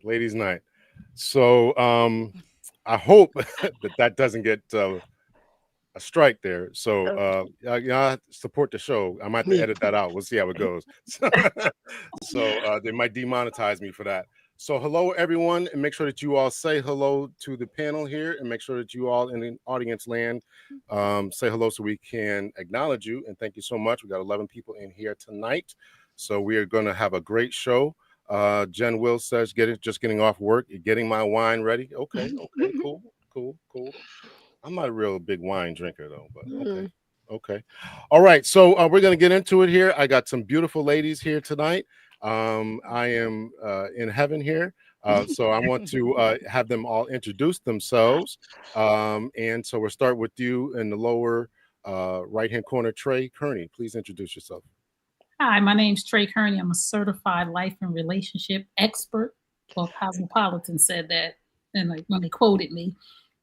ladies' night. So I hope that doesn't get a strike there. So yeah, support the show. I might have to edit that out. We'll see how it goes. So they might demonetize me for that. So hello everyone, and make sure that you all say hello to the panel here, and make sure that you all in the audience land say hello so we can acknowledge you. And thank you so much. We got 11 people in here tonight, so we are going to have a great show. Jen Will says, just getting off work, getting my wine ready. Okay, cool. I'm not a real big wine drinker though, but okay. All right, so we're gonna get into it here. I got some beautiful ladies here tonight. I am in heaven here, so I want to have them all introduce themselves. And so we'll start with you in the lower right-hand corner, Trey Kearney. Please introduce yourself. Hi, my name's Trey Kearney. I'm a certified life and relationship expert. Well, Cosmopolitan said that, and when they quoted me.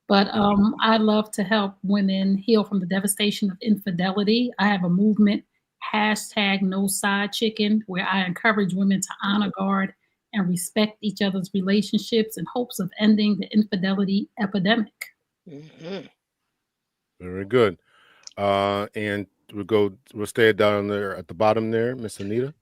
But I love to help women heal from the devastation of infidelity. I have a movement, #NoSideChicken, where I encourage women to honor, guard, and respect each other's relationships in hopes of ending the infidelity epidemic. Very good. And we'll stay down there at the bottom there, Miss Anita.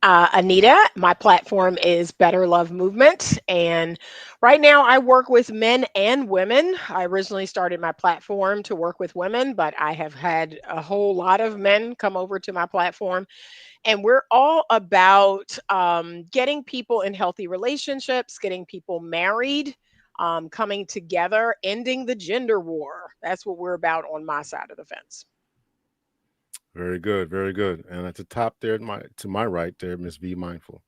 Anita, my platform is Better Love Movement, and right now I work with men and women. I originally started my platform to work with women, but I have had a whole lot of men come over to my platform, and we're all about getting people in healthy relationships, getting people married, coming together, ending the gender war. That's what we're about on my side of the fence. Very good, very good. And at the top there, to my right there, Miss VEE Mindful.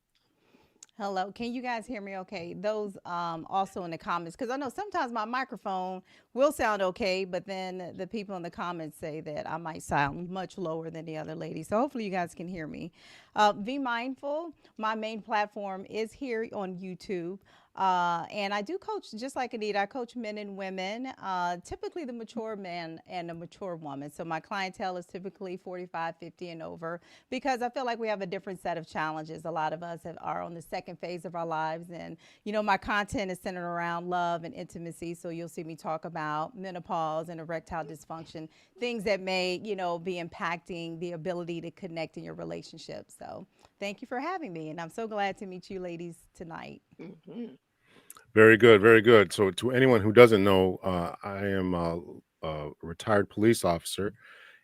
Hello, can you guys hear me okay? Those also in the comments, because I know sometimes my microphone will sound okay, but then the people in the comments say that I might sound much lower than the other lady. So hopefully you guys can hear me. Be mindful. My main platform is here on YouTube. And I do coach, just like Anita, I coach men and women, typically the mature man and the mature woman. So my clientele is typically 45, 50 and over, because I feel like we have a different set of challenges. A lot of us are on the second phase of our lives. And, you know, my content is centered around love and intimacy. So you'll see me talk about menopause and erectile dysfunction, things that may, you know, be impacting the ability to connect in your relationship. So thank you for having me. And I'm so glad to meet you ladies tonight. Very good, very good. So to anyone who doesn't know, I am a retired police officer,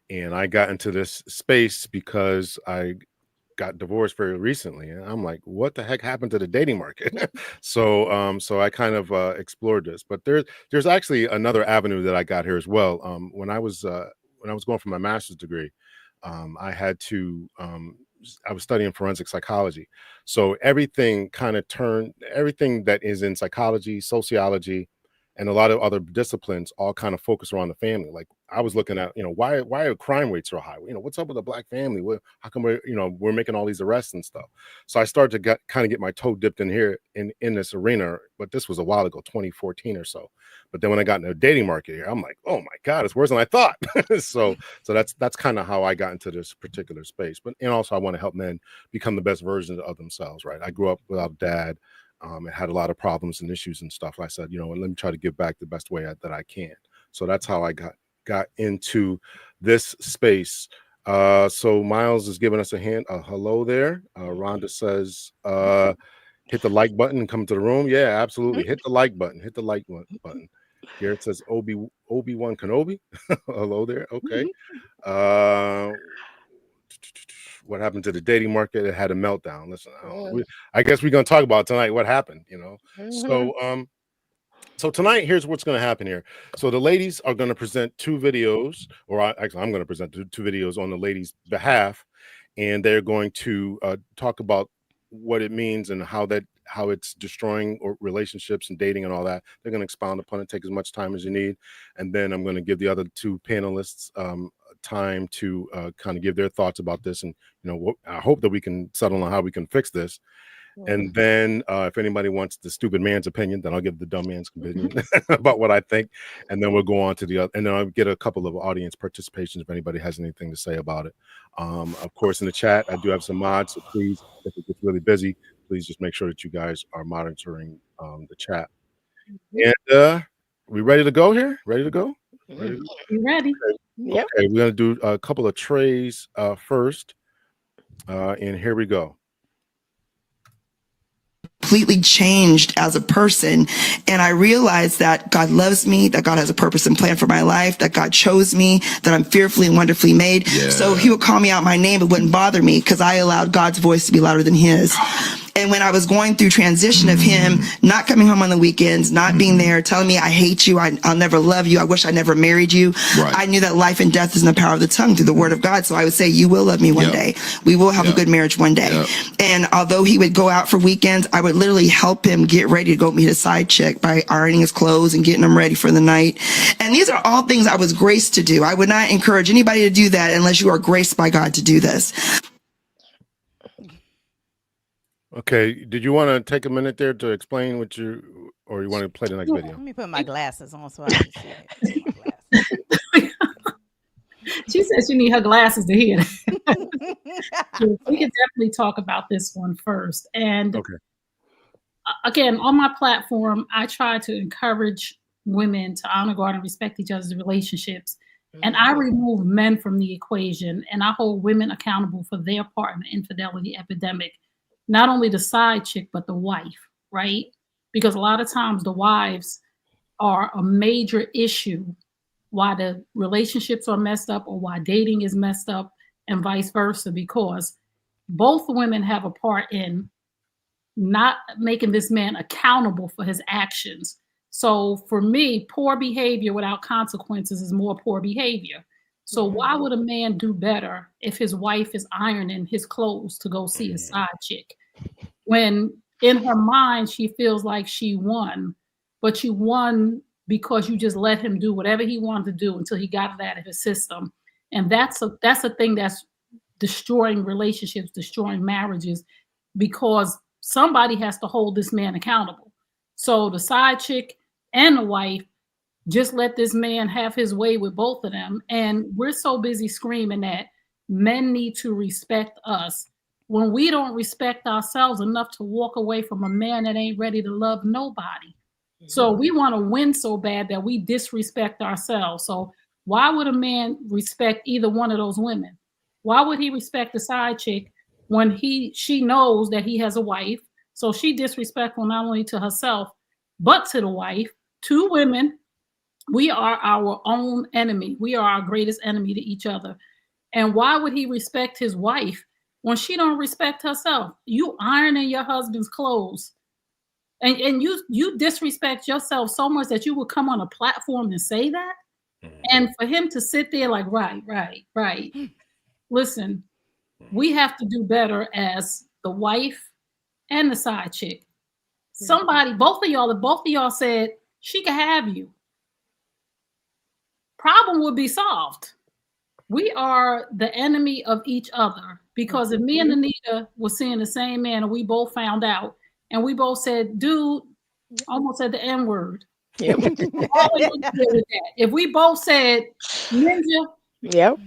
and I got into this space because I got divorced very recently, and I'm like, what the heck happened to the dating market? So I kind of explored this, but there's actually another avenue that I got here as well. When I was going for my master's degree, I had to I was studying forensic psychology. So everything that is in psychology, sociology, and a lot of other disciplines all kind of focus around the family. Like I was looking at, why are crime rates so high? What's up with the black family? How come we're making all these arrests and stuff? So I started to get my toe dipped in here in this arena, but this was a while ago, 2014 or so. But then when I got into the dating market here, I'm like, oh my God, it's worse than I thought. so that's kind of how I got into this particular space. And also I want to help men become the best versions of themselves, right? I grew up without a dad. And had a lot of problems and issues and stuff. I said, let me try to give back the best way that I can. So that's how I got into this space. So Miles is giving us a hand. Hello there. Rhonda says, hit the like button and come to the room. Yeah, absolutely. Hit the like button. Hit the like button. Garrett says Obi-Wan Kenobi. Hello there. Okay. What happened to the dating market? It had a meltdown. Listen, I guess we're going to talk about tonight what happened, So tonight, here's what's going to happen here. So the ladies are going to present two videos, actually I'm going to present two videos on the ladies' behalf, and they're going to talk about what it means and how it's destroying relationships and dating and all that. They're going to expound upon it, take as much time as you need, and then I'm going to give the other two panelists time to kind of give their thoughts about this, and I hope that we can settle on how we can fix this. And then if anybody wants the stupid man's opinion, then I'll give the dumb man's opinion about what I think, and then we'll go on to the other, and then I'll get a couple of audience participations if anybody has anything to say about it. Of course, in the chat I do have some mods, so please, if it gets really busy, please just make sure that you guys are monitoring the chat. And we ready to go here? Ready to go? Ready to go? You ready? Yep. Okay, we're gonna do a couple of trays first, and here we go. Completely changed as a person, and I realized that God loves me, that God has a purpose and plan for my life, that God chose me, that I'm fearfully and wonderfully made. So he would call me out my name, it wouldn't bother me because I allowed God's voice to be louder than his. And when I was going through transition of him not coming home on the weekends, not being there, telling me I hate you, I'll never love you, I wish I never married you, I knew that life and death is in the power of the tongue through the word of God. So I would say, you will love me one day. We will have a good marriage one day. And although he would go out for weekends, I would literally help him get ready to go meet a side chick by ironing his clothes and getting him ready for the night. And these are all things I was graced to do. I would not encourage anybody to do that unless you are graced by God to do this. Okay. Did you want to take a minute there to explain what you, or you want to play the next video? Let me put my glasses on so I can see it. She said she need her glasses to hear that. We can definitely talk about this one first. And again, on my platform, I try to encourage women to honor, guard, and respect each other's relationships. And I remove men from the equation, and I hold women accountable for their part in the infidelity epidemic. Not only the side chick, but the wife, right? Because a lot of times the wives are a major issue why the relationships are messed up or why dating is messed up and vice versa, because both women have a part in not making this man accountable for his actions. So for me, poor behavior without consequences is more poor behavior. So why would a man do better if his wife is ironing his clothes to go see a side chick? When in her mind, she feels like she won, but you won because you just let him do whatever he wanted to do until he got it out of his system. And that's a thing that's destroying relationships, destroying marriages, because somebody has to hold this man accountable. So the side chick and the wife just let this man have his way with both of them. And we're so busy screaming that men need to respect us when we don't respect ourselves enough to walk away from a man that ain't ready to love nobody. So we want to win so bad that we disrespect ourselves. So why would a man respect either one of those women? Why would he respect the side chick when she knows that he has a wife? So she disrespectful not only to herself, but to the wife. Two women, we are our own enemy. We are our greatest enemy to each other. And why would he respect his wife when she don't respect herself? You ironing your husband's clothes. And you disrespect yourself so much that you would come on a platform and say that. And for him to sit there like, right. Listen, we have to do better as the wife and the side chick. Somebody, both of y'all said she could have you, problem would be solved. We are the enemy of each other, because if me and Anita were seeing the same man and we both found out and we both said, dude, almost said the N-word. Yep. If we both said, Ninja, Yep.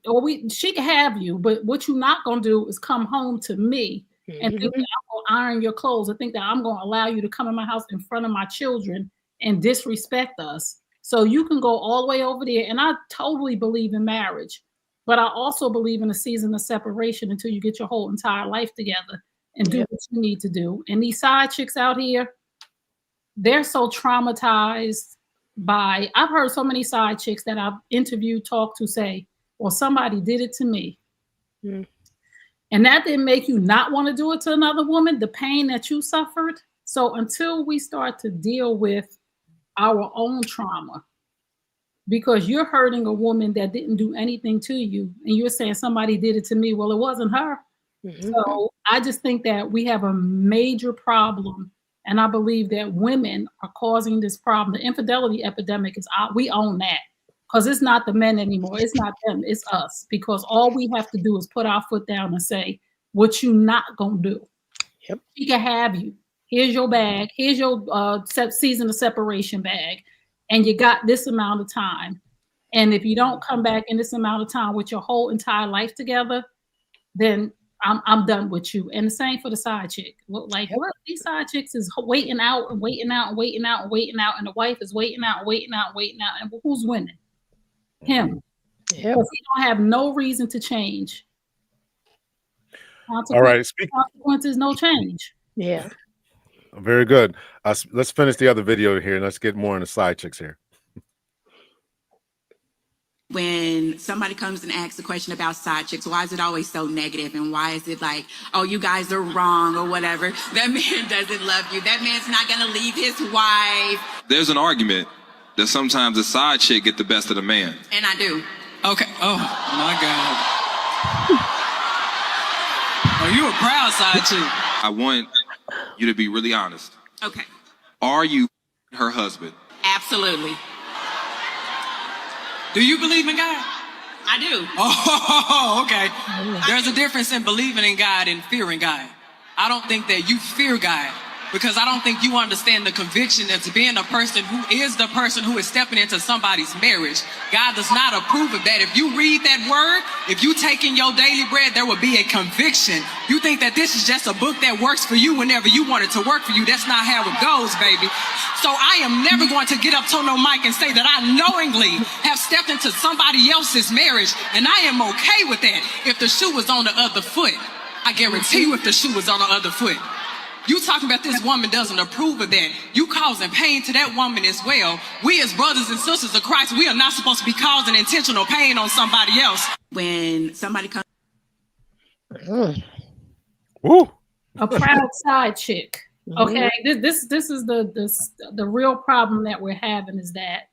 or she can have you, but what you're not gonna do is come home to me and think that I'm gonna iron your clothes, or think that I'm gonna allow you to come in my house in front of my children and disrespect us. So you can go all the way over there. And I totally believe in marriage, but I also believe in a season of separation until you get your whole entire life together and do what you need to do. And these side chicks out here, they're so traumatized by, I've heard so many side chicks that I've interviewed, talked to say, well, somebody did it to me. And that didn't make you not want to do it to another woman, the pain that you suffered. So until we start to deal with our own trauma, because you're hurting a woman that didn't do anything to you, and you're saying somebody did it to me. Well, it wasn't her. So I just think that we have a major problem. And I believe that women are causing this problem. The infidelity epidemic is out. We own that, because it's not the men anymore. It's not them. It's us. Because all we have to do is put our foot down and say, what you not going to do. She can have you. Here's your bag. Here's your season of separation bag. And you got this amount of time. And if you don't come back in this amount of time with your whole entire life together, then I'm done with you. And the same for the side chick. Like, what? These side chicks is waiting out and waiting out and waiting out and waiting out, and the wife is waiting out and waiting out and waiting out. And who's winning? Him. Yep. Because he don't have no reason to change. All right. Consequences, no change. Yeah. Very good. Let's finish the other video here and let's get more on the side chicks here. When somebody comes and asks a question about side chicks, why is it always so negative? And why is it like, oh, you guys are wrong or whatever? That man doesn't love you. That man's not going to leave his wife. There's an argument that sometimes the side chick get the best of the man. And I do. Okay. Oh, my God. Are you a proud side chick? I want you to be really honest. Okay. Are you her husband? Absolutely. Do you believe in God? I do. Oh, okay. There's a difference in believing in God and fearing God. I don't think that you fear God because I don't think you understand the conviction that's being a person who is the person who is stepping into somebody's marriage. God does not approve of that. If you read that word, if you take in your daily bread, there will be a conviction. You think that this is just a book that works for you whenever you want it to work for you. That's not how it goes, baby. So I am never going to get up to no mic and say that I knowingly have stepped into somebody else's marriage, and I am okay with that. If the shoe was on the other foot, I guarantee you if the shoe was on the other foot. You talking about this woman doesn't approve of that. You causing pain to that woman as well. We as brothers and sisters of Christ, we are not supposed to be causing intentional pain on somebody else. When somebody comes. Woo. A proud side chick. Okay, this is the real problem that we're having is that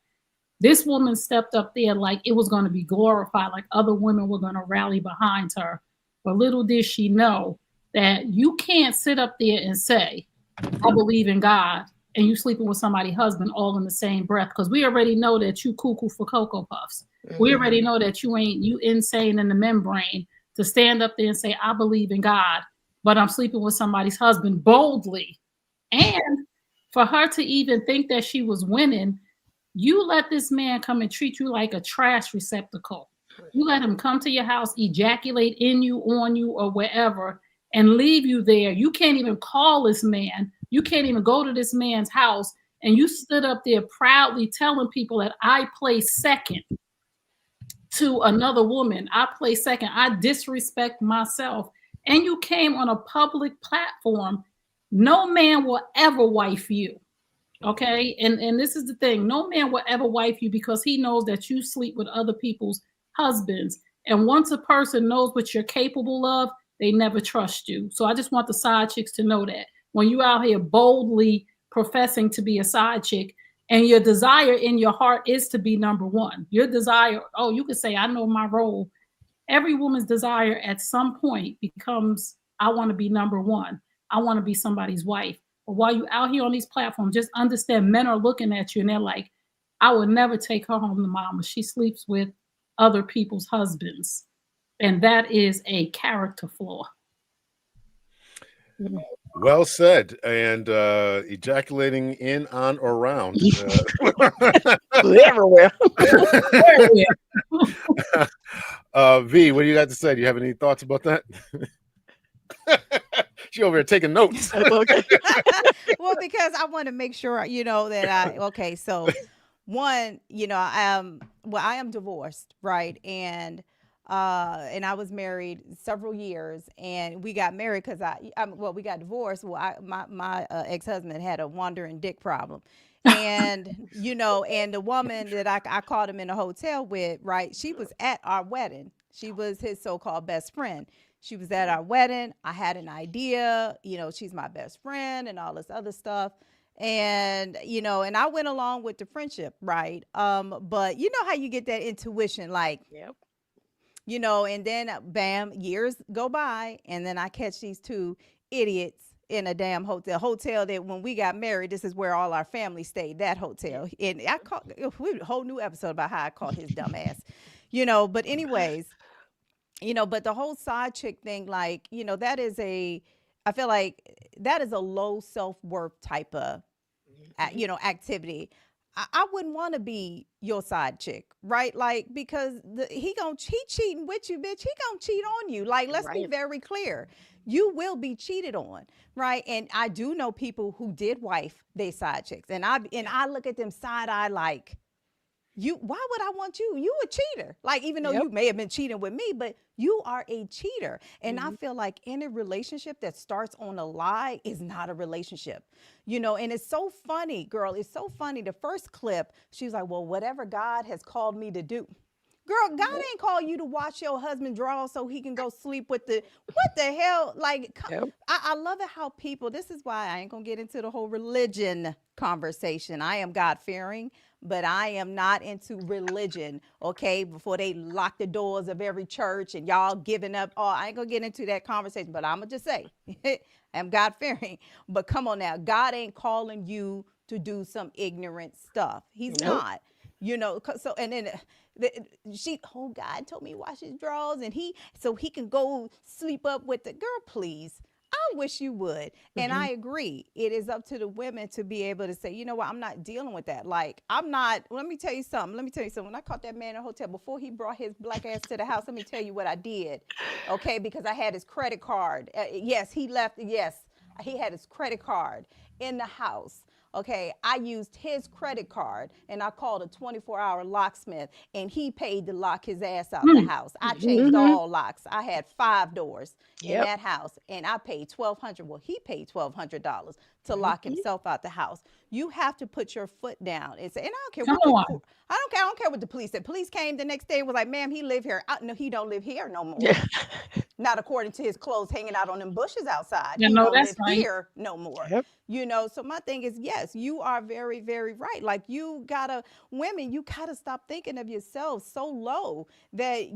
this woman stepped up there like it was going to be glorified, like other women were going to rally behind her. But little did she know that you can't sit up there and say, I believe in God, and you sleeping with somebody's husband all in the same breath. Because we already know that you cuckoo for Cocoa Puffs. We already know that you insane in the membrane to stand up there and say, I believe in God, but I'm sleeping with somebody's husband boldly. And for her to even think that she was winning, you let this man come and treat you like a trash receptacle. You let him come to your house, ejaculate in you, on you, or wherever, and leave you there. You can't even call this man. You can't even go to this man's house. And you stood up there proudly telling people that I play second to another woman. I play second. I disrespect myself. And you came on a public platform. No man will ever wife you. Okay. And this is the thing. No man will ever wife you because he knows that you sleep with other people's husbands. And once a person knows what you're capable of, they never trust you. So I just want the side chicks to know that when you out here boldly professing to be a side chick and your desire in your heart is to be number one, your desire, oh, you could say, I know my role. Every woman's desire at some point becomes, I want to be number one. I want to be somebody's wife. But while you out here on these platforms, just understand men are looking at you and they're like, I would never take her home to mama. She sleeps with other people's husbands. And that is a character flaw. Well said. And ejaculating in, on, or around. Everywhere. V, what do you got to say? Do you have any thoughts about that? She over here taking notes. Okay. Well, because I want to make sure, that so one, I am divorced, right? And I was married several years, and we got married because we got divorced. Well, my ex-husband had a wandering dick problem. And, and the woman that I called him in a hotel with, right, she was at our wedding. She was his so-called best friend. She was at our wedding. I had an idea, she's my best friend and all this other stuff. And, and I went along with the friendship, right? But you know how you get that intuition, like, Yep. And then bam, years go by, and then I catch these two idiots in a damn hotel that when we got married, this is where all our family stayed, that hotel. And I caught a whole new episode about how I caught his dumb ass, but anyways, but the whole side chick thing, like, I feel like that is a low self-worth type of, activity. I wouldn't want to be your side chick, right? Like, because he cheating with you, bitch. He gonna cheat on you. Like, let's be Right. very clear. You will be cheated on, right? And I do know people who did wife they side chicks, and I look at them side eye like, why would I want you? You a cheater. Like, even though Yep. you may have been cheating with me, but you are a cheater. And I Mhm. feel like any relationship that starts on a lie is not a relationship. And it's so funny, girl. It's so funny. The first clip, she was like, well, whatever God has called me to do. Girl, God ain't called you to watch your husband draw so he can go sleep with what the hell? Like, Yep. I love it how people, this is why I ain't gonna get into the whole religion conversation. I am God fearing, but I am not into religion, okay? Before they lock the doors of every church and y'all giving up. Oh, I ain't gonna get into that conversation, but I'm gonna just say, I'm God fearing. But come on now, God ain't calling you to do some ignorant stuff. He's Nope. not. So and then God told me to wash his drawers and so he can go sleep up with the girl. Please, I wish you would. And I agree. It is up to the women to be able to say, you know what, I'm not dealing with that. Like, I'm not. Let me tell you something. When I caught that man in a hotel before he brought his black ass to the house, let me tell you what I did. Okay, because I had his credit card. Yes, he left. Yes, he had his credit card in the house. Okay, I used his credit card and I called a 24-hour locksmith and he paid to lock his ass out the house. I changed all locks. I had 5 doors in Yep. that house and I paid $1,200. Well, he paid $1,200 to lock himself out the house. You have to put your foot down and say, and I don't care Come what on. I don't care what the police said. Police came the next day and was like, ma'am, he live here. No, he don't live here no more. Yeah. Not according to his clothes hanging out on them bushes outside. Yeah, He no, don't that's live right. here no more. Yep. So my thing is, yes, you are very, very right. Like, women, you gotta stop thinking of yourself so low that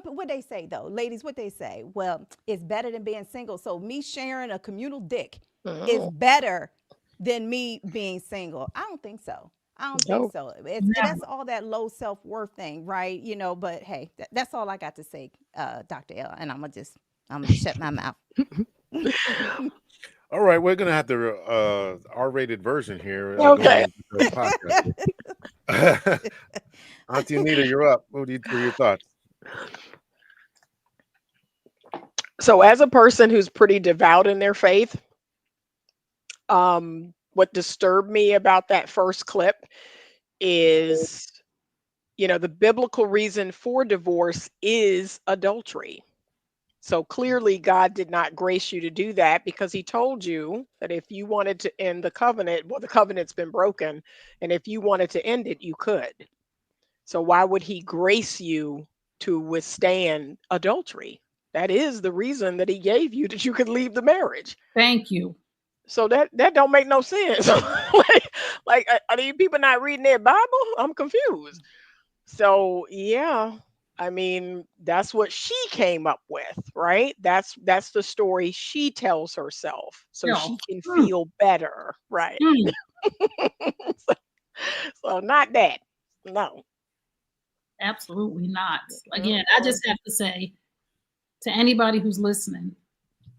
what they say though, ladies, what they say, well, it's better than being single. So me sharing a communal dick is Oh, better than me being single. I don't think so. no. That's all that low self-worth thing, right? But hey, that's all I got to say, Dr. L. And I'm gonna shut my mouth. All right, we're gonna have the R-rated version here. Okay. Going into the podcast. Auntie Anita, you're up. What are your thoughts? So, as a person who's pretty devout in their faith, what disturbed me about that first clip is, the biblical reason for divorce is adultery. So clearly, God did not grace you to do that because he told you that if you wanted to end the covenant, well, the covenant's been broken. And if you wanted to end it, you could. So why would he grace you to withstand adultery? That is the reason that he gave you, that you could leave the marriage. Thank you. So that don't make no sense. like, are these people not reading their Bible? I'm confused. So yeah, I mean, that's what she came up with, right? That's the story she tells herself so No. she can feel better, right? Mm. So not that. No. Absolutely not. Again, I just have to say to anybody who's listening,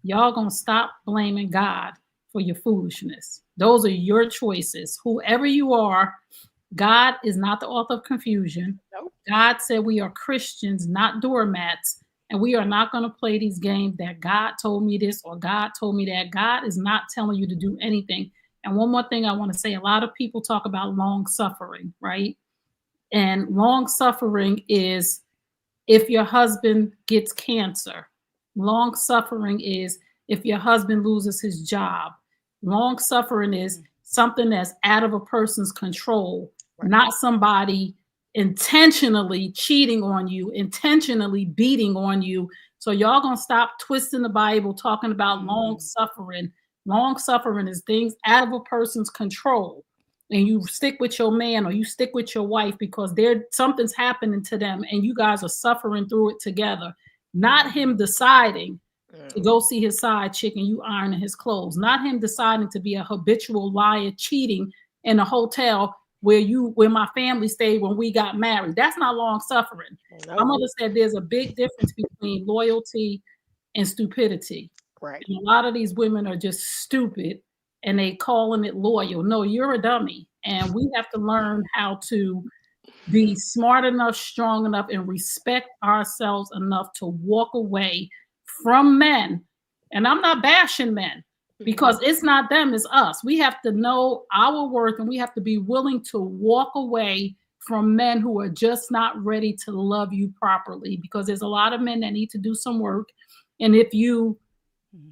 y'all gonna stop blaming God for your foolishness. Those are your choices. Whoever you are, God is not the author of confusion. Nope. God said we are Christians, not doormats, and we are not going to play these games that God told me this or God told me that. God is not telling you to do anything. And one more thing I want to say, a lot of people talk about long suffering, right? And long suffering is if your husband gets cancer. Long suffering is if your husband loses his job. Long suffering is something that's out of a person's control, not somebody intentionally cheating on you, intentionally beating on you. So y'all gonna stop twisting the Bible talking about long suffering. Long suffering is things out of a person's control. And you stick with your man or you stick with your wife because something's happening to them and you guys are suffering through it together. Not him deciding to go see his side chick and you ironing his clothes. Not him deciding to be a habitual liar, cheating in a hotel where my family stayed when we got married. That's not long suffering. No. My mother said there's a big difference between loyalty and stupidity. Right. And a lot of these women are just stupid and they calling it loyal. No, you're a dummy. And we have to learn how to be smart enough, strong enough, and respect ourselves enough to walk away from men. And I'm not bashing men because it's not them, it's us. We have to know our worth and we have to be willing to walk away from men who are just not ready to love you properly, because there's a lot of men that need to do some work. And if you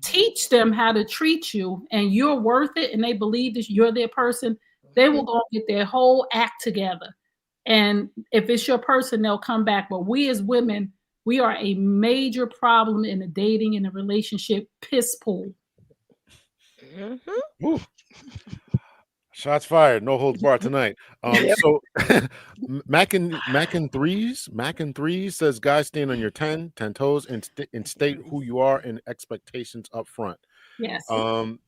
teach them how to treat you and you're worth it and they believe that you're their person, they will go get their whole act together. And if it's your person, they'll come back. But we as women, we are a major problem in the dating and the relationship piss pool. Woo. Shots fired. No holds barred tonight. So Mac and threes says, guys, stand on your 10 toes and state who you are and expectations up front. Yes. I'm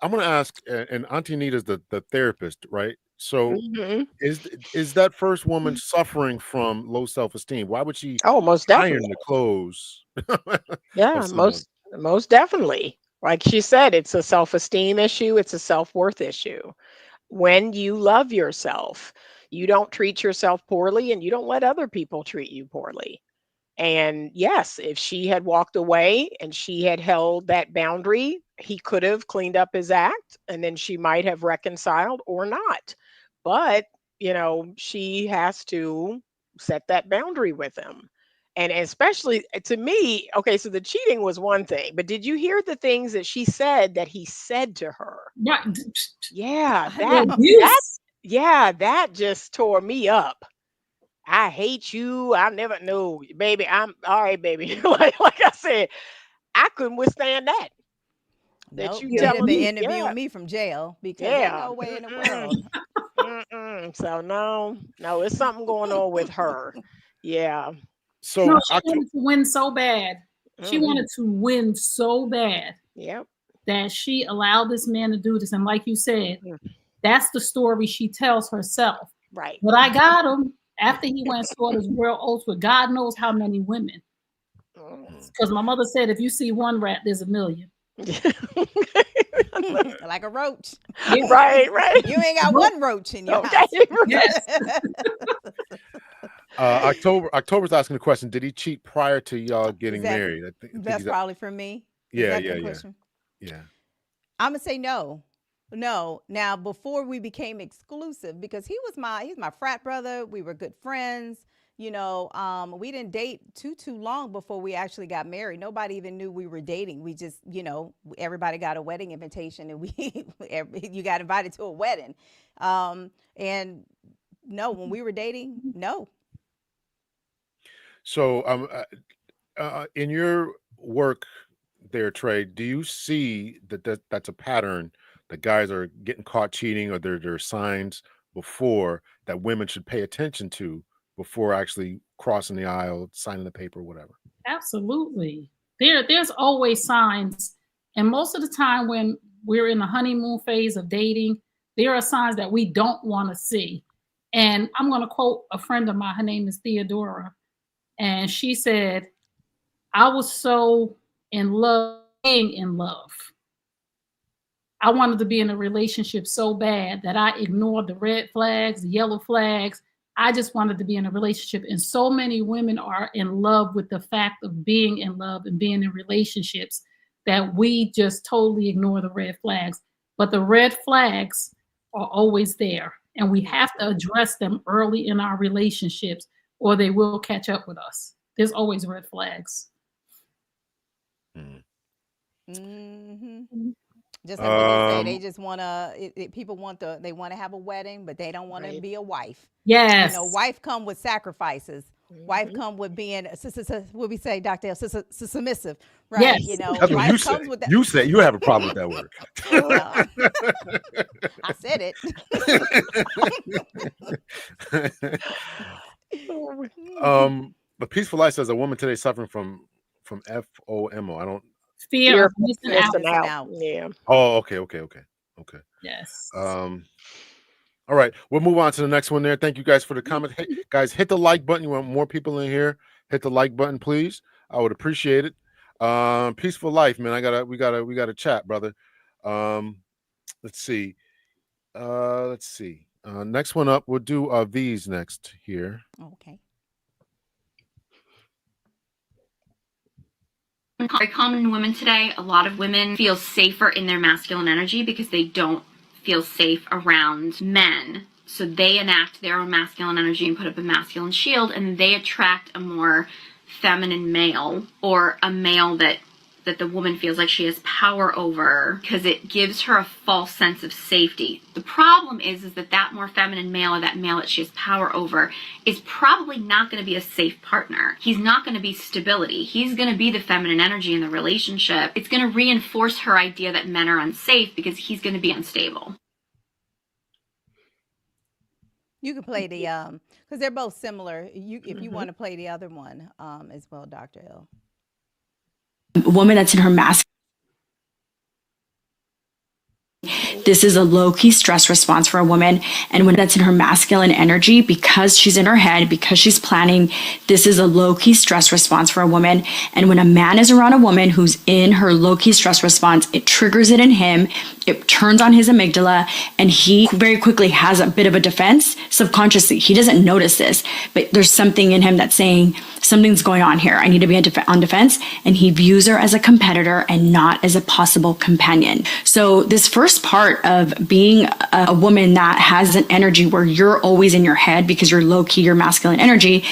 going to ask, and Auntie Anita's the therapist, right? So is that first woman suffering from low self-esteem? Why would she most iron definitely. the clothes? Yeah, most definitely. Like she said, it's a self-esteem issue, it's a self-worth issue. When you love yourself, you don't treat yourself poorly and you don't let other people treat you poorly. And yes, if she had walked away and she had held that boundary, he could have cleaned up his act and then she might have reconciled or not. But, she has to set that boundary with him. And especially to me, okay, so the cheating was one thing, but did you hear the things that she said that he said to her? Right. Yeah, that just tore me up. I hate you. I never know, baby. I'm all right, baby. like I said, I couldn't withstand that. Nope, You they'd have telling been me, interviewing me from jail because there's no way in the world. So no, it's something going on with her. Yeah. So No, she wanted to win so bad. She Mhm. wanted to win so bad Yep. that she allowed this man to do this. And like you said, Mm. that's the story she tells herself. Right. But I got him after he went and saw this world oaths with God knows how many women. Because my mother said, if you see one rat, there's a million. Like a roach. Yeah. Right. You ain't got one roach in your Okay. house. Yes. October's asking the question: did he cheat prior to y'all getting that- married? I think That's probably for me. Is Yeah, that yeah, the yeah. question? Yeah. I'm gonna say no. Now before we became exclusive, because he's my frat brother. We were good friends. We didn't date too long before we actually got married. Nobody even knew we were dating. We just, everybody got a wedding invitation and you got invited to a wedding. And no, when we were dating, no. So, in your work there, Trey, do you see that's a pattern that guys are getting caught cheating, or there are signs before that women should pay attention to before actually crossing the aisle, signing the paper, whatever? Absolutely. There's always signs. And most of the time when we're in the honeymoon phase of dating, there are signs that we don't want to see. And I'm going to quote a friend of mine. Her name is Theodora. And she said, I was so in love, being in love. I wanted to be in a relationship so bad that I ignored the red flags, the yellow flags. I just wanted to be in a relationship. And so many women are in love with the fact of being in love and being in relationships that we just totally ignore the red flags. But the red flags are always there. And we have to address them early in our relationships or they will catch up with us. There's always red flags. Mm-hmm. Just like what they say, they just want to. People they want to have a wedding, but they don't want to be a wife. Yes, wife come with sacrifices. Wife come with being what we say, Dr. L, submissive, right? Yes. That's what wife you comes say. with that. You say you have a problem with that word. I said it. But Peaceful Life says a woman today suffering from FOMO. I don't. Fear of missing out. Yeah. Oh, okay. Yes. All right, we'll move on to the next one there. Thank you guys for the comment. Hey, guys, hit the like button. You want more people in here? Hit the like button, please. I would appreciate it. Peaceful Life, man. We gotta chat, brother. let's see. Let's see. Next one up, we'll do V's next here. Okay. Very common in women today. A lot of women feel safer in their masculine energy because they don't feel safe around men. So they enact their own masculine energy and put up a masculine shield, and they attract a more feminine male, or a male that the woman feels like she has power over, because it gives her a false sense of safety. The problem is that more feminine male, or that male that she has power over, is probably not going to be a safe partner. He's not going to be stability. He's going to be the feminine energy in the relationship. It's going to reinforce her idea that men are unsafe because he's going to be unstable. You can play the because they're both similar. If you want to play the other one as well, Dr. L. A woman that's in her masculine, this is a low-key stress response for a woman. And when that's in her masculine energy, because she's in her head, because she's planning, this is a low-key stress response for a woman. And when a man is around a woman who's in her low-key stress response, it triggers it in him. It turns on his amygdala, and he very quickly has a bit of a defense subconsciously. He doesn't notice this, but there's something in him that's saying, something's going on here. I need to be on defense. And he views her as a competitor and not as a possible companion. So this first part of being a woman that has an energy where you're always in your head because you're low key, your masculine energy,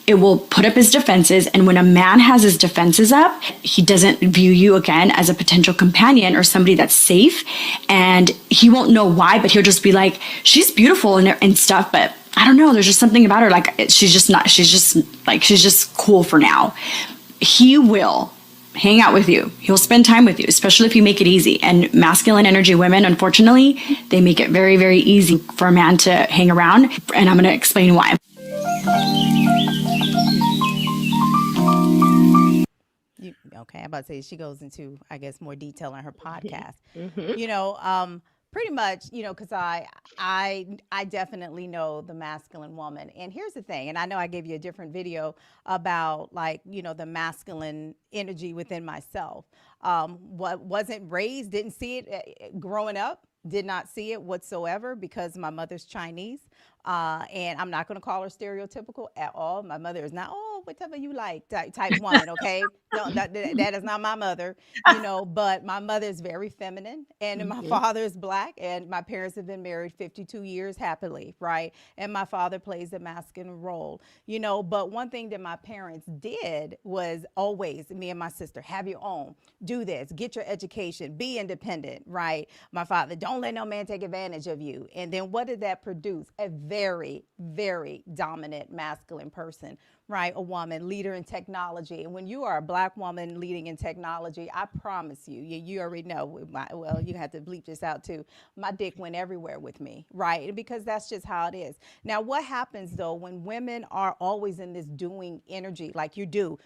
it will put up his defenses. And when a man has his defenses up, he doesn't view you again as a potential companion or somebody that's safe. And he won't know why, but he'll just be like, she's beautiful and stuff, but I don't know, there's just something about her. Like, she's just cool for now. He will hang out with you. He'll spend time with you, especially if you make it easy. And masculine energy women, unfortunately, they make it very, very easy for a man to hang around. And I'm going to explain why. Okay, I'm about to say she goes into, I guess, more detail on her podcast. You know, pretty much, you know, because I definitely know the masculine woman. And here's the thing, and I know I gave you a different video about, like, you know, the masculine energy within myself. What wasn't raised, didn't see it growing up, did not see it whatsoever because my mother's Chinese. And I'm not going to call her stereotypical at all. My mother is not, oh, whatever you like type woman, okay? No, that is not my mother, you know, but my mother is very feminine, and my father is black, and my parents have been married 52 years happily, right? And my father plays a masculine role, you know, but one thing that my parents did was always, me and my sister, have your own, do this, get your education, be independent, right? My father, don't let no man take advantage of you. And then what did that produce? A very, very dominant masculine person, right? A woman, leader in technology. And when you are a black woman leading in technology, I promise you, you already know, well, you have to bleep this out too. My dick went everywhere with me, right? Because that's just how it is. Now, what happens though, when women are always in this doing energy, like you do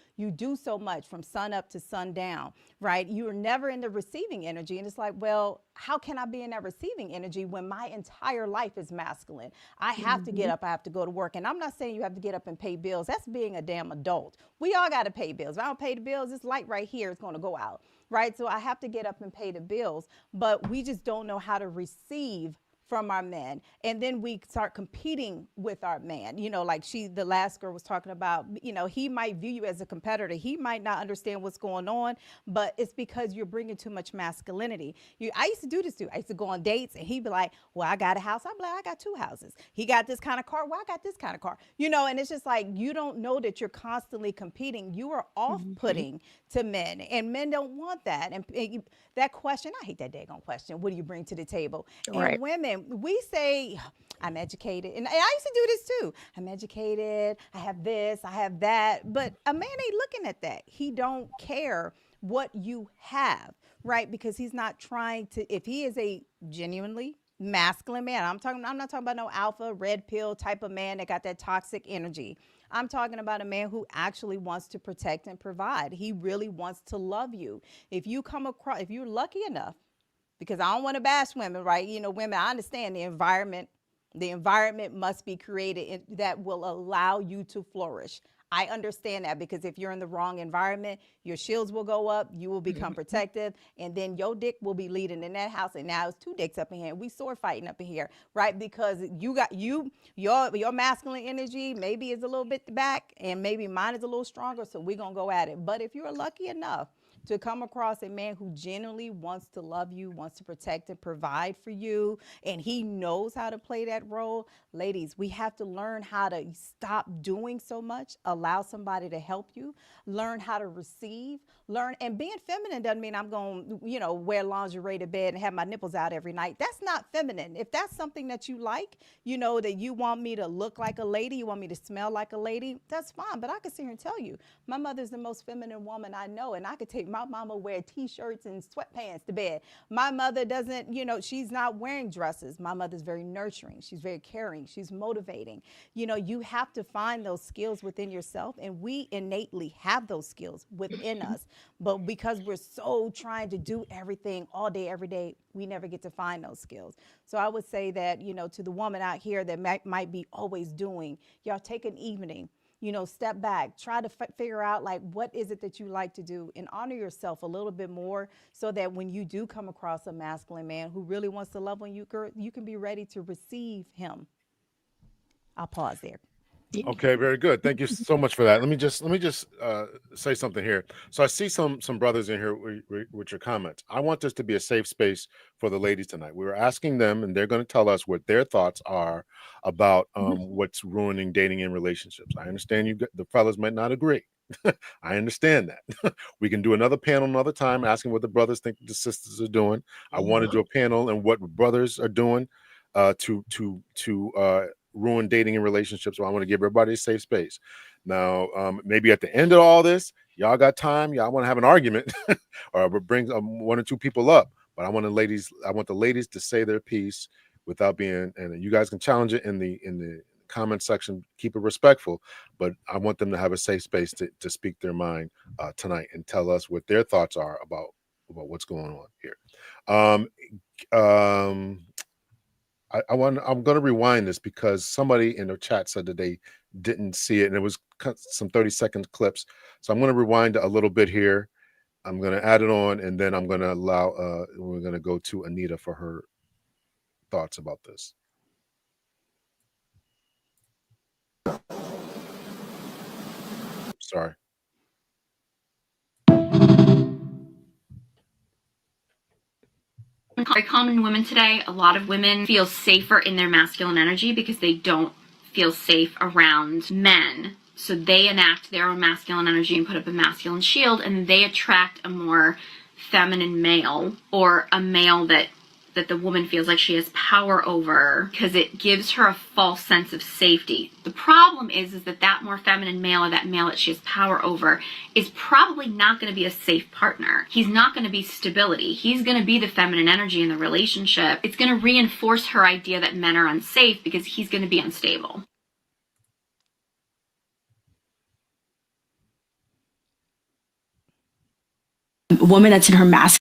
so much from sun up to sundown, right? You're never in the receiving energy. And it's like, well, how can I be in that receiving energy when my entire life is masculine? I have to get up, I have to go to work. And I'm not saying you have to get up and pay bills. That's being a damn adult. We all got to pay bills. If I don't pay the bills, this light right here is going to go out, right? So I have to get up and pay the bills, but we just don't know how to receive from our men. And then we start competing with our man, you know, like the last girl was talking about, you know, he might view you as a competitor. He might not understand what's going on, but it's because you're bringing too much masculinity. I used to do this too. I used to go on dates and he'd be like, well, I got a house. I'd be like, I got 2 houses. He got this kind of car. Well, I got this kind of car, you know, and it's just like, you don't know that you're constantly competing. You are off-putting to men, and men don't want that. And that question, I hate that daggone question. What do you bring to the table? Right. And women, we say, I'm educated. And I used to do this too. I'm educated. I have this, I have that. But a man ain't looking at that. He don't care what you have, right? Because he's not trying to, if he is a genuinely masculine man, I'm not talking about no alpha red pill type of man that got that toxic energy. I'm talking about a man who actually wants to protect and provide. He really wants to love you. If you come across, if you're lucky enough, because I don't want to bash women, right? You know, women, I understand the environment must be created that will allow you to flourish. I understand that, because if you're in the wrong environment, your shields will go up, you will become protective, and then your dick will be leading in that house. And now it's two dicks up in here. We sword fighting up in here, right? Because your masculine energy maybe is a little bit back, and maybe mine is a little stronger. So we're gonna go at it. But if you're lucky enough to come across a man who genuinely wants to love you, wants to protect and provide for you, and he knows how to play that role, ladies, we have to learn how to stop doing so much, allow somebody to help you, learn how to receive, learn. And being feminine doesn't mean I'm going to, wear lingerie to bed and have my nipples out every night. That's not feminine. If that's something that you like, that you want me to look like a lady, you want me to smell like a lady, that's fine. But I can sit here and tell you, my mother's the most feminine woman I know, and I could take my mama wear t-shirts and sweatpants to bed. My mother doesn't, she's not wearing dresses. My mother's very nurturing. She's very caring. She's motivating. You have to find those skills within yourself, and we innately have those skills within us. But because we're so trying to do everything all day, every day, we never get to find those skills. So I would say that, to the woman out here that might be always doing, y'all take an evening, step back, try to figure out, like, what is it that you like to do, and honor yourself a little bit more, so that when you do come across a masculine man who really wants to love on you, girl, you can be ready to receive him. I'll pause there. Okay, very good. Thank you so much for that. Let me just say something here. So I see some brothers in here with your comments. I want this to be a safe space for the ladies tonight. We were asking them, and they're going to tell us what their thoughts are about what's ruining dating and relationships. I understand the fellas might not agree. I understand that. We can do another panel another time, asking what the brothers think the sisters are doing. I want to do a panel and what brothers are doing to ruin dating and relationships. So I want to give everybody a safe space. Now, maybe at the end of all this, y'all got time, y'all want to have an argument or bring one or two people up. But I want the ladies to say their piece without being, and you guys can challenge it in the comment section, keep it respectful, but I want them to have a safe space to speak their mind tonight and tell us what their thoughts are about what's going on here. I'm going to rewind this because somebody in the chat said that they didn't see it, and it was some 30-second clips. So I'm going to rewind a little bit here. I'm going to add it on, and then I'm going to we're going to go to Anita for her thoughts about this. Sorry. Very common in women today. A lot of women feel safer in their masculine energy because they don't feel safe around men. So they enact their own masculine energy and put up a masculine shield, and they attract a more feminine male, or a male that the woman feels like she has power over, because it gives her a false sense of safety. The problem is that more feminine male, or that male that she has power over, is probably not going to be a safe partner. He's not going to be stability. He's going to be the feminine energy in the relationship. It's going to reinforce her idea that men are unsafe because he's going to be unstable. A woman that's in her masculine,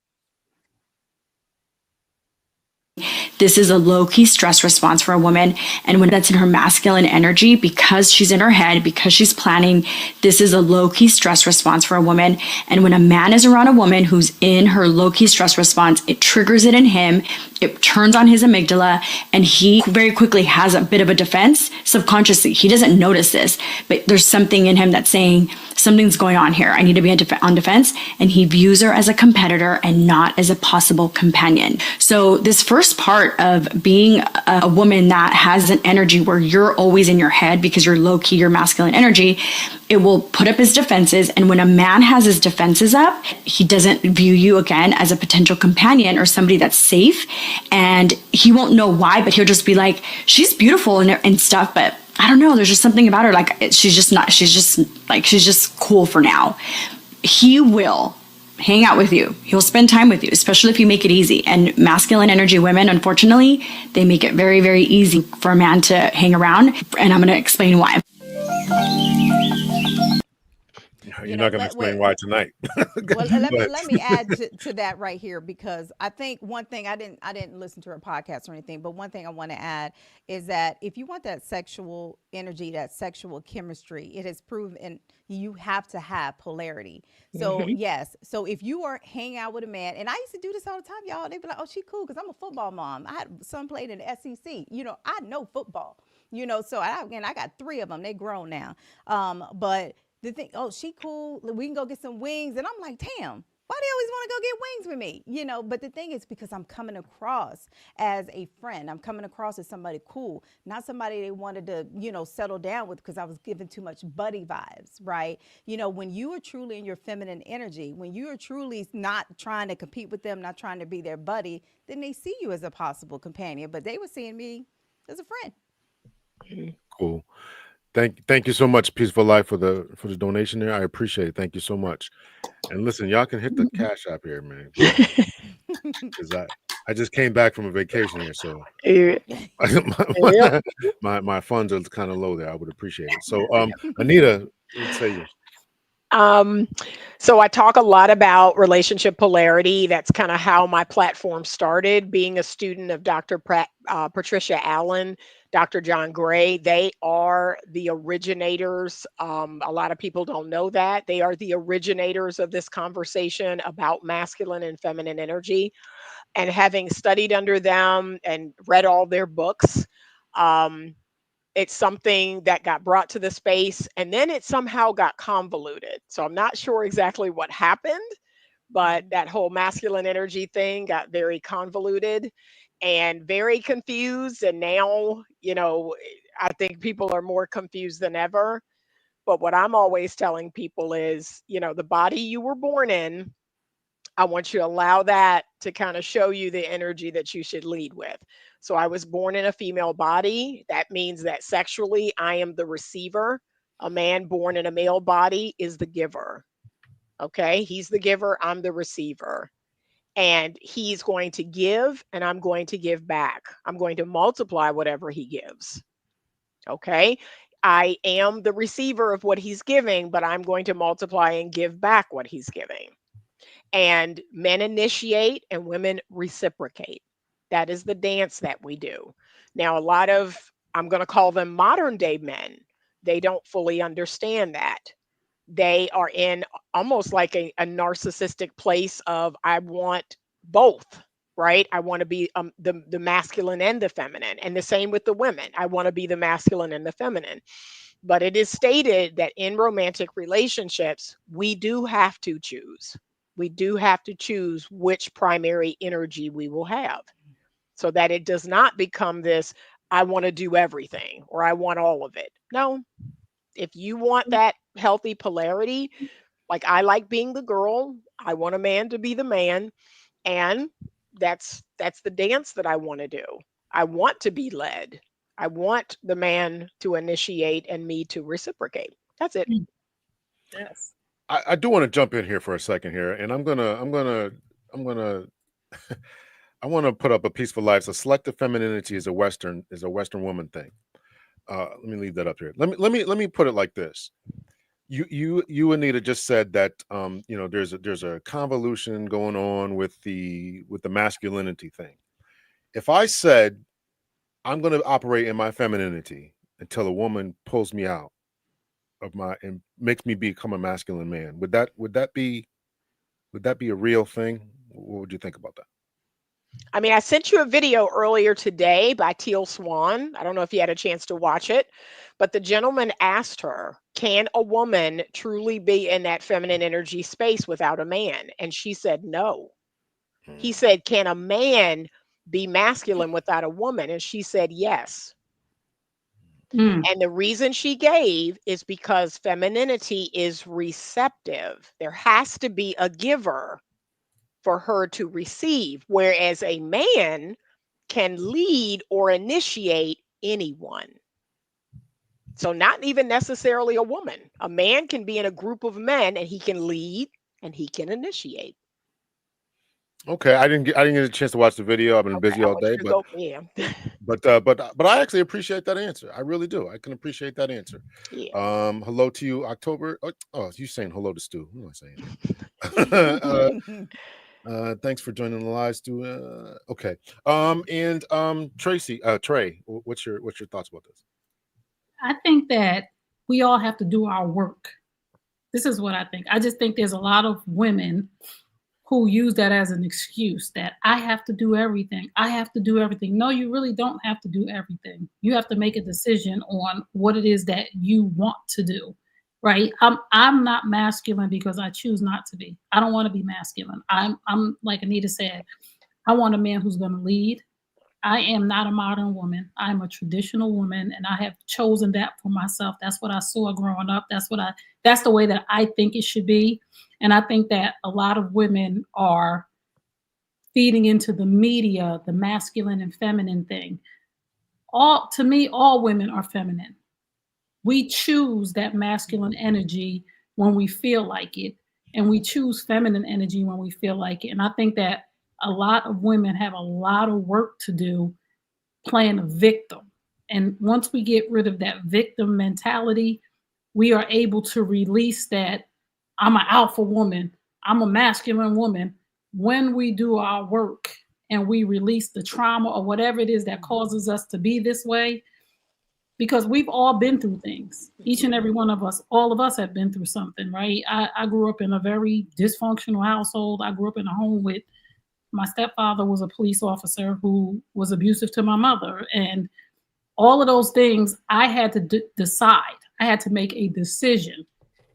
this is a low-key stress response for a woman. And when that's in her masculine energy, because she's in her head, because she's planning, this is a low-key stress response for a woman. And when a man is around a woman who's in her low-key stress response, it triggers it in him. It turns on his amygdala, and he very quickly has a bit of a defense subconsciously. He doesn't notice this, but there's something in him that's saying, something's going on here. I need to be on defense. And he views her as a competitor and not as a possible companion. So this first part of being a woman that has an energy where you're always in your head because you're low-key, your masculine energy, it will put up his defenses. And when a man has his defenses up, he doesn't view you again as a potential companion or somebody that's safe. And he won't know why, but he'll just be like, she's beautiful and stuff, but I don't know, there's just something about her. Like, she's just cool for now. He will hang out with you. He'll spend time with you, especially if you make it easy. And masculine energy women, unfortunately, they make it very, very easy for a man to hang around. And I'm going to explain why. You You're know, not going to explain why tonight. well, Go ahead. let me add to that right here, because I think one thing, I didn't listen to her podcast or anything, but one thing I want to add is that if you want that sexual energy, that sexual chemistry, it has proven you have to have polarity. So yes, so if you are hanging out with a man, and I used to do this all the time, y'all, they'd be like, "Oh, she cool," because I'm a football mom. I had son played in the SEC. You know, I know football. You know, so I got 3 of them. They grown now, but the thing, oh, she cool. We can go get some wings. And I'm like, damn, why do they always want to go get wings with me? You know, but the thing is, because I'm coming across as a friend. I'm coming across as somebody cool, not somebody they wanted to, you know, settle down with because I was giving too much buddy vibes, right? You know, when you are truly in your feminine energy, when you are truly not trying to compete with them, not trying to be their buddy, then they see you as a possible companion. But they were seeing me as a friend. Cool. Thank you so much, Peaceful Life, for the donation there. I appreciate it. Thank you so much. And listen, y'all can hit the Cash App here, man, because I just came back from a vacation here, so Yep. my funds are kind of low there. I would appreciate it. So, Anita, let's say yours. So I talk a lot about relationship polarity. That's kind of how my platform started, being a student of Dr. Patricia Allen, Dr. John Gray. They are the originators. A lot of people don't know that. They are the originators of this conversation about masculine and feminine energy. And having studied under them and read all their books, it's something that got brought to the space, and then it somehow got convoluted. So I'm not sure exactly what happened, but that whole masculine energy thing got very convoluted and very confused. And now, you know, I think people are more confused than ever. But what I'm always telling people is, you know, the body you were born in, I want you to allow that to kind of show you the energy that you should lead with. So I was born in a female body. That means that sexually, I am the receiver. A man born in a male body is the giver. Okay. He's the giver. I'm the receiver. And he's going to give, and I'm going to give back. I'm going to multiply whatever he gives. Okay. I am the receiver of what he's giving, but I'm going to multiply and give back what he's giving. And men initiate and women reciprocate. That is the dance that we do. Now, a lot of, I'm going to call them modern day men, they don't fully understand that. They are in almost like a narcissistic place of, I want both, right? I want to be the masculine and the feminine. And the same with the women. I want to be the masculine and the feminine. But it is stated that in romantic relationships, we do have to choose. We do have to choose which primary energy we will have, so that it does not become this, I want to do everything or I want all of it. No, if you want that healthy polarity, like I like being the girl, I want a man to be the man, and that's the dance that I want to do. I want to be led. I want the man to initiate and me to reciprocate. That's it. Yes. I do want to jump in here for a second here, and I'm gonna I want to put up a Peaceful Life. So selective femininity is a Western woman thing. Let me leave that up here. Let me put it like this. You Anita just said that you know, there's a convolution going on with the masculinity thing. If I said I'm going to operate in my femininity until a woman pulls me out of my and makes me become a masculine man, would that be a real thing? What would you think about that? I mean, I sent you a video earlier today by Teal Swan. I don't know if you had a chance to watch it, but the gentleman asked her, can a woman truly be in that feminine energy space without a man? And she said no. He said, can a man be masculine without a woman? And she said yes. Mm. And the reason she gave is because femininity is receptive. There has to be a giver for her to receive, whereas a man can lead or initiate anyone. So not even necessarily a woman. A man can be in a group of men and he can lead and he can initiate. Okay, I didn't get a chance to watch the video. I've been Okay, busy I all want you day, to but go, yeah. But I actually appreciate that answer. I really do. I can appreciate that answer. Yeah. Hello to you, October. Oh, you saying hello to Stu? Who am I saying? Thanks for joining the live, Stu. Okay. And Tracy, Trey, what's your thoughts about this? I think that we all have to do our work. This is what I think. I just think there's a lot of women who use that as an excuse that I have to do everything. I have to do everything. No, you really don't have to do everything. You have to make a decision on what it is that you want to do, right? I'm not masculine because I choose not to be. I don't want to be masculine. I'm like Anita said, I want a man who's going to lead. I am not a modern woman. I'm a traditional woman, and I have chosen that for myself. That's what I saw growing up. That's the way that I think it should be. And I think that a lot of women are feeding into the media, the masculine and feminine thing. To me, all women are feminine. We choose that masculine energy when we feel like it, and we choose feminine energy when we feel like it. And I think that a lot of women have a lot of work to do playing a victim. And once we get rid of that victim mentality, we are able to release that I'm an alpha woman, I'm a masculine woman. When we do our work and we release the trauma or whatever it is that causes us to be this way, because we've all been through things. Each and every one of us, all of us have been through something, right? I grew up in a very dysfunctional household. I grew up in a home with my stepfather was a police officer who was abusive to my mother. And all of those things, I had to decide. I had to make a decision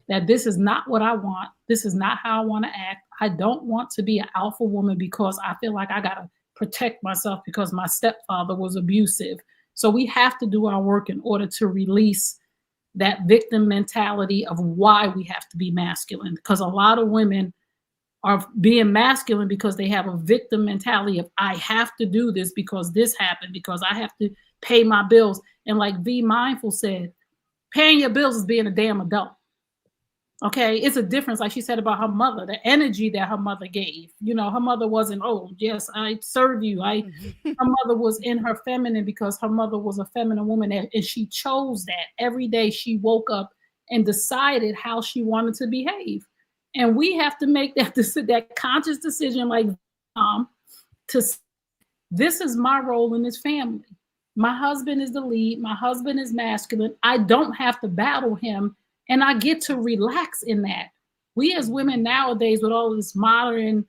that this is not what I want. This is not how I want to act. I don't want to be an alpha woman because I feel like I got to protect myself because my stepfather was abusive. So we have to do our work in order to release that victim mentality of why we have to be masculine. Because a lot of women are being masculine because they have a victim mentality of I have to do this because this happened, because I have to pay my bills. And like VEE Mindful said, paying your bills is being a damn adult. Okay, it's a difference, like she said about her mother, the energy that her mother gave. You know, her mother wasn't, oh, yes, I serve you. Her mother was in her feminine because her mother was a feminine woman, and she chose that. Every day she woke up and decided how she wanted to behave. And we have to make that conscious decision, like to this is my role in this family. My husband is the lead. My husband is masculine. I don't have to battle him, and I get to relax in that. We as women nowadays, with all this modern,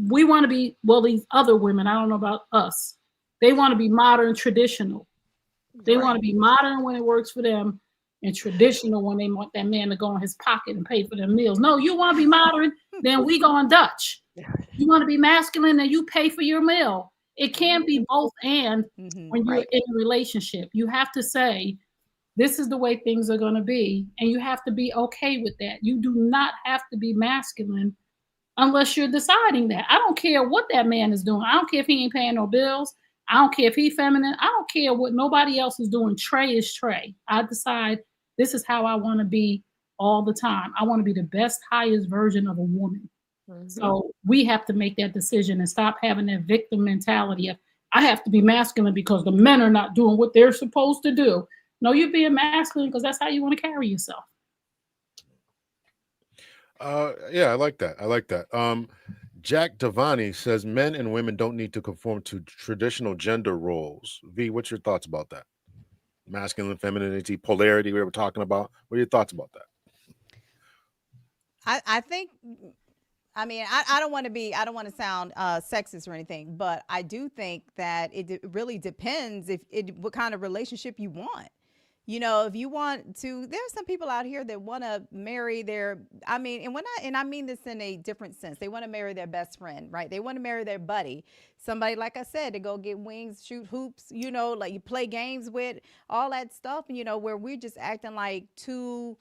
we want to be, well, these other women, I don't know about us. They want to be modern, traditional. They want to be modern when it works for them, and traditional when they want that man to go in his pocket and pay for their meals. No, you want to be modern, then we going Dutch. You want to be masculine, then you pay for your meal. It can't be both and when you're in a relationship. You have to say, this is the way things are going to be, and you have to be okay with that. You do not have to be masculine unless you're deciding that. I don't care what that man is doing. I don't care if he ain't paying no bills. I don't care if he's feminine. I don't care what nobody else is doing. Trey is Trey. I decide this is how I want to be all the time. I want to be the best, highest version of a woman. So we have to make that decision and stop having that victim mentality of I have to be masculine because the men are not doing what they're supposed to do. No, you're being masculine because that's how you want to carry yourself. Yeah, I like that. I like that. Jack Devani says men and women don't need to conform to traditional gender roles. V, what's your thoughts about that? Masculine, femininity, polarity we were talking about. What are your thoughts about that? I think, I mean, I don't want to sound sexist or anything, but I do think that it really depends what kind of relationship you want. You know, if you want to, there's some people out here that want to marry I mean this in a different sense. They want to marry their best friend, right? They want to marry their buddy. Somebody, like I said, to go get wings, shoot hoops, you know, like you play games with, all that stuff, you know, where we're just acting like two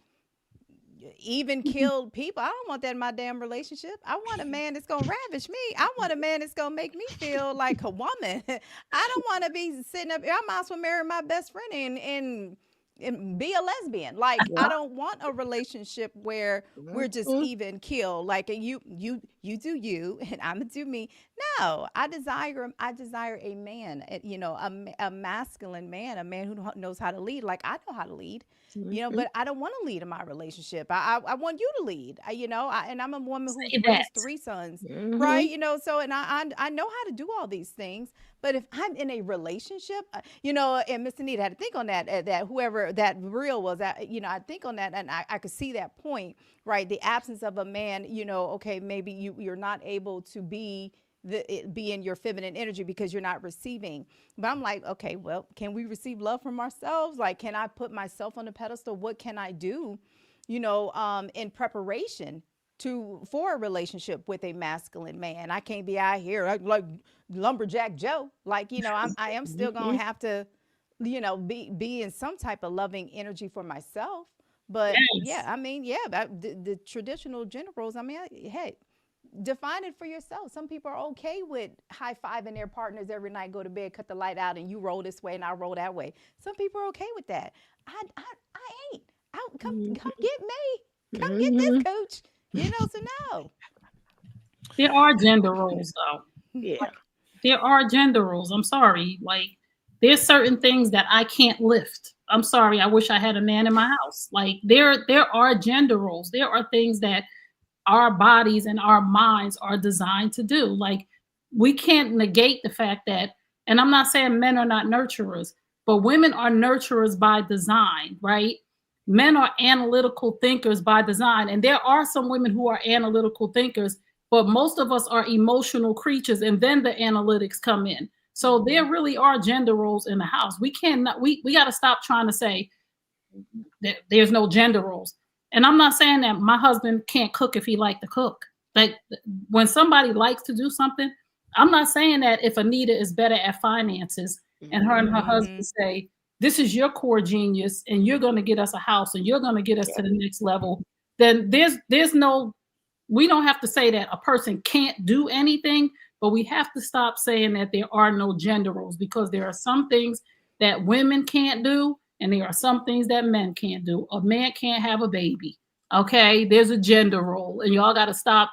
even killed people. I don't want that in my damn relationship. I want a man that's going to ravish me. I want a man that's going to make me feel like a woman. I don't want to be sitting up here. I might as well marry my best friend and and be a lesbian. Like, I don't want a relationship where we're just even kill. Like, you do you, and I'm gonna do me. No, I desire a man, a masculine man, a man who knows how to lead. Like, I know how to lead. But I don't want to lead in my relationship. I want you to lead. And I'm a woman who Say raised that. 3 sons, right? So, and I know how to do all these things. But if I'm in a relationship, and Miss Anita had to think on that, that whoever that reel was, I think on that, and I could see that point, right? The absence of a man, okay, maybe you're not able to be in your feminine energy because you're not receiving. But I'm like, okay, well, can we receive love from ourselves? Like, can I put myself on a pedestal? What can I do, in preparation for a relationship with a masculine man? I can't be out here like lumberjack Joe. Like, I am still gonna have to, be in some type of loving energy for myself. But Yes. the traditional gender roles. Hey, define it for yourself. Some people are okay with high-fiving their partners every night, go to bed, cut the light out, and you roll this way and I roll that way. Some people are okay with that. I ain't. Come get me. Come get this coach. So no. There are gender roles, though. Yeah. There are gender roles. I'm sorry. Like, there's certain things that I can't lift. I'm sorry. I wish I had a man in my house. Like, there are gender roles. There are things that our bodies and our minds are designed to do. Like, we can't negate the fact that, and I'm not saying men are not nurturers, but women are nurturers by design, right? Men are analytical thinkers by design. And there are some women who are analytical thinkers, but most of us are emotional creatures, and then the analytics come in. So there really are gender roles in the house. We got to stop trying to say that there's no gender roles. And I'm not saying that my husband can't cook if he likes to cook. Like, when somebody likes to do something, I'm not saying that if Anita is better at finances and her and her husband say, this is your core genius and you're going to get us a house and you're going to get us to the next level, then we don't have to say that a person can't do anything, but we have to stop saying that there are no gender roles, because there are some things that women can't do and there are some things that men can't do. A man can't have a baby. Okay, there's a gender role, and y'all got to stop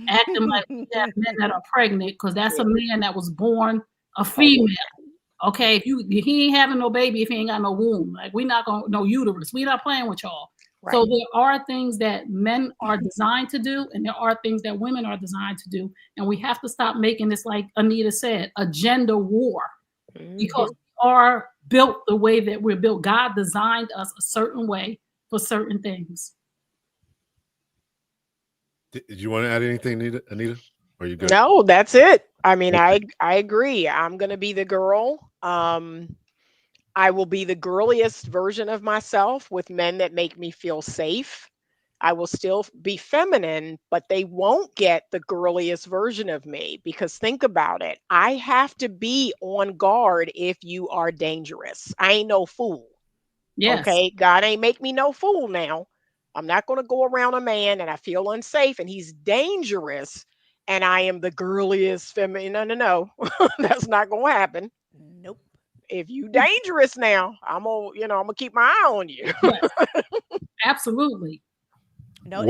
acting like we have men that are pregnant, because that's a man that was born a female. Okay, he ain't having no baby if he ain't got no womb. Like, we not gonna no uterus. We not playing with y'all. Right. So there are things that men are designed to do, and there are things that women are designed to do, and we have to stop making this, like Anita said, a gender war, because we are built the way that we're built. God designed us a certain way for certain things. Did you want to add anything, Anita? Or are you good? No, that's it. I mean, okay. I agree. I'm going to be the girl. I will be the girliest version of myself with men that make me feel safe. I will still be feminine, but they won't get the girliest version of me, because think about it. I have to be on guard if you are dangerous. I ain't no fool. Yes. Okay. God ain't make me no fool now. I'm not going to go around a man and I feel unsafe and he's dangerous and I am the girliest feminine. No. That's not going to happen. Nope. If you dangerous now, I'm gonna keep my eye on you. Yes. Absolutely. No,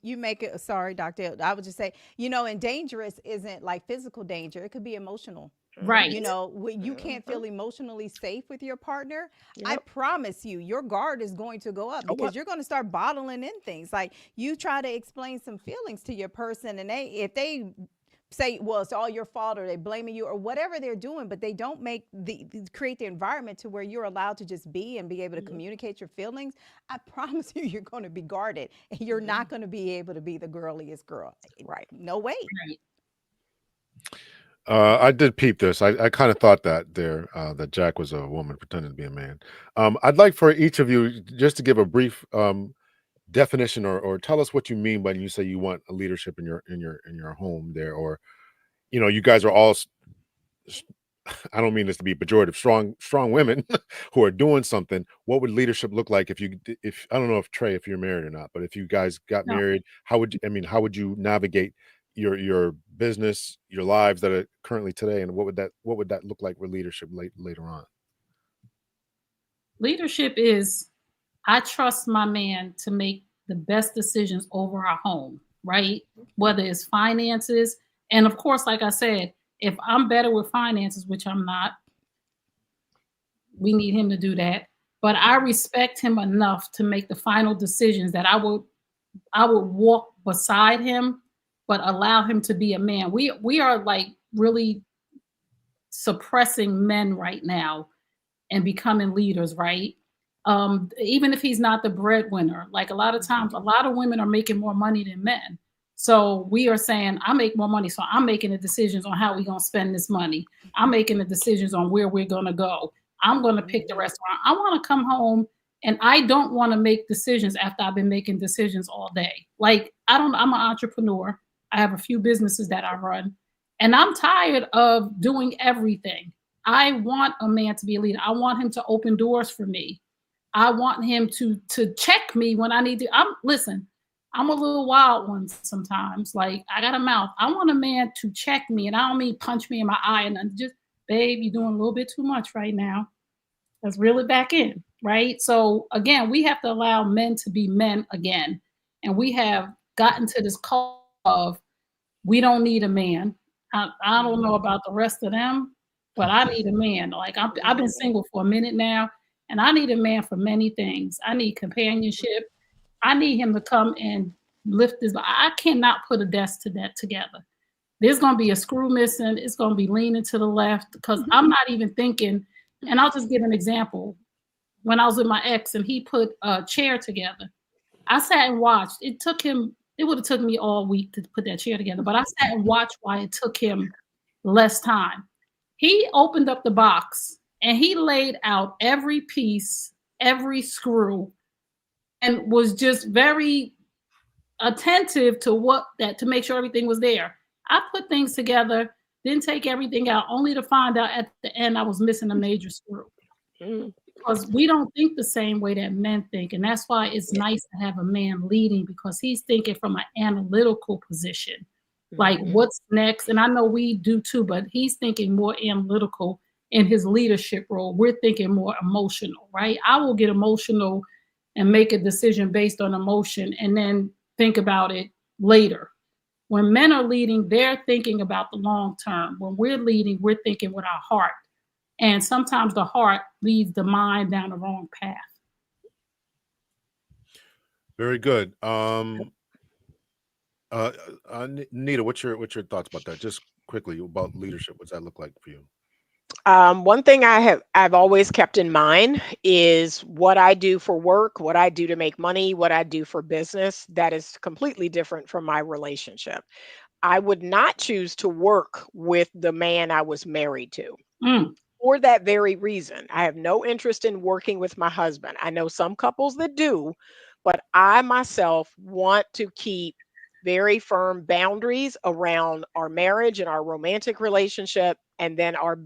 you make it. Sorry, Dr. I would just say, and dangerous isn't like physical danger. It could be emotional. Right. When you can't feel emotionally safe with your partner, I promise you, your guard is going to go up, because you're going to start bottling in things. Like, you try to explain some feelings to your person, and if they say, well, it's all your fault, or they blaming you, or whatever they're doing, but they don't create the environment to where you're allowed to just be and be able to communicate your feelings, I promise you're going to be guarded, and you're not going to be able to be the girliest girl. Right. No way. Right. I did peep this. I kind of thought that that Jack was a woman pretending to be a man. I'd like for each of you just to give a brief definition, or tell us what you mean when you say you want a leadership in your home there, or you guys are all, I don't mean this to be pejorative, strong women who are doing something. What would leadership look like if I don't know if Trey, if you're married or not, but if you guys got married, how would you navigate your business, your lives that are currently today, and what would that look like with leadership later on? Leadership is, I trust my man to make the best decisions over our home, right? Whether it's finances. And of course, like I said, if I'm better with finances, which I'm not, we need him to do that. But I respect him enough to make the final decisions that I would walk beside him, but allow him to be a man. We are like really suppressing men right now and becoming leaders, right? Even if he's not the breadwinner, like a lot of times, a lot of women are making more money than men. So we are saying, I make more money, so I'm making the decisions on how we're gonna spend this money. I'm making the decisions on where we're gonna go. I'm gonna pick the restaurant. I want to come home and I don't want to make decisions after I've been making decisions all day. Like I'm an entrepreneur. I have a few businesses that I run, and I'm tired of doing everything. I want a man to be a leader. I want him to open doors for me. I want him to check me when I need to. Listen, I'm a little wild one sometimes. Like I got a mouth. I want a man to check me, and I don't mean punch me in my eye and just, babe, you're doing a little bit too much right now. Let's reel it back in, right? So again, we have to allow men to be men again. And we have gotten to this culture of we don't need a man. I don't know about the rest of them, but I need a man. Like I've been single for a minute now, and I need a man for many things. I need companionship. I need him to come and lift this. I cannot put a desk to that together. There's going to be a screw missing. It's going to be leaning to the left because I'm not even thinking. And I'll just give an example. When I was with my ex and he put a chair together, I sat and watched. It would have taken me all week to put that chair together, but I sat and watched why it took him less time. He opened up the box and he laid out every piece, every screw, and was just very attentive to make sure everything was there. I put things together, didn't take everything out, only to find out at the end I was missing a major screw. Because we don't think the same way that men think. And that's why it's nice to have a man leading, because he's thinking from an analytical position. Like what's next? And I know we do too, but he's thinking more analytical in his leadership role. We're thinking more emotional, right? I will get emotional and make a decision based on emotion and then think about it later. When men are leading, they're thinking about the long term. When we're leading, we're thinking with our heart. And sometimes the heart leads the mind down the wrong path. Very good. Nita, what's your thoughts about that? Just quickly about leadership. What's that look like for you? One thing I've always kept in mind is what I do for work, what I do to make money, what I do for business. That is completely different from my relationship. I would not choose to work with the man I was married to. For that very reason. I have no interest in working with my husband. I know some couples that do, but I myself want to keep very firm boundaries around our marriage and our romantic relationship, and then our,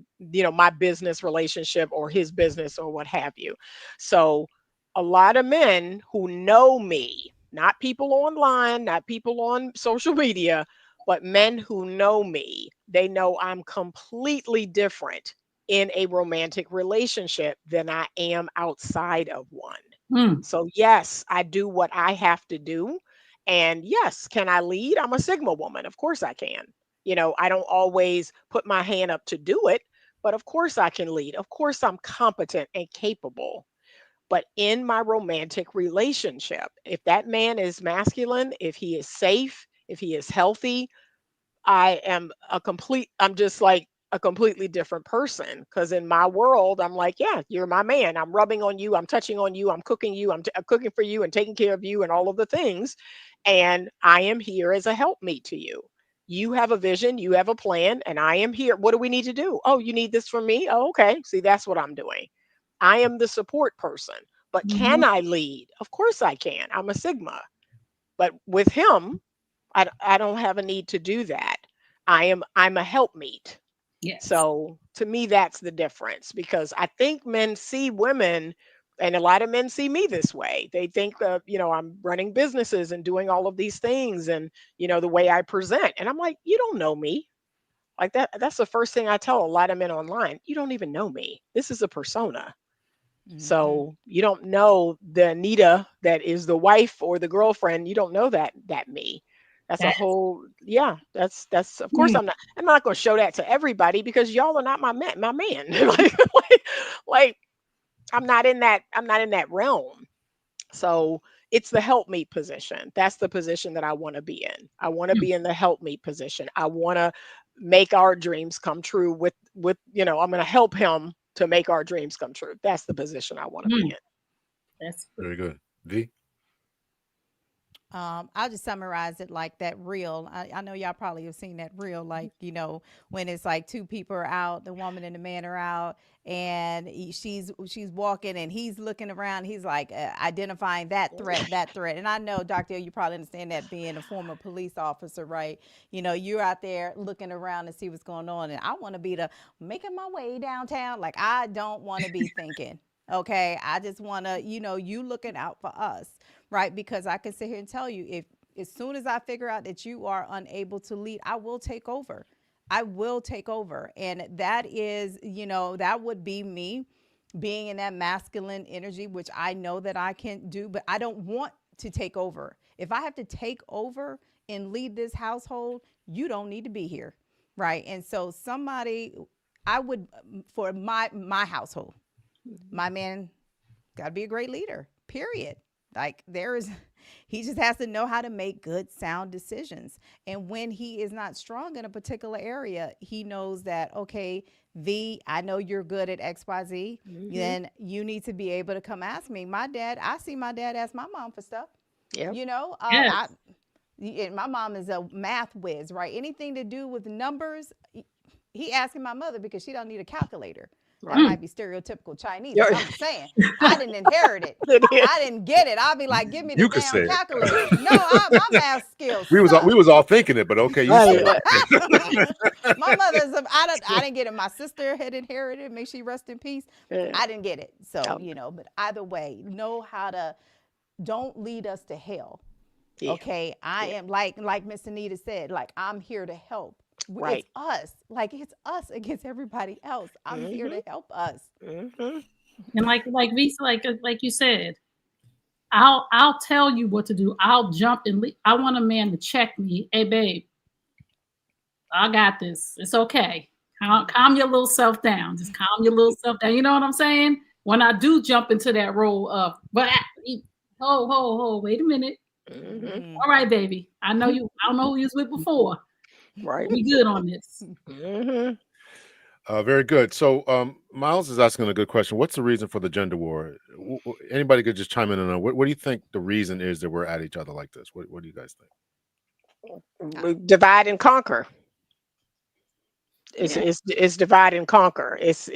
my business relationship or his business or what have you. So a lot of men who know me, not people online, not people on social media, but men who know me, they know I'm completely different in a romantic relationship than I am outside of one. So yes, I do what I have to do. And yes, can I lead? I'm a Sigma woman. Of course I can. I don't always put my hand up to do it, but of course I can lead. Of course I'm competent and capable. But in my romantic relationship, if that man is masculine, if he is safe, if he is healthy, I'm just like a completely different person, because in my world, I'm like, yeah, you're my man. I'm rubbing on you. I'm touching on you. I'm cooking you. I'm cooking for you and taking care of you and all of the things. And I am here as a helpmeet to you. You have a vision, you have a plan, and I am here. What do we need to do? Oh, you need this from me? Oh, okay. See, that's what I'm doing. I am the support person. But can I lead? Of course I can. I'm a Sigma. But with him, I don't have a need to do that. I'm a helpmeet. Yes. So to me, that's the difference, because I think men see women, and a lot of men see me this way. They think, I'm running businesses and doing all of these things, and the way I present. And I'm like, you don't know me. Like that. That's the first thing I tell a lot of men online. You don't even know me. This is a persona. So you don't know the Anita that is the wife or the girlfriend. You don't know that me. That's a That's whole, yeah. That's of course I'm not going to show that to everybody because y'all are not my man. Like I'm not in that realm. So it's the help me position. That's the position that I want to be in. I want to be in the help me position. I want to make our dreams come true with I'm going to help him to make our dreams come true. That's the position I want to be in. that's Very good. V. I'll just summarize it like that reel. I know y'all probably have seen that reel, like, when it's like two people are out, the woman and the man are out, and she's walking and he's looking around. He's like identifying that threat. And I know, Dr. L, you probably understand that being a former police officer, right? You're out there looking around to see what's going on. And I want to be making my way downtown. Like, I don't want to be thinking. Okay, I just want to, you looking out for us, right? Because I can sit here and tell you, if as soon as I figure out that you are unable to lead, I will take over. I will take over. And that is, that would be me being in that masculine energy, which I know that I can do, but I don't want to take over. If I have to take over and lead this household, you don't need to be here, right? And so I would, for my household, my man got to be a great leader, period. Like, he just has to know how to make good, sound decisions. And when he is not strong in a particular area, he knows that, okay, V, I know you're good at XYZ. Then you need to be able to come ask me. I see my dad ask my mom for stuff. Yeah. yes. My mom is a math whiz, right? Anything to do with numbers, he asking my mother because she don't need a calculator. That might be stereotypical Chinese. But I'm just saying, I didn't inherit it. I didn't get it. I'll be like, give me the damn calculator. No, my math skills. We was all thinking it, but okay, you said it. My mother's. I didn't get it. My sister had inherited it. May she rest in peace. I didn't get it. So but either way, know how to. Don't lead us to hell. Yeah. Okay, I am like Miss Anita said. Like, I'm here to help. Right. It's us. Like, it's us against everybody else. I'm here to help us. And like V, like you said, I'll tell you what to do. I'll jump and leave. I want a man to check me. Hey, babe, I got this. It's okay. Calm your little self down. Just calm your little self down. You know what I'm saying? When I do jump into that role of, but wait a minute. All right, baby. I don't know who you was with before. Right. We good on this. Very good. So Miles is asking a good question. What's the reason for the gender war? Anybody could just chime in on that. What do you think the reason is that we're at each other like this? What do you guys think? Divide and conquer. It's divide and conquer. It's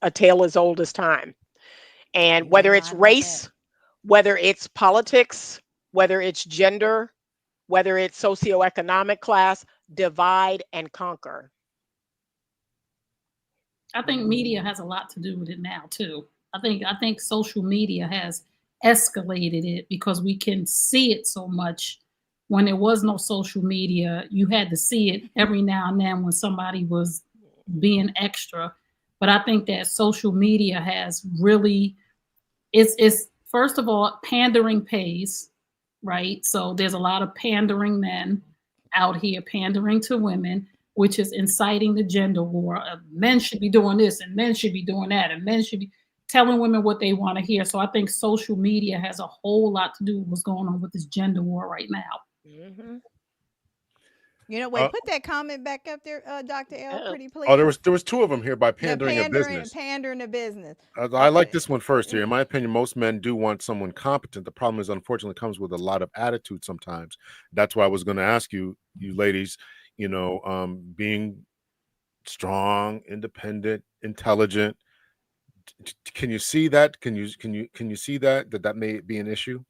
a tale as old as time. And whether it's race, whether it's politics, whether it's gender, whether it's socioeconomic class, divide and conquer. I think media has a lot to do with it now too. I think social media has escalated it because we can see it so much. When there was no social media, you had to see it every now and then when somebody was being extra. But I think that social media has really, it's first of all, pandering pays, right? So there's a lot of pandering men out here pandering to women, which is inciting the gender war. Men should be doing this and men should be doing that, and men should be telling women what they want to hear. So I think social media has a whole lot to do with what's going on with this gender war right now. Wait, put that comment back up there, Dr. L, pretty please. Oh, there was two of them here by pandering a business. Pandering a business. I like this one first here. In my opinion, most men do want someone competent. The problem is, unfortunately, comes with a lot of attitude sometimes. That's why I was going to ask you ladies, being strong, independent, intelligent. Can you see that? Can you see that may be an issue?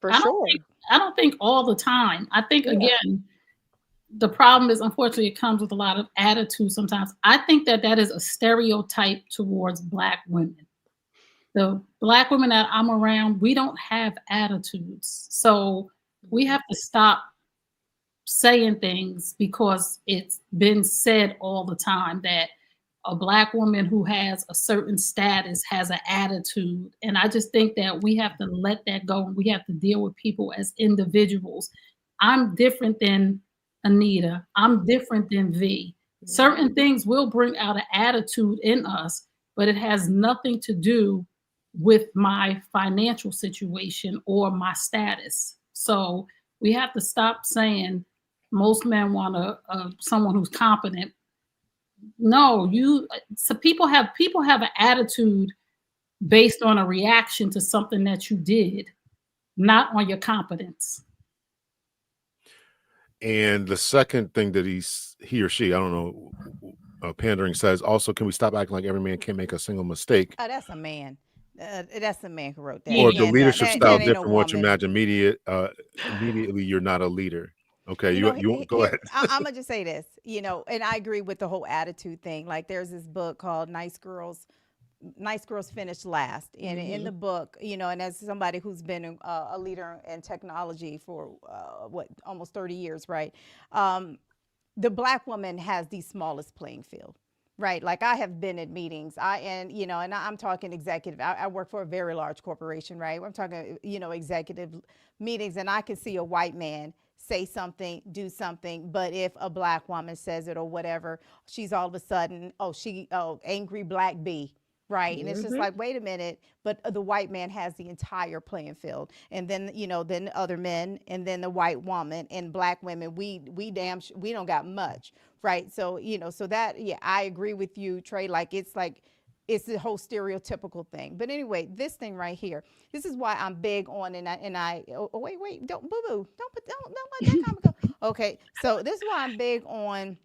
For sure. I don't think all the time. I think, again, the problem is, unfortunately, it comes with a lot of attitude sometimes. I think that is a stereotype towards Black women. The Black women that I'm around, we don't have attitudes. So we have to stop saying things because it's been said all the time that, a Black woman who has a certain status has an attitude. And I just think that we have to let that go, and we have to deal with people as individuals. I'm different than Anita. I'm different than V. Certain things will bring out an attitude in us, but it has nothing to do with my financial situation or my status. So we have to stop saying most men want someone who's competent. No, so people have an attitude based on a reaction to something that you did, not on your competence. And the second thing that he or she, I don't know, pandering says, also, can we stop acting like every man can't make a single mistake? Oh, that's a man. That's the man who wrote that. Yeah. Or He the can't- leadership that style ain't no different from what you woman. imagine. Immediately, you're not a leader. Okay, you go ahead. I'm gonna just say this, and I agree with the whole attitude thing. Like, there's this book called Nice Girls Finish Last, and in the book, and as somebody who's been a leader in technology for almost 30 years, right? The Black woman has the smallest playing field. Right. Like, I have been at meetings. And I'm talking executive. I work for a very large corporation, right? I'm talking, executive meetings, and I can see a white man say something, do something, but if a Black woman says it or whatever, she's all of a sudden, angry Black bee. Right. And it's just like, wait a minute. But the white man has the entire playing field. And then, then other men, and then the white woman, and Black women, we don't got much. Right. So, so that, yeah, I agree with you, Trey. It's the whole stereotypical thing. But anyway, this thing right here, this is why I'm big on, wait, don't boo-boo. Don't let that comment go. Okay. So this is why I'm big on,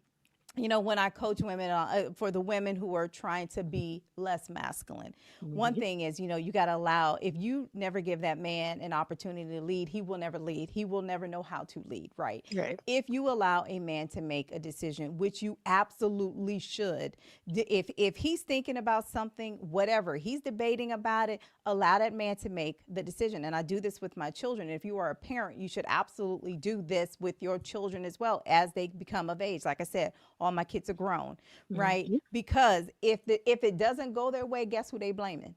when I coach women, for the women who are trying to be less masculine. One thing is, you got to allow, if you never give that man an opportunity to lead, he will never lead. He will never know how to lead, right? If you allow a man to make a decision, which you absolutely should, if he's thinking about something, whatever, he's debating about it, allow that man to make the decision. And I do this with my children. If you are a parent, you should absolutely do this with your children as well as they become of age. Like I said, all my kids are grown, right? Because if it doesn't go their way, guess who they blaming?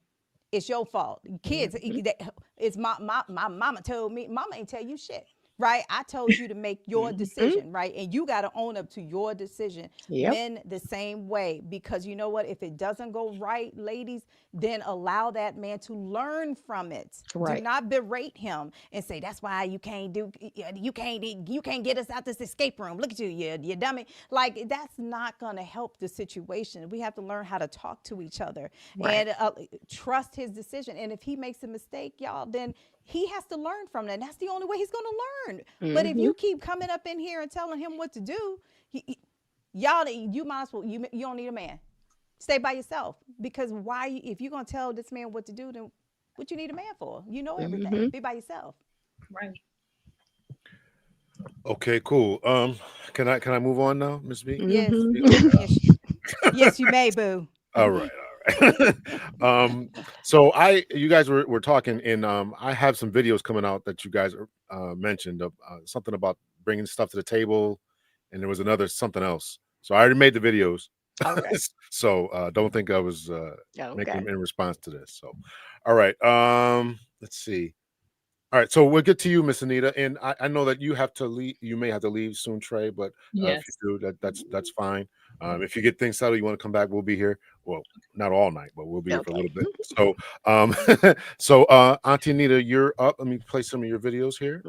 It's your fault. Kids, it's my mama told me. Mama ain't tell you shit, right? I told you to make your decision, right? And you got to own up to your decision. Men the same way, because you know what? If it doesn't go right, ladies, then allow that man to learn from it. Do not berate him and say, that's why you can't get us out this escape room. Look at you, you dummy. Like, that's not going to help the situation. We have to learn how to talk to each other and trust his decision. And if he makes a mistake, y'all, then he has to learn from that. And that's the only way he's going to learn. But if you keep coming up in here and telling him what to do, you might as well, you don't need a man. Stay by yourself, because if you're going to tell this man what to do, then what you need a man for? You know everything. Be by yourself. Right. Okay, cool. Can I move on now, Miss B? Yes. Yes, you may, boo. All right. So you guys were talking, and I have some videos coming out that you guys mentioned of something about bringing stuff to the table, and there was another something else. So I already made the videos. Okay. So don't think I was making them in response to this. So, all right. Let's see. All right, so we'll get to you, Miss Anita, and I know that you have to leave. You may have to leave soon, Trey, but if you do, that's fine. If you get things settled, you want to come back, we'll be here. Well, not all night, but we'll be here for a little bit. So, so Auntie Anita, you're up. Let me play some of your videos here.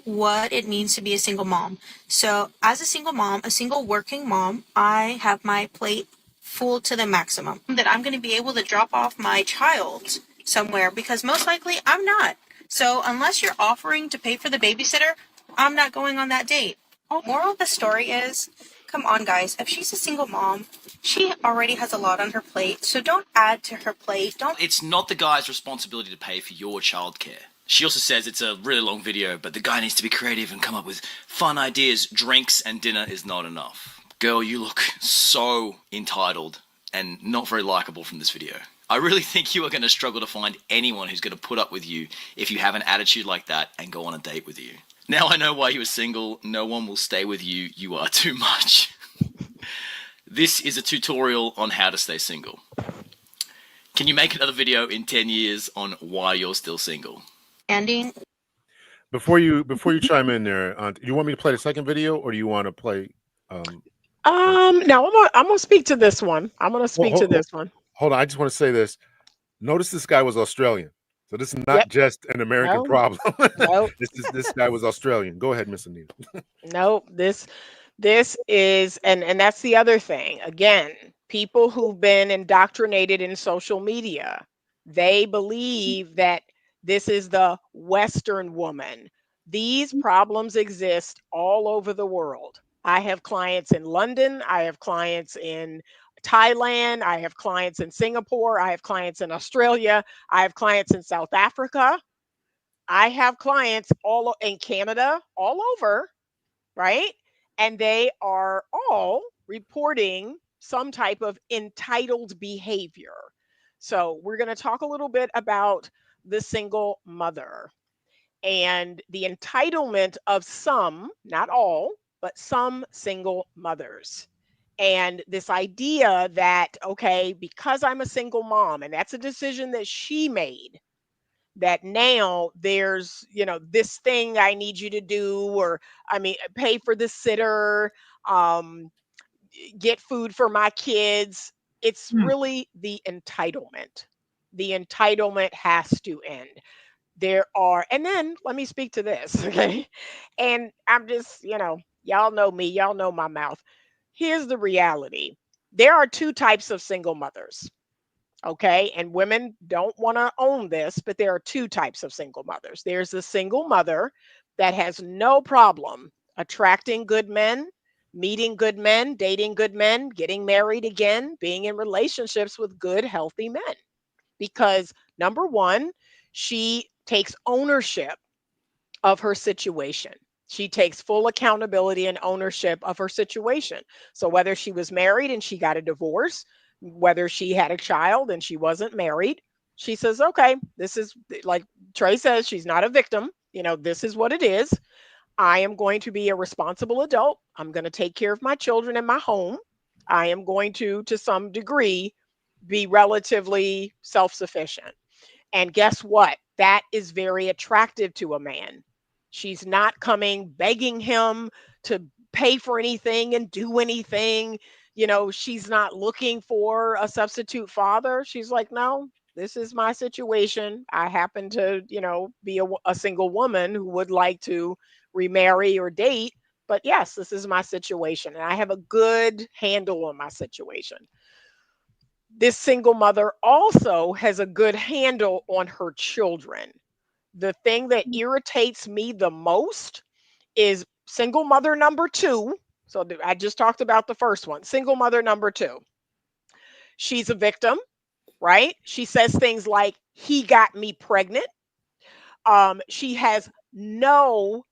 What it means to be a single mom. So, as a single mom, a single working mom, I have my plate full to the maximum. That I'm going to be able to drop off my child somewhere, because most likely I'm not. So unless you're offering to pay for the babysitter, I'm not going on that date. Moral of the story is, come on guys, if she's a single mom, she already has a lot on her plate, so don't add to her plate. It's not the guy's responsibility to pay for your childcare. She also says it's a really long video, but the guy needs to be creative and come up with fun ideas. Drinks and dinner is not enough. Girl, you look so entitled and not very likable from this video. I really think you are going to struggle to find anyone who's going to put up with you if you have an attitude like that and go on a date with you. Now I know why you are single. No one will stay with you. You are too much. This is a tutorial on how to stay single. Can you make another video in 10 years on why you're still single? Ending. Before you chime in there, you want me to play the second video, or do you want to play? No, I'm gonna speak to this one. I'm gonna speak to this one. Hold on, I just want to say this. Notice this guy was Australian, so this is not Yep. just an American No. problem. Nope. This guy was Australian. Go ahead, Miss Anita. Nope. This is, and that's the other thing. Again, people who've been indoctrinated in social media, they believe that this is the Western woman. These problems exist all over the world. I have clients in London, I have clients in Thailand, I have clients in Singapore, I have clients in Australia, I have clients in South Africa, I have clients all in Canada, all over, right? And they are all reporting some type of entitled behavior. So, we're going to talk a little bit about the single mother and the entitlement of some, not all, but some single mothers. And this idea that, okay, because I'm a single mom, and that's a decision that she made, that now there's, this thing I need you to do, or I mean, pay for the sitter, um, get food for my kids. It's Mm. really the entitlement. The entitlement has to end. There are, and then let me speak to this, okay? And I'm just, y'all know me, y'all know my mouth. Here's the reality. There are two types of single mothers. Okay. And women don't want to own this, but there are two types of single mothers. There's the single mother that has no problem attracting good men, meeting good men, dating good men, getting married again, being in relationships with good, healthy men. Because number one, she takes ownership of her situation. She takes full accountability and ownership of her situation. So whether she was married and she got a divorce, whether she had a child and she wasn't married, she says, okay, this is, like Trey says, she's not a victim. This is what it is. I am going to be a responsible adult. I'm going to take care of my children in my home. I am going to some degree, be relatively self sufficient. And guess what? That is very attractive to a man. She's not coming begging him to pay for anything and do anything. She's not looking for a substitute father. She's like, no, this is my situation. I happen to, be a single woman who would like to remarry or date. But yes, this is my situation. And I have a good handle on my situation. This single mother also has a good handle on her children. The thing that irritates me the most is single mother number two. So I just talked about the first one, single mother number two. She's a victim, right? She says things like, he got me pregnant. She has no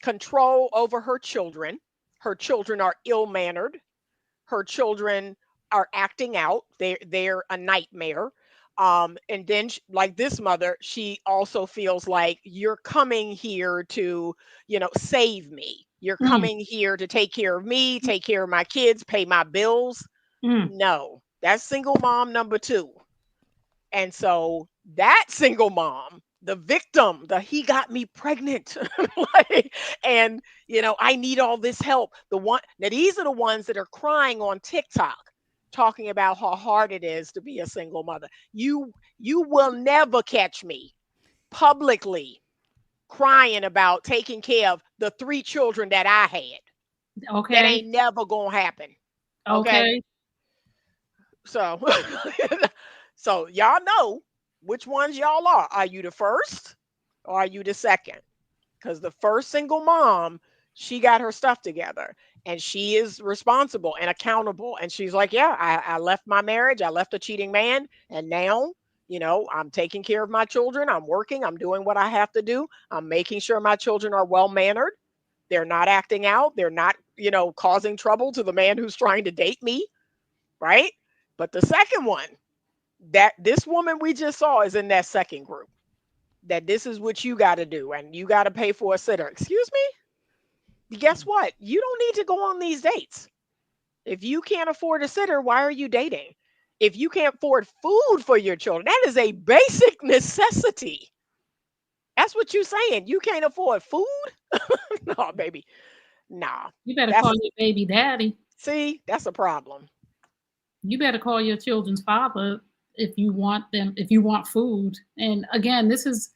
control over her children. Her children are ill mannered. Her children are acting out. They're a nightmare. And then like this mother, she also feels like, you're coming here to, save me. You're Mm. coming here to take care of me, take care of my kids, pay my bills. Mm. No, that's single mom number two. And so that single mom, the victim, he got me pregnant. Like, and I need all this help. These are the ones that are crying on TikTok, talking about how hard it is to be a single mother. You will never catch me publicly crying about taking care of the 3 children that I had. That Okay. ain't never gonna happen. Okay. Okay. So so y'all know which ones y'all are. Are you the first or are you the second? Because the first single mom, she got her stuff together and she is responsible and accountable. And she's like, yeah, I left my marriage, I left a cheating man, and now, I'm taking care of my children. I'm working, I'm doing what I have to do. I'm making sure my children are well mannered. They're not acting out. They're not, causing trouble to the man who's trying to date me. Right. But the second one, that this woman we just saw is in that second group, that this is what you got to do and you got to pay for a sitter. Excuse me? Guess what? You don't need to go on these dates. If you can't afford a sitter, why are you dating? If you can't afford food for your children, that is a basic necessity. That's what you're saying. You can't afford food? No, baby. Nah. You better That's call your baby daddy. see, that's a problem. You better call your children's father if you want them, if you want food. And again, this is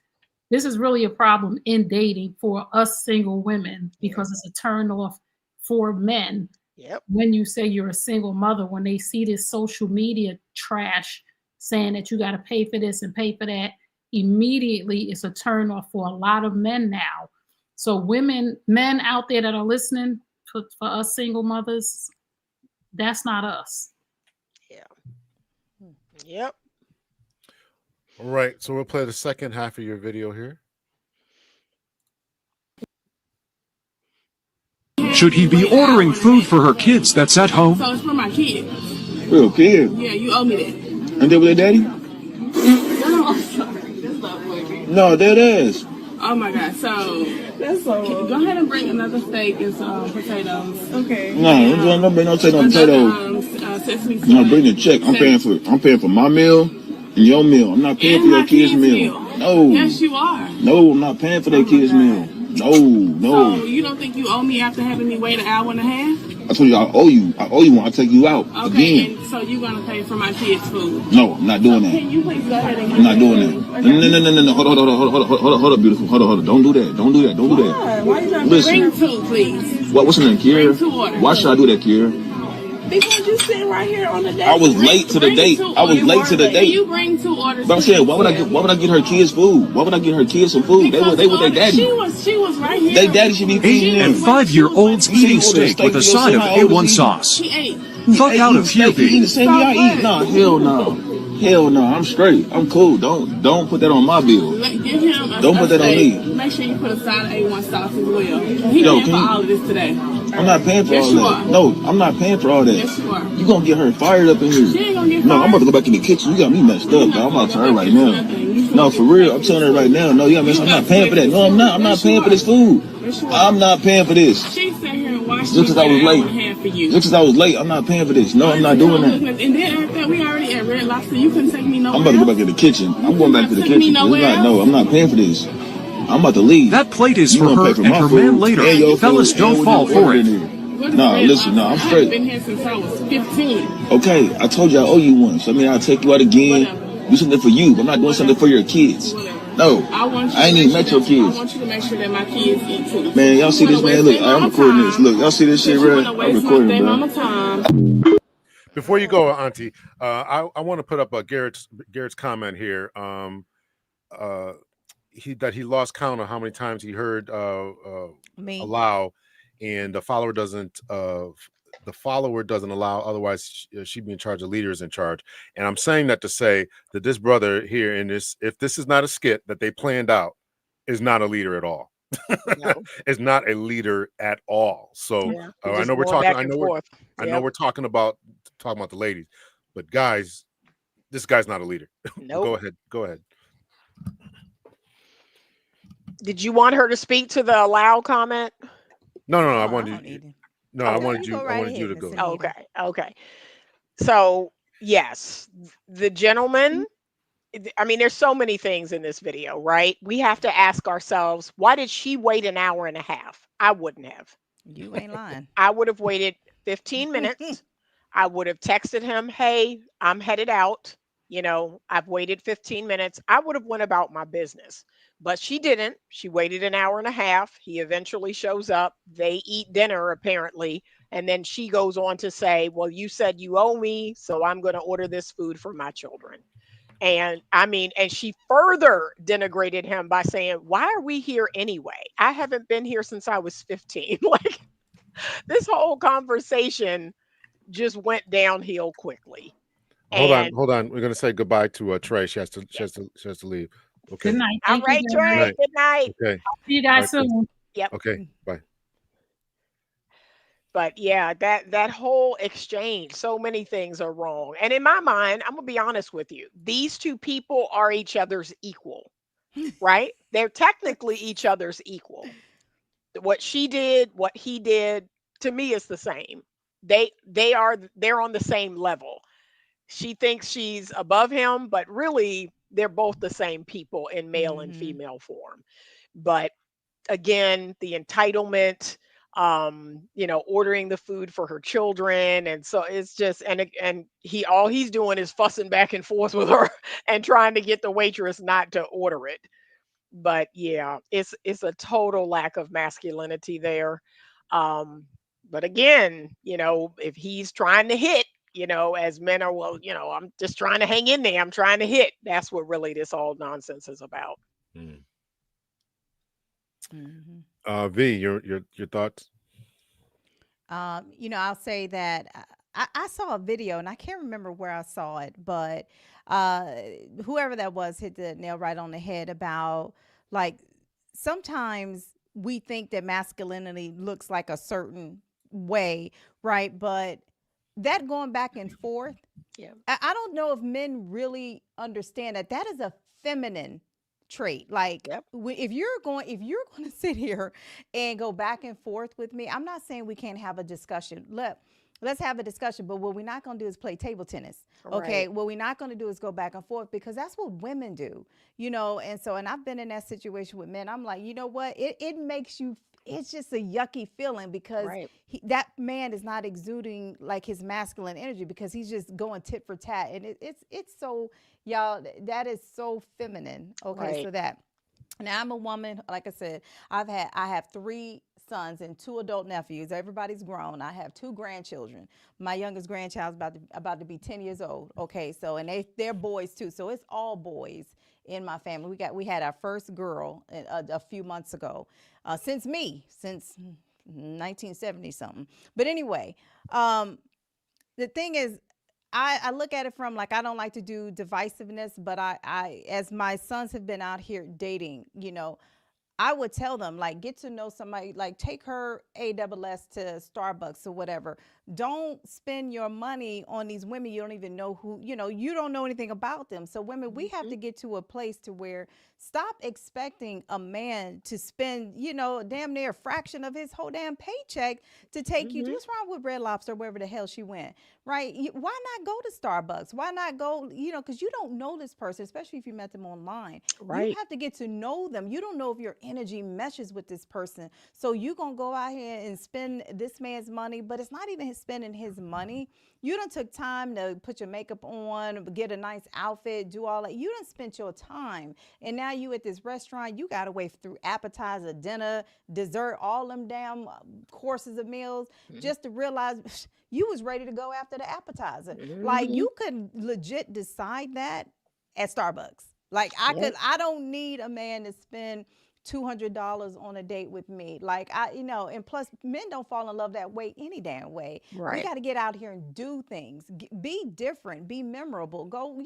really a problem in dating for us single women because it's a turn off for men. Yep. When you say you're a single mother, when they see this social media trash saying that you got to pay for this and pay for that, immediately it's a turn off for a lot of men now. So men out there that are listening, for us single mothers, that's not us. Yeah. Yep. All right, so we'll play the second half of your video here. Should he be ordering food for her kids that's at home? So it's for my kids. Real kid. Yeah, you owe me that. And they with their daddy? No, I'm sorry. That's not funny. No, that is. Oh my God. So that's so. Go ahead and bring another steak and some potatoes. Okay. No, don't bring no steak, no potatoes. Sesame No, bring the check. I'm paying for my meal and your meal. I'm not paying for your kids' meal. No. Yes, you are. No, I'm not paying for their kids' meal. No. So you don't think you owe me after having me wait an hour and a half? I told you I owe you. I owe you when I take you out Okay, again. and so you're gonna pay for my kids' food? No, I'm not doing that. Can you please go ahead and I'm not doing that. No. Hold on, beautiful. Hold on. Don't do that. Don't do that. Why you trying to bring two, please? What's in there, Kiera? Bring 2 orders. Why should I do that, Kiera? Because you sitting right here on the desk. I was late to the date. Can you bring 2 orders? But I'm saying, why would I get her kids food? Why would I get her kids some food? They with their daddy. She was right here. Their daddy should be feeding 8 and them. 5-year-olds eating steak with a side of A1 sauce. She ate. Fuck out of here, You eating B. the same thing I eat? No, hell no. Hell no. I'm straight. I'm cool. Don't put that on my bill. Give him a Don't put that on steak. me. Make sure you put a side of A1 sauce as well. He Yo, paying for all of this today. I'm not paying for Yes, all you that. are. No, I'm not paying for all that. Yes, you are. You gonna get her fired up in here. She ain't gonna get No, I'm fired. about to go back in the kitchen. You got me messed up, bro. I'm about to tell her right now. No, for real. I'm telling her right now. No, you got me. I'm not paying for that. No, I'm not. I'm not paying for this food. I'm not paying for this. She sat here and watched Just because I was late. you. Just because I was late, I'm not paying for this. No, I'm not doing that. And then after that, we already at Red Lobster. You couldn't take me nowhere. I'm about to go back in the kitchen. I'm going back to the Take me kitchen. nowhere No, I'm not paying for this. I'm about to leave. That plate is You for gonna her pay and my her food man later. and your Fellas, food don't and fall what you for ordered it. in here. What is No, Red listen, no, I'm Lobster? straight. I've been here since I was 15. Okay, I told you I owe you one. So I mean, I'll take you out again. Whatever. Do something for you, but I'm not doing something for your kids. No, I ain't even met your I kids. want you to make sure that my kids eat too. Man, y'all see this, man? Look, I'm recording this. Look, y'all see this shit, You right? wanna I'm waste recording, my bro. mama time. Before you go, Auntie, I want to put up Garrett's comment here. He lost count of how many times he heard Me. allow, and the follower doesn't allow. Otherwise, she'd be in charge. The leader is in charge. And I'm saying that to say that this brother here in this, if this is not a skit that they planned out, is not a leader at all. No. Is not a leader at all. So Yeah. I Just know we're going talking. back and I forth. know Yep. we're talking about the ladies, but guys, this guy's not a leader. Nope. Go ahead. Did you want her to speak to the allow comment? No. Oh, I I wanted don't you. need it. No, Oh, I okay. wanted You you. go I right wanted you ahead, to go. Miss Anita. Okay. So yes, the gentleman. I mean, there's so many things in this video, right? We have to ask ourselves, why did she wait an hour and a half? I wouldn't have. You ain't lying. I would have waited 15 minutes. I would have texted him, hey, I'm headed out. You know, I've waited 15 minutes. I would have went about my business. But she didn't. She waited an hour and a half. He eventually shows up. They eat dinner, apparently. And then she goes on to say, well, you said you owe me, so I'm going to order this food for my children. And I mean, and she further denigrated him by saying, why are we here anyway? I haven't been here since I was 15. Like, this whole conversation just went downhill quickly. Hold And on. We're gonna say goodbye to Trey. She has to leave. Okay. Good night. all Thank right, you very Trey, much. good night. Okay. See you guys Bye, Chris. soon. Yep. Okay. Bye. But yeah, that whole exchange, so many things are wrong. And in my mind, I'm gonna be honest with you. These two people are each other's equal, right? They're technically each other's equal. What she did, what he did, to me is the same. they're on the same level. She thinks she's above him, but really they're both the same people in male and female form. But again, the entitlement, ordering the food for her children, and so it's just, and all he's doing is fussing back and forth with her and trying to get the waitress not to order it. But yeah, it's a total lack of masculinity there. um but again, if he's trying to hit, as men are, well, I'm just trying to hang in there, I'm trying to hit, that's what really this all nonsense is about. V, your thoughts? I'll say that I saw a video and I can't remember where I saw it, but whoever that was hit the nail right on the head about, like, sometimes we think that masculinity looks like a certain way, right? But that going back and forth, Yeah. I don't know if men really understand that that is a feminine trait. Like, Yep. if you're going to sit here and go back and forth with me, I'm not saying we can't have a discussion. Let's have a discussion, but what we're not going to do is play table tennis. Okay. Right. What we're not going to do is go back and forth, because that's what women do, and I've been in that situation with men. I'm like, you know what? It makes you, it's just a yucky feeling, because Right. that man is not exuding like his masculine energy, because he's just going tit for tat. And it's so, y'all, that is so feminine. Okay. So Right. that, now I'm a woman. Like I said, I have 3 sons and 2 adult nephews. Everybody's grown. I have 2 grandchildren. My youngest grandchild's about to be 10 years old. Okay, so, and they're boys too. So it's all boys in my family. We had our first girl a few months ago. Since 1970 something. But anyway, the thing is, I look at it from, like, I don't like to do divisiveness, but I as my sons have been out here dating, I would tell them, like, get to know somebody, like, take her AWS to Starbucks or whatever. Don't spend your money on these women you don't even know who, you don't know anything about them. So women, we have to get to a place to where, stop expecting a man to spend, damn near a fraction of his whole damn paycheck to take you. What's wrong with Red Lobster, wherever the hell she went, right? Why not go to Starbucks? Why not go, because you don't know this person, especially if you met them online. Right. You have to get to know them. You don't know if your energy meshes with this person. So you're going to go out here and spend this man's money, but it's not even spending his money. You done took time to put your makeup on, get a nice outfit, do all that. You done spent your time. And now you at this restaurant, you got to wait through appetizer, dinner, dessert, all them damn courses of meals, just to realize you was ready to go after the appetizer. Like, you could legit decide that at Starbucks. Like, I don't need a man to spend $200 on a date with me. Like, and plus, men don't fall in love that way any damn way. Right. We got to get out here and do things. Be different, be memorable. Go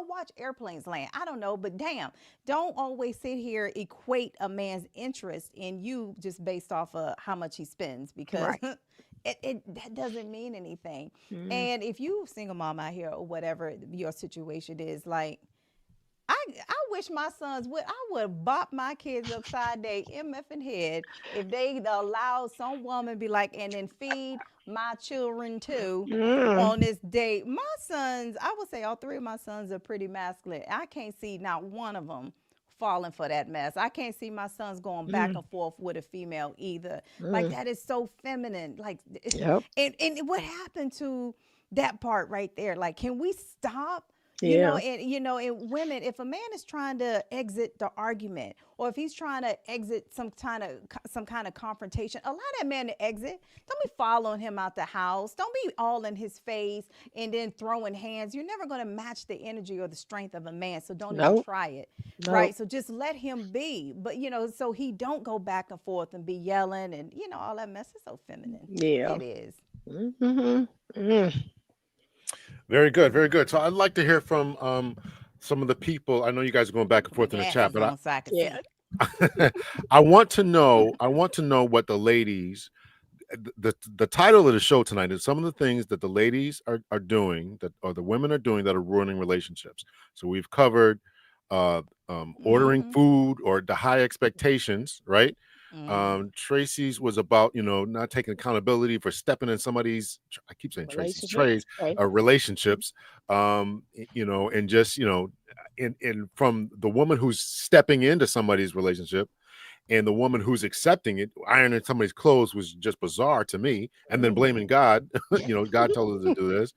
watch airplanes land. I don't know, but damn, don't always sit here equate a man's interest in you just based off of how much he spends, because Right. that doesn't mean anything. And if you single mom out here or whatever your situation is, like, I wish my sons would. I would bop my kids upside their MFing head if they allow some woman be like, and then feed my children too on this date. My sons, I would say all 3 of my sons are pretty masculine. I can't see not one of them falling for that mess. I can't see my sons going back and forth with a female either. Like, that is so feminine. Like, Yep. and what happened to that part right there? Like, can we stop? Yeah. And women, if a man is trying to exit the argument, or if he's trying to exit some kind of confrontation, allow that man to exit. Don't be following him out the house. Don't be all in his face and then throwing hands. You're never going to match the energy or the strength of a man, so don't even try it. Right? So just let him be. But, so he don't go back and forth and be yelling and, all that mess. Is so feminine. Yeah. It is. Very good, very good. So I'd like to hear from some of the people. I know you guys are going back and forth in the chat, but I want to know what the ladies, the title of the show tonight is some of the things that the ladies are doing, or the women are doing, that are ruining relationships. So we've covered ordering food, or the high expectations, right? Tracy's was about, you know, not taking accountability for stepping in somebody's, I keep saying Tracy's, Relationships, right? relationships, you know, and just, you know, in from the woman who's stepping into somebody's relationship and the woman who's accepting it, ironing somebody's clothes was just bizarre to me. And then blaming God, you know, God told us to do this.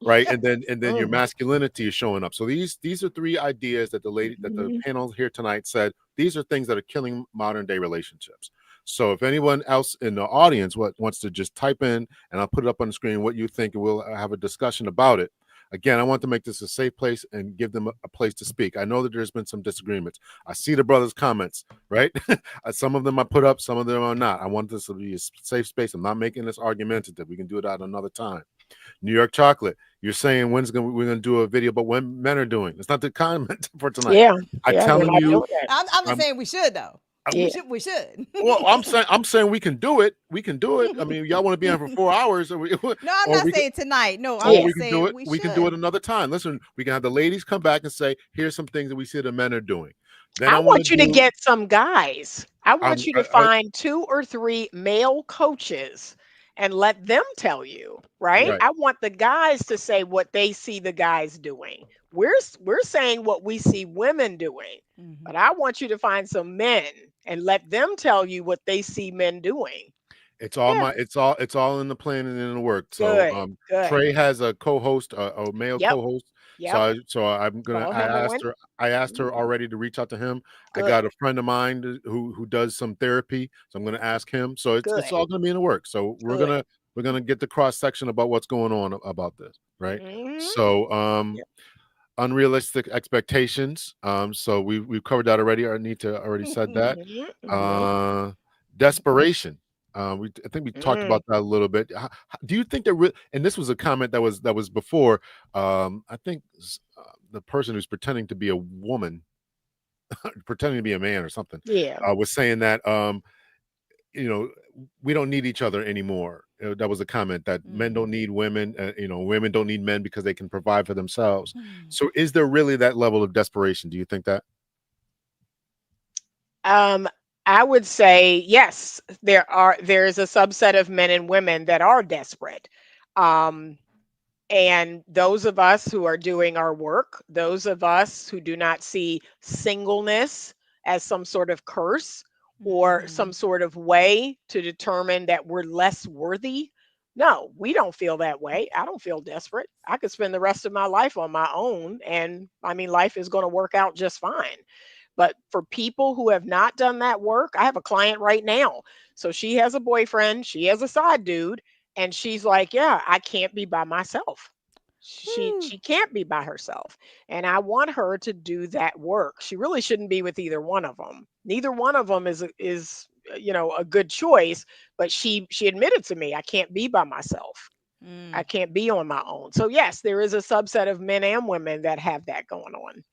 Right. And then your masculinity is showing up. So these are three ideas that the panel here tonight said these are things that are killing modern day relationships. So if anyone else in the audience wants to just type in, and I'll put it up on the screen what you think, and we'll have a discussion about it. Again, I want to make this a safe place and give them a place to speak. I know that there's been some disagreements. I see the brothers' comments, right? Some of them I put up, some of them are not. I want this to be a safe space. I'm not making this argumentative. We can do it at another time. New York Chocolate, you're saying we're gonna do a video about what men are doing. It's not the comment for tonight. Yeah, I'm telling you. I'm just saying we should though. Yeah. We should. Well, I'm saying we can do it. We can do it. I mean, y'all want to be on for 4 hours? No, I'm not saying tonight. No, I'm we can saying do it. we We can do it another time. Listen, we can have the ladies come back and say, "Here's some things that we see the men are doing." Then I want you to get some guys. I want you to I- find 2 or 3 male coaches and let them tell you, right? Right. I want the guys to say what they see the guys doing. We're saying what we see women doing, but I want you to find some men and let them tell you what they see men doing. It's all it's all in the planning and in the work. So Good, good. Trey has a co-host, a male Yep. co-host. Yep. So I'm gonna Call him on. I asked her already to reach out to him. Good. I got a friend of mine who does some therapy, so I'm gonna ask him. So it's Good. all gonna be in the work. So we're gonna get the cross section about what's going on about this, right? So unrealistic expectations. So we've covered that already. Anita already said that. Desperation. I think we talked about that a little bit. Do you think that and this was a comment that was before, I think the person who's pretending to be a woman pretending to be a man or something, was saying that you know, we don't need each other anymore. That was a comment that men don't need women, you know, women don't need men because they can provide for themselves. So is there really that level of desperation? Do you think that? I would say yes, there's a subset of men and women that are desperate. And those of us who are doing our work, those of us who do not see singleness as some sort of curse or some sort of way to determine that we're less worthy. No, we don't feel that way. I don't feel desperate. I could spend the rest of my life on my own, and I mean, life is going to work out just fine. But for people who have not done that work, I have a client right now. So she has a boyfriend, she has a side dude, and she's like, yeah, I can't be by myself. She can't be by herself. And I want her to do that work. She really shouldn't be with either one of them. Neither one of them is you know, a good choice, but she admitted to me, I can't be by myself. I can't be on my own. So yes, there is a subset of men and women that have that going on.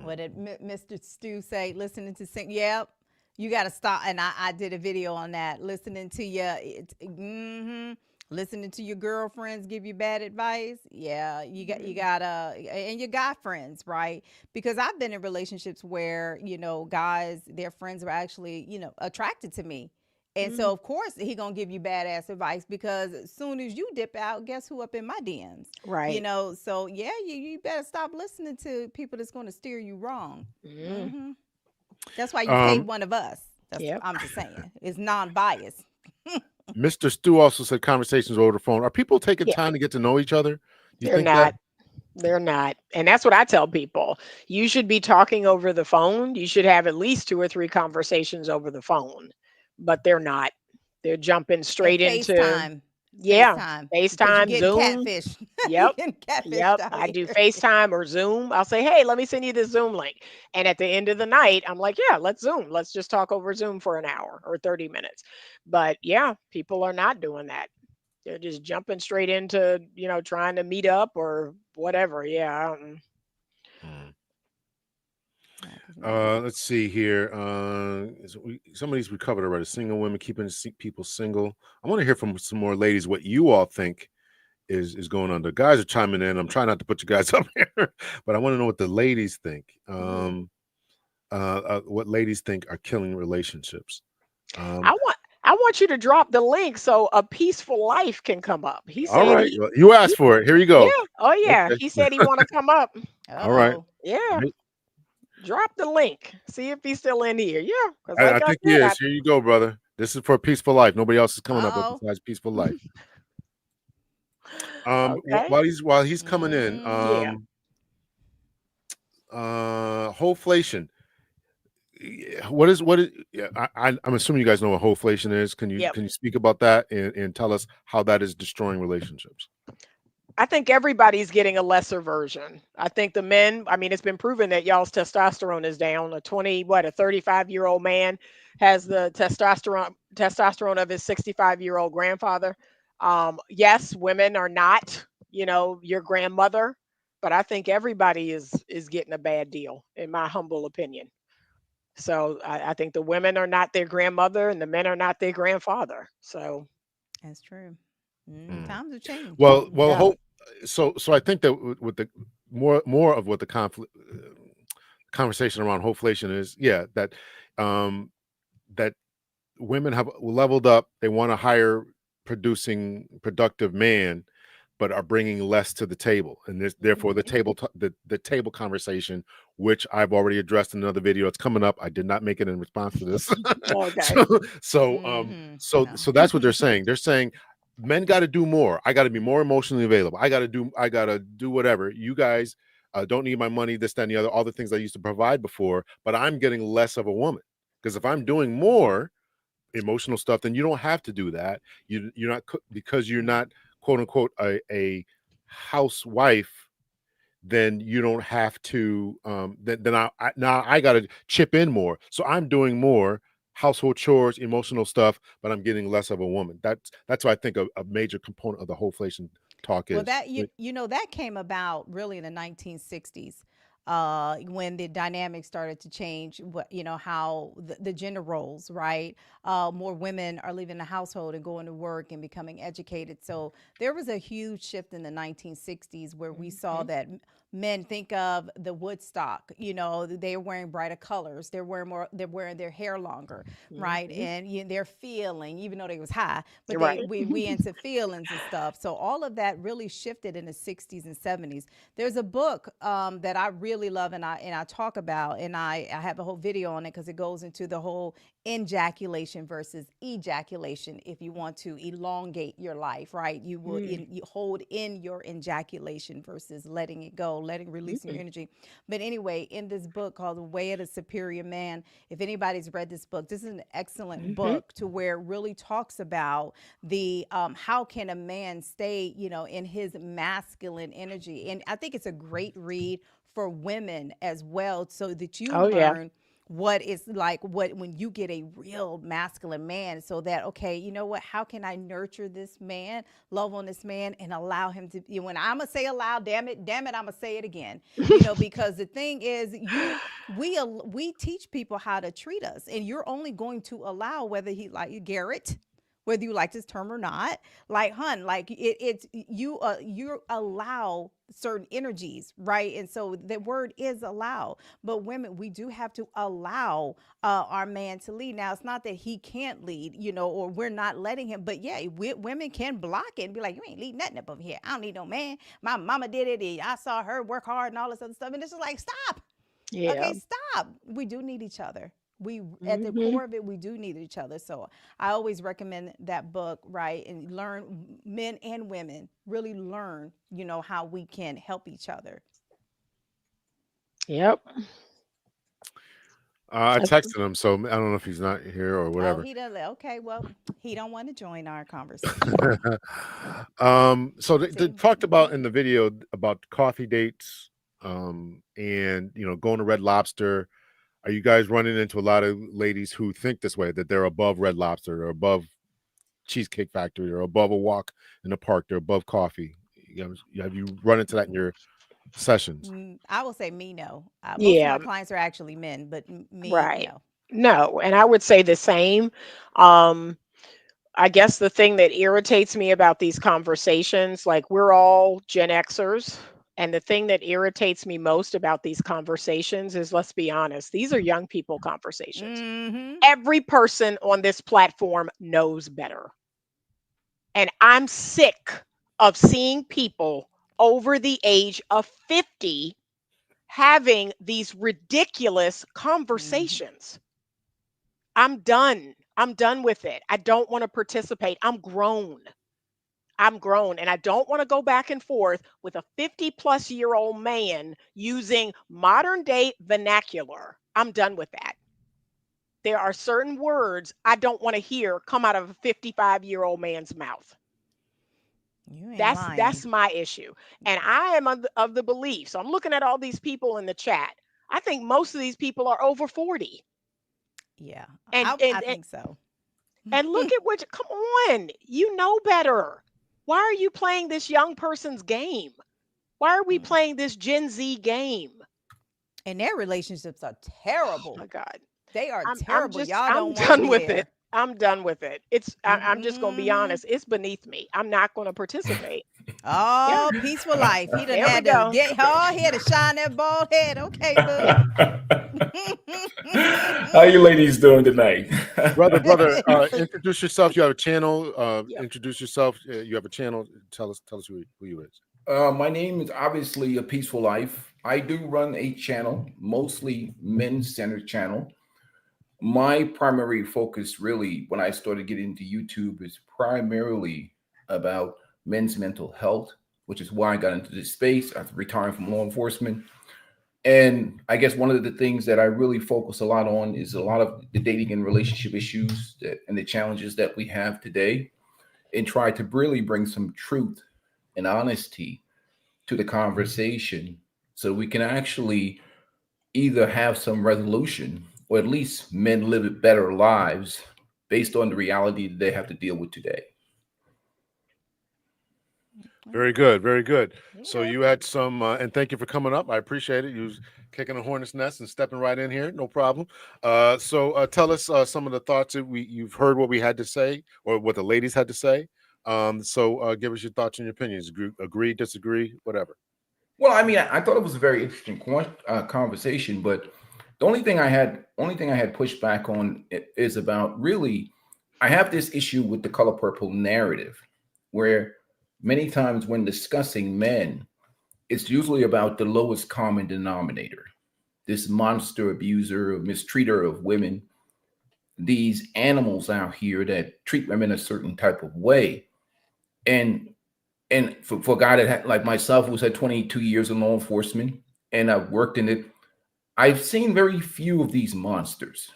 What did Mr. Stu say? Listening to sing. Yep. You got to stop. And I did a video on that. Listening to listening to your girlfriends give you bad advice. Yeah. You got and your guy friends, right? Because I've been in relationships where, you know, guys, their friends were actually, you know, attracted to me. And so, of course, he going to give you badass advice because as soon as you dip out, guess who up in my DMs? Right. You know, so yeah, you better stop listening to people that's going to steer you wrong. That's why you paid one of us. I'm just saying. It's non-biased. Mr. Stu also said conversations over the phone. Are people taking time to get to know each other? They're not. They're not. And that's what I tell people. You should be talking over the phone. You should have at least 2 or 3 conversations over the phone. But they're not. They're jumping straight into FaceTime. FaceTime, Zoom. Catfish. Yep. Catfish I do FaceTime or Zoom. I'll say, hey, let me send you this Zoom link. And at the end of the night, I'm like, yeah, let's Zoom. Let's just talk over Zoom for an hour or 30 minutes. But yeah, people are not doing that. They're just jumping straight into, you know, trying to meet up or whatever. Yeah. Let's see here. Some of these we covered already. Single women keeping people single. I want to hear from some more ladies what you all think is going on. The guys are chiming in. I'm trying not to put you guys up here, but I want to know what the ladies think. what ladies think are killing relationships. I want I want you to drop the link so a peaceful life can come up. He All said right, well, you asked for it. Here you yeah. go. Oh yeah. Okay. He said he want to come up. All right. Uh-oh. Yeah. Drop the link. See if he's still in here. Yeah. Because I like I think he said, is. Here you go, brother. This is for a peaceful life. Nobody else is coming up with Uh-oh. besides peaceful life. Okay. While he's coming in, Yeah. wholeflation. What is yeah, I'm assuming you guys know what wholeflation is. Can Yep. you speak about that and tell us how that is destroying relationships? I think everybody's getting a lesser version. I think the men, I mean, it's been proven that y'all's testosterone is down. A 35-year-old man has the testosterone of his 65-year-old grandfather. Yes, women are not, your grandmother, but I think everybody is getting a bad deal, in my humble opinion. So I think the women are not their grandmother and the men are not their grandfather. So That's true. Mm. Times have changed. Well, yeah. so I think that with the more of what the conversation around wholeflation is, yeah, that that women have leveled up. They want a higher productive man, but are bringing less to the table, and therefore the table conversation, which I've already addressed in another video. It's coming up. I did not make it in response to this. Okay. So that's what they're saying. They're saying men got to do more. I got to be more emotionally available. I got to do whatever. You guys don't need my money, this, that, and the other, all the things I used to provide before, but I'm getting less of a woman. Because if I'm doing more emotional stuff, then you don't have to do that. You're not, because you're not quote unquote a housewife, then you don't have to then I got to chip in more. So I'm doing more household chores, emotional stuff, but I'm getting less of a woman. That's what I think a major component of the wholeflation talk Well, is. that that came about really in the 1960s, when the dynamics started to change. What how the gender roles, right? More women are leaving the household and going to work and becoming educated. So there was a huge shift in the 1960s where we saw that men, think of the Woodstock. They're wearing brighter colors. They're wearing more. They're wearing their hair longer, right? And they're feeling, even though they was high, but Right. we into feelings and stuff. So all of that really shifted in the 60s and 70s. There's a book that I really love, and I talk about, and I have a whole video on it because it goes into the whole ejaculation versus ejaculation. If you want to elongate your life, right, you will you hold in your ejaculation versus letting it go, releasing your energy. But anyway, in this book called The Way of the Superior Man, if anybody's read this book, this is an excellent book to where it really talks about the how can a man stay in his masculine energy. And I think it's a great read for women as well, so that you Oh yeah. learn what it's like when you get a real masculine man, so that, okay, you know what, how can I nurture this man, love on this man, and allow him to, when I'm gonna say aloud, damn it, I'm gonna say it again, because the thing is, we teach people how to treat us, and you're only going to allow, whether he like Garrett, whether you like this term or not, like hun, like you allow certain energies, right? And so the word is allow. But women, we do have to allow our man to lead. Now, it's not that he can't lead, or we're not letting him, but yeah, women can block it and be like, you ain't lead nothing up over here. I don't need no man. My mama did it, and I saw her work hard and all this other stuff, and it's just like, stop. Yeah. Okay, stop. We do need each other. We at the core of it, we do need each other. So I always recommend that book, right? And learn, men and women really learn, how we can help each other. Yep. I texted him, so I don't know if he's not here or Oh, whatever. he doesn't. Okay, well, he don't want to join our conversation. So they talked about in the video about coffee dates, and going to Red Lobster. Are you guys running into a lot of ladies who think this way, that they're above Red Lobster, or above Cheesecake Factory, or above a walk in the park, they're above coffee? Have you run into that in your sessions? I will say me, no. Most of Yeah. my clients are actually men, but me, Right. no. No, and I would say the same. Um, I guess the thing that irritates me about these conversations, like we're all Gen Xers, And the thing that irritates me most about these conversations is, let's be honest, these are young people conversations. Every person on this platform knows better. And I'm sick of seeing people over the age of 50 having these ridiculous conversations. I'm done. I'm done with it. I don't want to participate. I'm grown. And I don't want to go back and forth with a 50-plus-year-old man using modern day vernacular. I'm done with that. There are certain words I don't want to hear come out of a 55-year-old man's mouth. You ain't That's lying. my issue. And I am of the belief. So I'm looking at all these people in the chat. I think most of these people are over 40. Yeah, And I think so. and look at what, come on, you know better. Why are you playing this young person's game? Why are we playing this Gen Z game? And their relationships are Oh terrible. my God. They are I'm terrible. just, Y'all I'm don't want to done be with it. there. I'm done with it. I'm just going to be honest. It's beneath me. I'm not going to participate. Yeah. Oh, peaceful life. He done There we had to go. get hard head to shine that bald head. Okay, boo. How you ladies doing tonight? brother, introduce yourself. You have a channel. Yep. Introduce yourself. You have a channel. Tell us who you is. My name is obviously A Peaceful Life. I do run a channel, mostly men's-centered channel. My primary focus, really, when I started getting into YouTube, is primarily about men's mental health, which is why I got into this space after retiring from law enforcement. And I guess one of the things that I really focus a lot on is a lot of the dating and relationship issues and the challenges that we have today, and try to really bring some truth and honesty to the conversation so we can actually either have some resolution or at least men live better lives based on the reality that they have to deal with today. Very good, very good. So you had some, and thank you for coming up. I appreciate it. You was kicking a hornet's nest and stepping right in here. No problem. So tell us some of the thoughts that you've heard what we had to say, or what the ladies had to say. So give us your thoughts and your opinions. Agree, disagree, whatever. Well, I mean, I thought it was a very interesting conversation, but the only thing I had pushed back on is about, really, I have this issue with the color purple narrative, where many times when discussing men, it's usually about the lowest common denominator, this monster abuser or mistreater of women, these animals out here that treat women a certain type of way. And for a guy that had, like myself, who's had 22 years in law enforcement and I've worked in it, I've seen very few of these monsters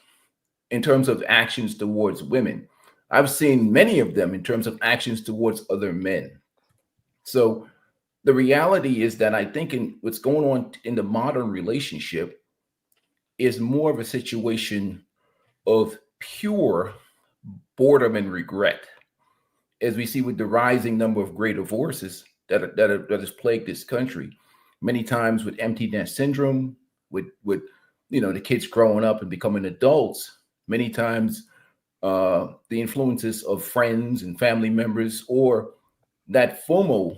in terms of actions towards women. I've seen many of them in terms of actions towards other men. So the reality is that I think what's going on in the modern relationship is more of a situation of pure boredom and regret, as we see with the rising number of gray divorces that has plagued this country. Many times with empty nest syndrome, with the kids growing up and becoming adults. Many times the influences of friends and family members, or that FOMO,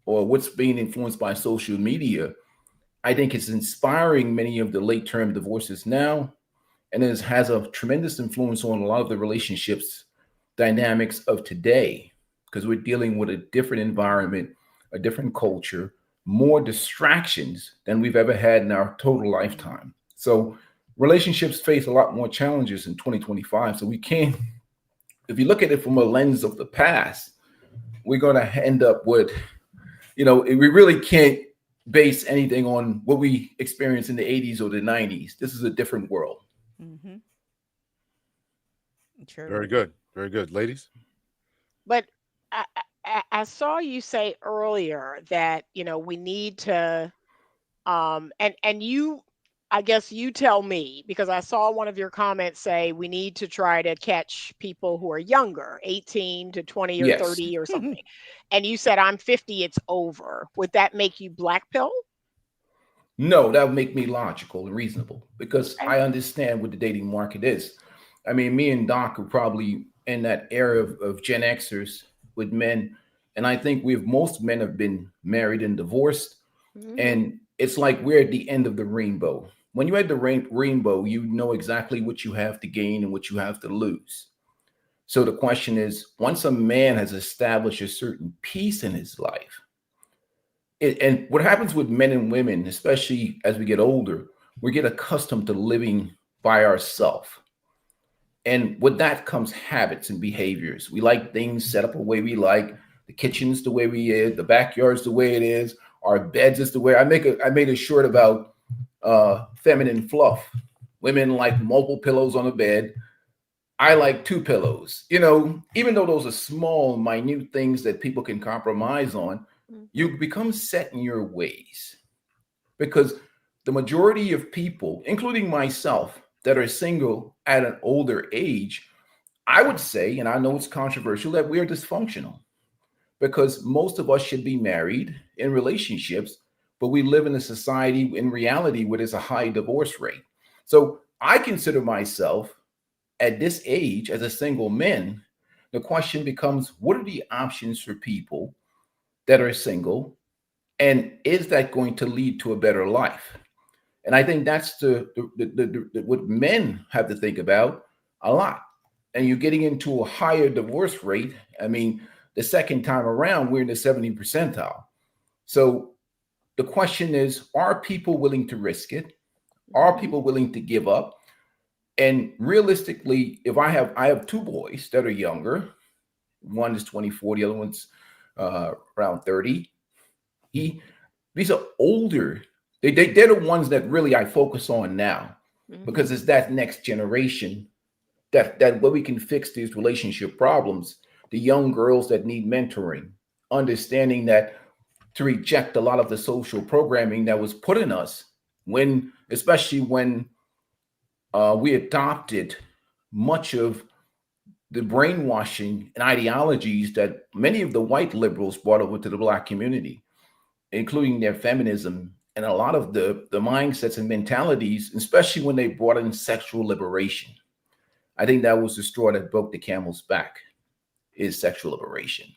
or what's being influenced by social media, I think it's inspiring many of the late-term divorces now, and it has a tremendous influence on a lot of the relationships dynamics of today, because we're dealing with a different environment, a different culture, more distractions than we've ever had in our total lifetime. So relationships face a lot more challenges in 2025. So we can't, if you look at it from a lens of the past, we're going to end up with, we really can't base anything on what we experienced in the 80s or the 90s. This is a different world. Mm-hmm. True. Very good. Very good. Ladies? But I saw you say earlier that, we need to, and you, I guess you tell me, because I saw one of your comments say we need to try to catch people who are younger, 18 to 20 or Yes. 30 or something. And you said, I'm 50, it's over. Would that make you black pill? No, that would make me logical and reasonable, because Okay. I understand what the dating market is. I mean, me and Doc are probably in that era of Gen Xers with men. And I think most men have been married and divorced. And it's like we're at the end of the rainbow. When you're at the rainbow, you know exactly what you have to gain and what you have to lose. So the question is, once a man has established a certain peace in his life, and what happens with men and women, especially as we get older, we get accustomed to living by ourselves. And with that comes habits and behaviors. We like things set up the way we like, the kitchen's the way we is, the backyard's the way it is, our beds is the way. I made a short about feminine fluff. Women like multiple pillows on the bed. I like 2 pillows. You know, even though those are small, minute things that people can compromise on, you become set in your ways. Because the majority of people, including myself, that are single at an older age, I would say, and I know it's controversial, that we are dysfunctional. Because most of us should be married in relationships, but we live in a society in reality where there's a high divorce rate. So I consider myself at this age as a single man. The question becomes, what are the options for people that are single? And is that going to lead to a better life? And I think that's what men have to think about a lot. And you're getting into a higher divorce rate. I mean, the second time around, we're in the 70 percentile. So the question is, are people willing to risk it? Are people willing to give up? And realistically, if I have 2 boys that are younger, one is 24, the other one's around 30. These are older. They're the ones that really I focus on now, because it's that next generation that where we can fix these relationship problems. The young girls that need mentoring, understanding that to reject a lot of the social programming that was put in us especially when we adopted much of the brainwashing and ideologies that many of the white liberals brought over to the Black community, including their feminism and a lot of the mindsets and mentalities, especially when they brought in sexual liberation. I think that was the straw that broke the camel's back, is sexual liberation.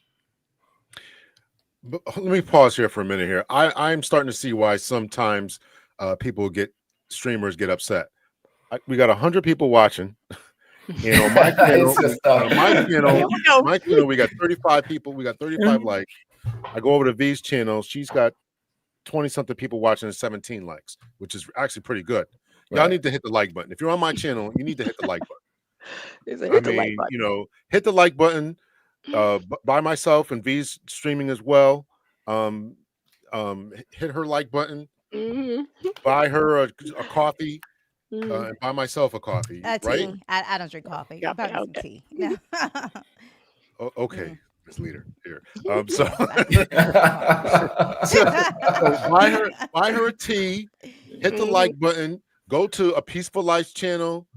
But let me pause here for a minute here. I'm starting to see why sometimes streamers get upset. We got 100 people watching. And on my channel, we got 35 people. We got 35 likes. I go over to V's channel. She's got 20-something people watching and 17 likes, which is actually pretty good. Y'all need to hit the like button. If you're on my channel, you need to hit the like button. Hit the like button. By myself, and V's streaming as well. Hit her like button. Buy her a coffee. And buy myself a coffee. Tea. Right? I don't drink coffee. Buy me some tea. No. Okay. Leader here. So buy her a tea, hit the like button, go to A Peaceful Life channel,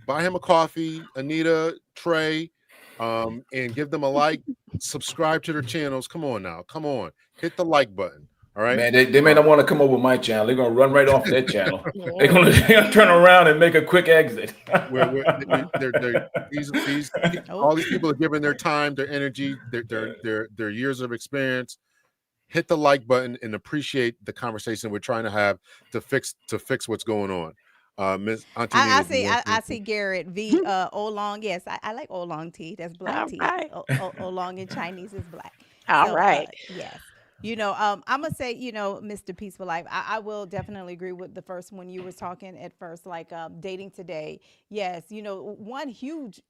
buy him a coffee, Anita, Trey, and give them a like, subscribe to their channels. Come on now, come on, hit the like button. All right, man. They may not want to come over my channel. They're gonna run right off that channel. They're gonna turn around and make a quick exit. All these people are giving their time, their energy, their years of experience. Hit the like button and appreciate the conversation we're trying to have to fix what's going on. Miss Auntie I see Garrett V oolong. Yes, I like oolong tea. That's black tea. Right. Oolong in Chinese is black. All right. Yes. You know, I'm gonna say, you know, Mr. Peaceful Life, I will definitely agree with the first one you was talking at first, like dating today. Yes, you know, one huge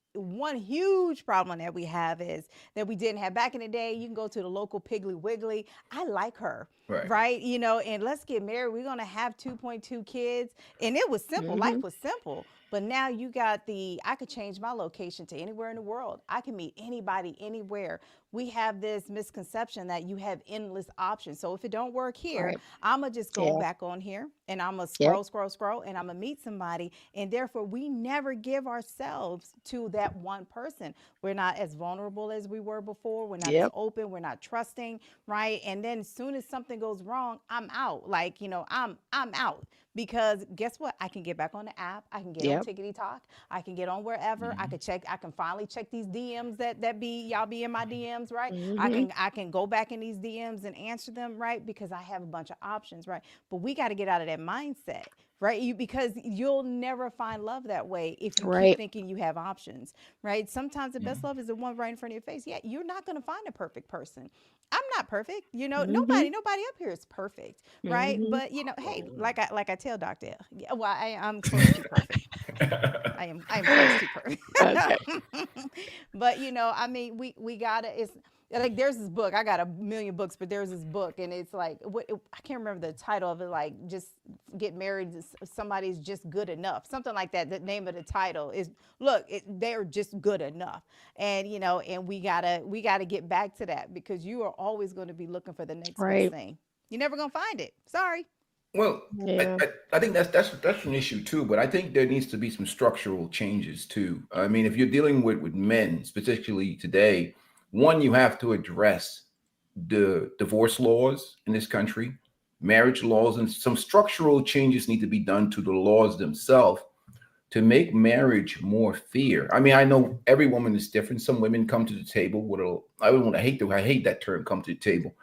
problem that we have is that we didn't have back in the day. You can go to the local Piggly Wiggly. I like her, right? You know, and let's get married. We're gonna have 2.2 kids, and it was simple. Life was simple. But now you got I could change my location to anywhere in the world. I can meet anybody, anywhere. We have this misconception that you have endless options. So if it don't work here, I'm going to just go back on here and I'm going to scroll, and I'm going to meet somebody. And therefore, we never give ourselves to that one person. We're not as vulnerable as we were before. We're not as open. We're not trusting, right? And then as soon as something goes wrong, I'm out. Like, you know, I'm out. because guess what? I can get back on the app. I can get on Tickety Talk. I can get on wherever. I can check. I can finally check these DMs that be y'all be in my DMs, right? I can go back in these DMs and answer them, right? Because I have a bunch of options, right? But we got to get out of that mindset, right? Because you'll never find love that way if you keep thinking you have options, right? Sometimes the best love is the one right in front of your face. Yeah, you're not going to find a perfect person. I'm not perfect, you know. Nobody up here is perfect, right? But you know, hey, like I tell Dr. L, yeah, well, I'm close to perfect. I'm close to perfect. But you know, I mean, we gotta. It's like there's this book. I got a million books, but there's this book, and it's like I can't remember the title of it. Like, just get married to somebody's just good enough, something like that. The name of the title is they're just good enough, and you know, and we gotta get back to that, because you are always going to be looking for the next best thing. You're never gonna find it. Sorry. Well, I think that's an issue too, but I think there needs to be some structural changes too. I mean, if you're dealing with men, specifically today, one, you have to address the divorce laws in this country, marriage laws, and some structural changes need to be done to the laws themselves to make marriage more fair. I mean, I know every woman is different. Some women come to the table with I hate that term, come to the table.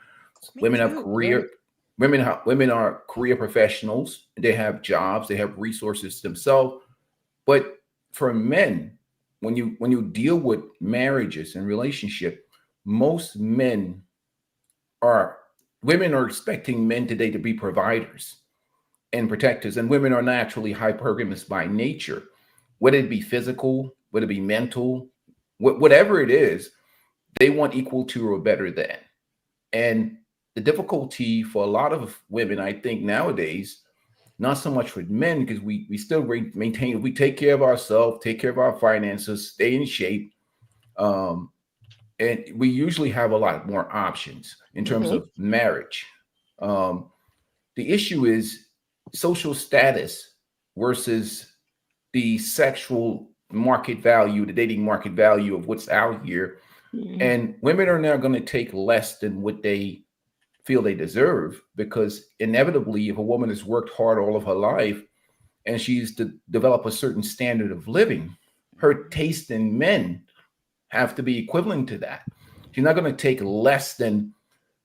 Women have career. Women are career professionals. They have jobs. They have resources themselves. But for men, when you deal with marriages and relationship, most women are expecting men today to be providers and protectors, and women are naturally hypergamous by nature. Whether it be physical, whether it be mental, whatever it is, they want equal to or better than. And the difficulty for a lot of women, I think nowadays, not so much with men, because we still maintain, we take care of ourselves, take care of our finances, stay in shape. And we usually have a lot more options in terms of marriage. The issue is social status versus the sexual market value, the dating market value of what's out here. And women are now going to take less than what they feel they deserve, because inevitably, if a woman has worked hard all of her life and she's to develop a certain standard of living, her taste in men have to be equivalent to that. She's not going to take less than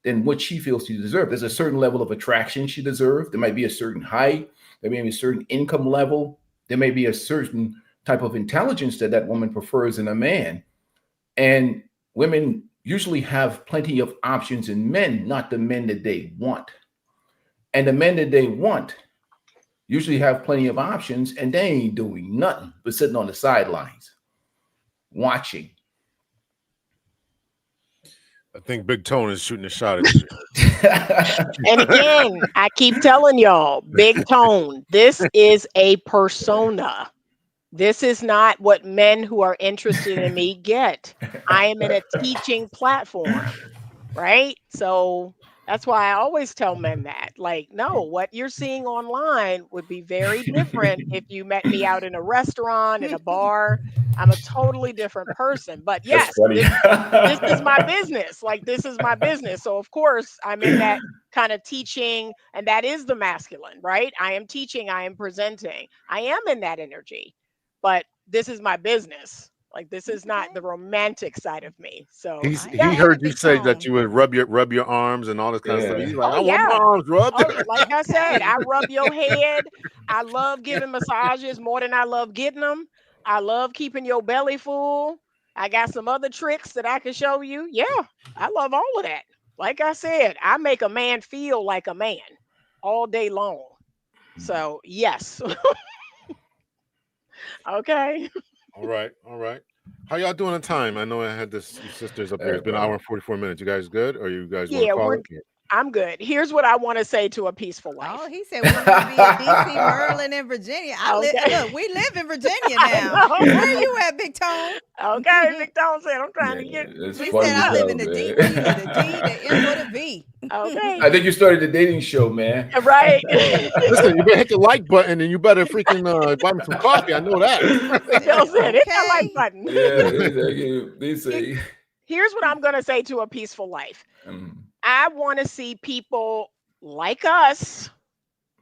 what she feels she deserves. There's a certain level of attraction she deserves. There might be a certain height. There may be a certain income level. There may be a certain type of intelligence that woman prefers in a man. And women usually have plenty of options in men, not the men that they want. And the men that they want usually have plenty of options, and they ain't doing nothing but sitting on the sidelines watching. I think Big Tone is shooting a shot at you. And again, I keep telling y'all, Big Tone, this is a persona. This is not what men who are interested in me get. I am in a teaching platform, right? So that's why I always tell men that, like, no, what you're seeing online would be very different if you met me out in a restaurant, in a bar. I'm a totally different person. But yes, this is my business. Like, this is my business. So of course I'm in that kind of teaching, and that is the masculine, right? I am teaching, I am presenting, I am in that energy. But this is my business. Like, this is not the romantic side of me. So he heard you say that you would rub your arms and all this kind of stuff. He's like, I want my arms rubbed. Like I said, I rub your head. I love giving massages more than I love getting them. I love keeping your belly full. I got some other tricks that I can show you. Yeah, I love all of that. Like I said, I make a man feel like a man all day long. So yes. Okay. All right. How y'all doing on time? I know I had this sisters up there. It's been an hour and 44 minutes. You guys good? Or you guys want to call it? I'm good. Here's what I want to say to a peaceful life. Oh, he said we're going to be in DC, Maryland, and Virginia. Look, we live in Virginia now. Where are you at, Big Tone? Okay, Big Tone said, I'm trying to get. He said I live in the D, the N, or the V. Okay. I think you started the dating show, man. Right. Listen, you better hit the like button, and you better freaking buy me some coffee. I know that. Bill said, hit that like button. Yeah, they say. Here's what I'm going to say to a peaceful life. I want to see people like us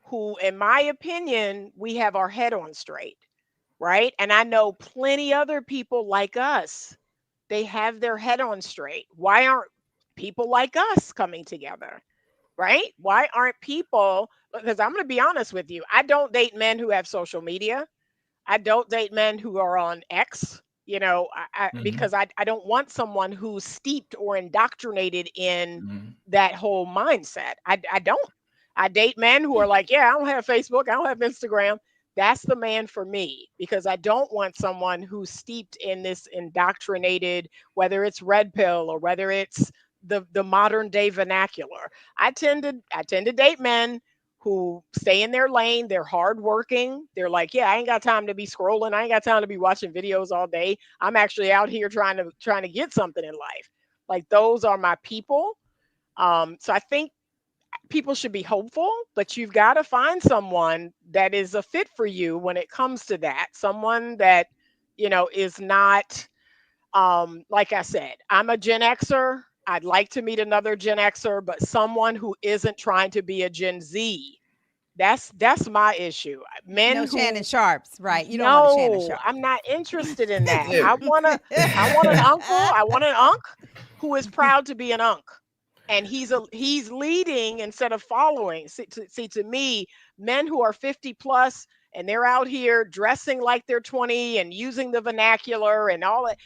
who, in my opinion, we have our head on straight, right? And I know plenty other people like us. They have their head on straight. Why aren't people like us coming together? Right? Why aren't people? Because I'm going to be honest with you. I don't date men who have social media. I don't date men who are on X, you know, because I don't want someone who's steeped or indoctrinated in that whole mindset. I don't. I date men who are like, yeah, I don't have Facebook, I don't have Instagram. That's the man for me, because I don't want someone who's steeped in this indoctrinated, whether it's red pill or whether it's the modern day vernacular. I tend to date men who stay in their lane. They're hardworking. They're like, yeah, I ain't got time to be scrolling. I ain't got time to be watching videos all day. I'm actually out here trying to get something in life. Like, those are my people. So I think people should be hopeful, but you've got to find someone that is a fit for you when it comes to that. Someone that, is not, like I said, I'm a Gen Xer. I'd like to meet another Gen Xer, but someone who isn't trying to be a Gen Z. That's my issue. Men No who Shannon Sharps, right? You don't want a Shannon No, Sharp. I'm not interested in that. I want an uncle. I want an unk who is proud to be an unk. And he's leading instead of following. See, to me, men who are 50 plus and they're out here dressing like they're 20 and using the vernacular and all that,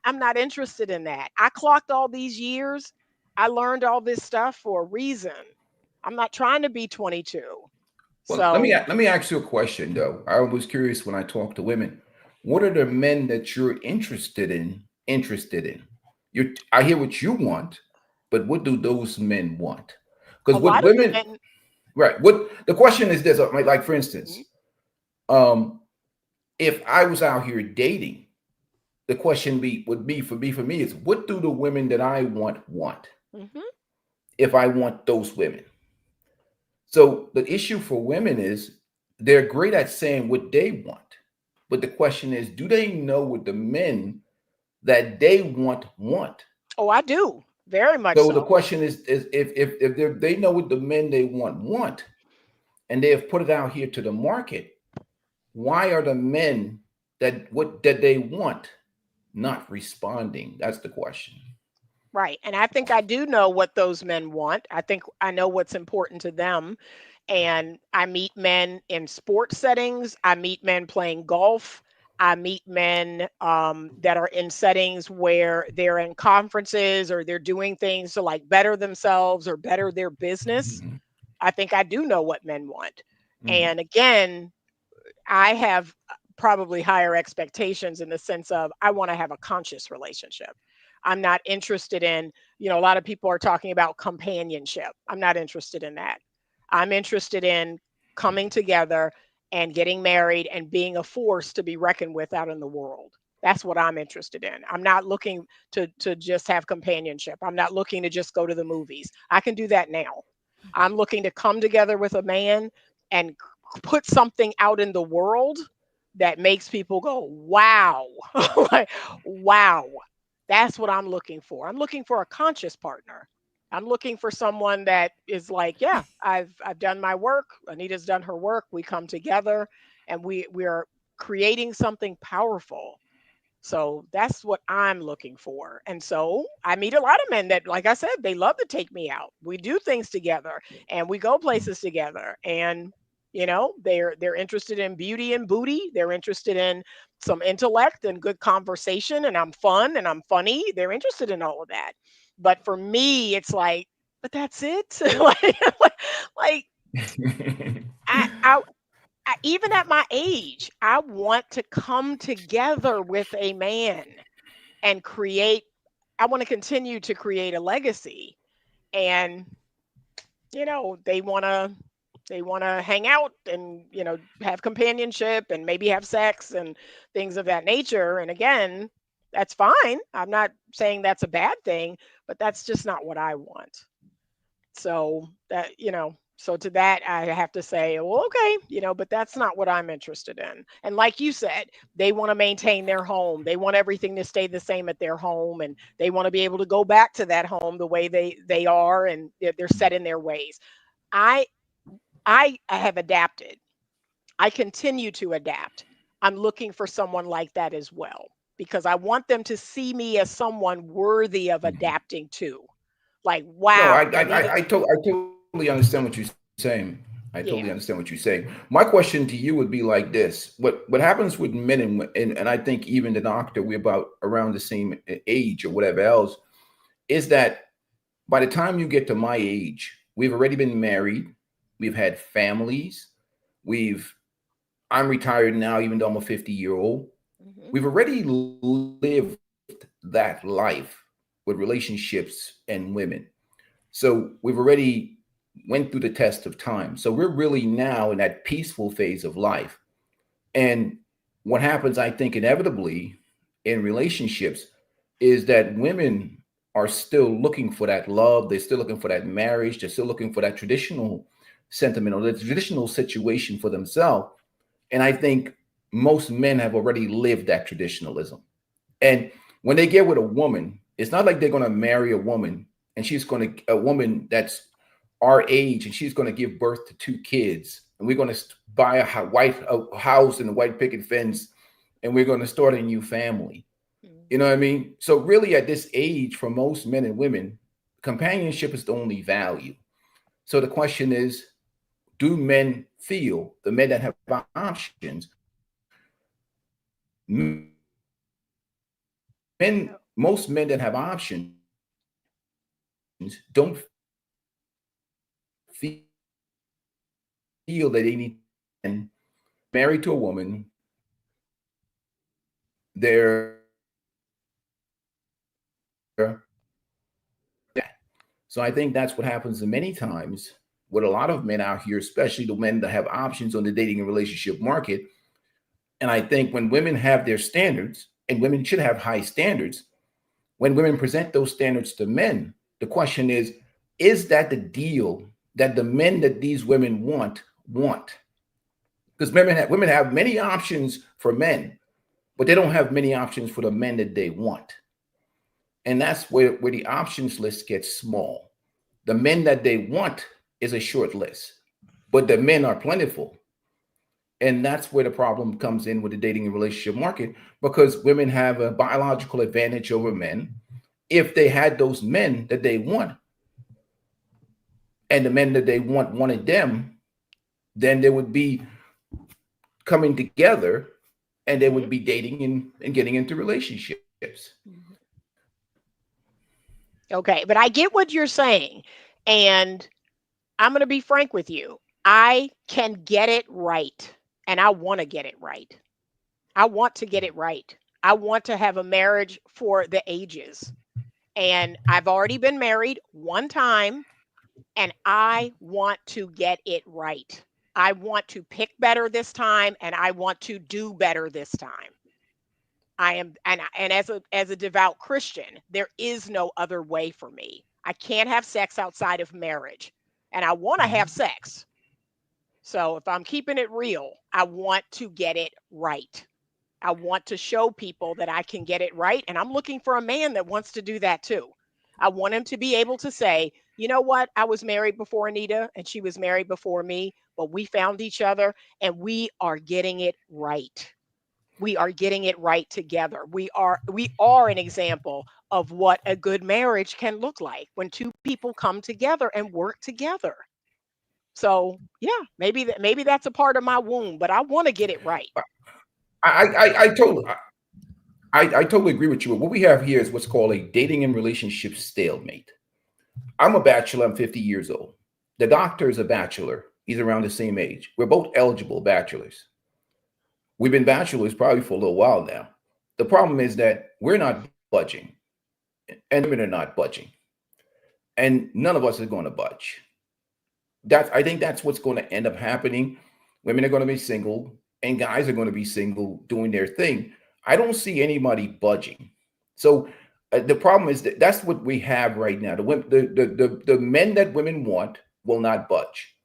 I'm not interested in that. I clocked all these years. I learned all this stuff for a reason. I'm not trying to be 22. Well, let me So let me ask you a question though. I was curious when I talk to women. What are the men that you're interested in? I hear what you want, but what do those men want? a Because what lot of women, men. right? What the question is this? Like for instance, um, if I was out here dating, the question would be for me is what do the women that I want? Mhm. If I want those women. So the issue for women is they're great at saying what they want. But the question is, do they know what the men that they want? Oh, I do. Very much So the so. question is if they know what the men they want, and they have put it out here to the market, why are the men that they want not responding? That's the question. Right. And I think I do know what those men want. I think I know what's important to them. And I meet men in sports settings. I meet men playing golf. I meet men that are in settings where they're in conferences or they're doing things to like better themselves or better their business. I think I do know what men want. And again, I have probably higher expectations in the sense of I want to have a conscious relationship. I'm not interested in, a lot of people are talking about companionship. I'm not interested in that. I'm interested in coming together and getting married and being a force to be reckoned with out in the world. That's what I'm interested in. I'm not looking to just have companionship. I'm not looking to just go to the movies. I can do that now. I'm looking to come together with a man and put something out in the world that makes people go, wow. Like, wow. That's what I'm looking for. I'm looking for a conscious partner. I'm looking for someone that is like, yeah, I've done my work. Anita's done her work. We come together and we are creating something powerful. So that's what I'm looking for. And so I meet a lot of men that, like I said, they love to take me out. We do things together and we go places together. And they're interested in beauty and booty. They're interested in some intellect and good conversation. And I'm fun and I'm funny. They're interested in all of that. But for me, it's like, but that's it. like I even at my age, I want to come together with a man and I want to continue to create a legacy. And, they want to hang out and, have companionship and maybe have sex and things of that nature. And again, that's fine. I'm not saying that's a bad thing, but that's just not what I want. So so to that, I have to say, well, okay, but that's not what I'm interested in. And like you said, they want to maintain their home. They want everything to stay the same at their home, and they want to be able to go back to that home the way they are, and they're set in their ways. I I have adapted. I continue to adapt. I'm looking for someone like that as well because I want them to see me as someone worthy of adapting to. Like, No, wow, Anita. I totally understand what you're saying. I totally Yeah. understand what you're saying. My question to you would be like this: what happens with men and I think even the doctor, we're about around the same age or whatever else, is that by the time you get to my age, we've already been married, we've had families, we've I'm retired now, even though I'm a 50-year-old. Mhm. We've already lived that life with relationships and women. So we've already went through the test of time. So we're really now in that peaceful phase of life. And what happens, I think, inevitably in relationships is that women are still looking for that love. They're still looking for that marriage. They're still looking for that traditional sentiment or the traditional situation for themselves. And I think most men have already lived that traditionalism. And when they get with a woman, it's not like they're going to marry a woman and a woman that's our age and she's going to give birth to 2 kids and we're going to buy a house and a white picket fence and we're going to start a new family. You know what I mean? So really at this age, for most men and women, companionship is the only value. So the question is, do men feel, the men that have options, most men that have options don't feel that they need and married to a woman, they're so I think that's what happens many times with a lot of men out here, especially the men that have options on the dating and relationship market. And I think when women have their standards, and women should have high standards, when women present those standards to men, the question is that the deal that the men that these women want? Because women have many options for men, but they don't have many options for the men that they want. And that's where the options list gets small. The men that they want is a short list, but the men are plentiful. And that's where the problem comes in with the dating and relationship market, because women have a biological advantage over men. If they had those men that they want, and the men that they wanted them, then they would be coming together and they would be dating and getting into relationships. Okay, but I get what you're saying. And I'm going to be frank with you. I can get it right. And I want to get it right. I want to get it right. I want to have a marriage for the ages. And I've already been married one time, and I want to get it right. I want to pick better this time, and I want to do better this time. I am, and as a devout Christian, there is no other way for me. I can't have sex outside of marriage, and I want to have sex. So if I'm keeping it real, I want to get it right. I want to show people that I can get it right, and I'm looking for a man that wants to do that too. I want him to be able to say, you know what? I was married before Anita, and she was married before me, but we found each other, and we are getting it right. We are getting it right together. We are an example of what a good marriage can look like when two people come together and work together. So yeah, maybe that's a part of my wound, but I want to get it right. I totally agree with you. What we have here is what's called a dating and relationship stalemate. I'm a bachelor. I'm 50 years old. The doctor is a bachelor. He's around the same age. We're both eligible bachelors. We've been bachelors probably for a little while now. The problem is that we're not budging, and women are not budging, and none of us is going to budge. I think that's what's going to end up happening. Women are going to be single, and guys are going to be single, doing their thing. I don't see anybody budging. So the problem is that that's what we have right now. The men that women want will not budge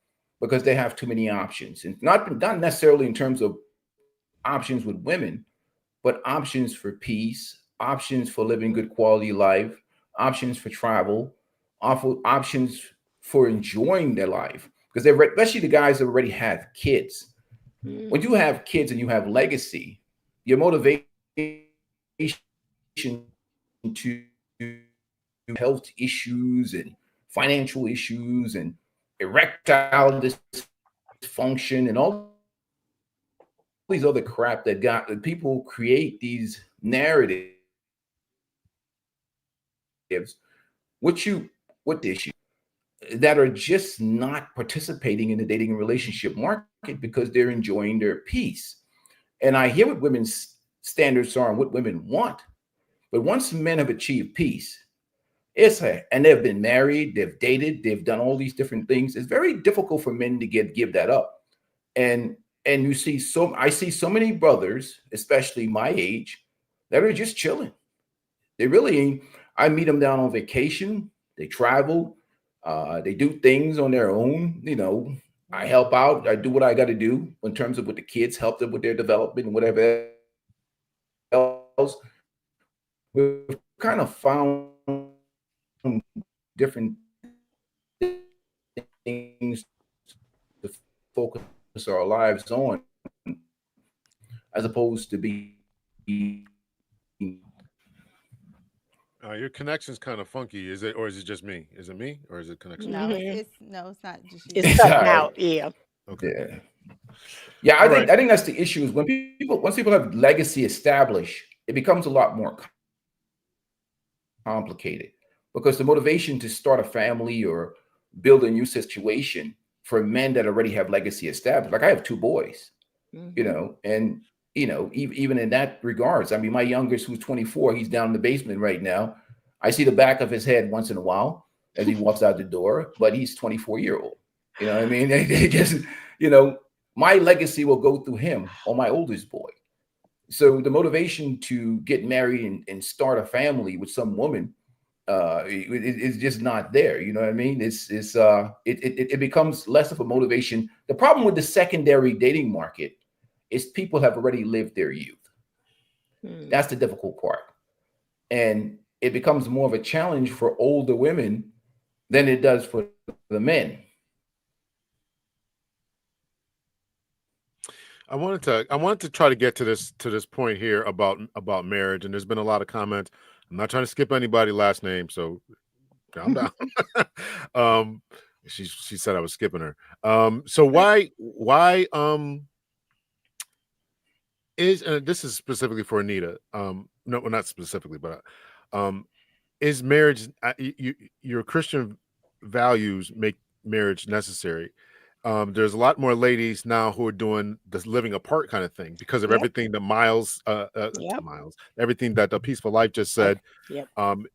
because they have too many options, and not necessarily in terms of options with women, but options for peace, options for living good quality life, options for travel, options for enjoying their life. because they're especially the guys that already have kids. Mm. When you have kids and you have legacy, your motivation to health issues and financial issues and erectile dysfunction and all these other crap that people create these narratives with the issue that are just not participating in the dating and relationship market because they're enjoying their peace. And I hear what women's standards are and what women want. But once men have achieved peace, and they've been married, they've dated, they've done all these different things, it's very difficult for men to give that up. And I see so many brothers, especially my age, that are just chilling. They really ain't. I meet them down on vacation. They travel. They do things on their own. You know, I help out. I do what I got to do in terms of with the kids, help them with their development and whatever else. We've kind of found different things to focus our lives on, as opposed to be. Your connection's kind of funky. Is it, or is it just me? Is it me, or is it connection? No, it's not just you. It's cutting out. Yeah. Okay. Yeah, I think that's the issue. Is once people have legacy established, it becomes a lot more complicated, because the motivation to start a family or build a new situation for men that already have legacy established, like I have 2 boys, you know, and you know, even in that regards, I mean, my youngest, who's 24, he's down in the basement right now. I see the back of his head once in a while as he walks out the door, but he's 24-year-old. You know what I mean? They just, you know, my legacy will go through him or my oldest boy. So the motivation to get married and start a family with some woman is just not there. You know what I mean? It becomes less of a motivation. The problem with the secondary dating market is people have already lived their youth. That's the difficult part. And it becomes more of a challenge for older women than it does for the men. I wanted to try to get to this point here about marriage, and there's been a lot of comments. I'm not trying to skip anybody last name, so calm down. She said I was skipping her. So why is, and this is specifically for Anita. No, well, not specifically, but is marriage, your Christian values make marriage necessary? There's a lot more ladies now who are doing this living apart kind of thing because of everything that everything that the Peaceful Life just said.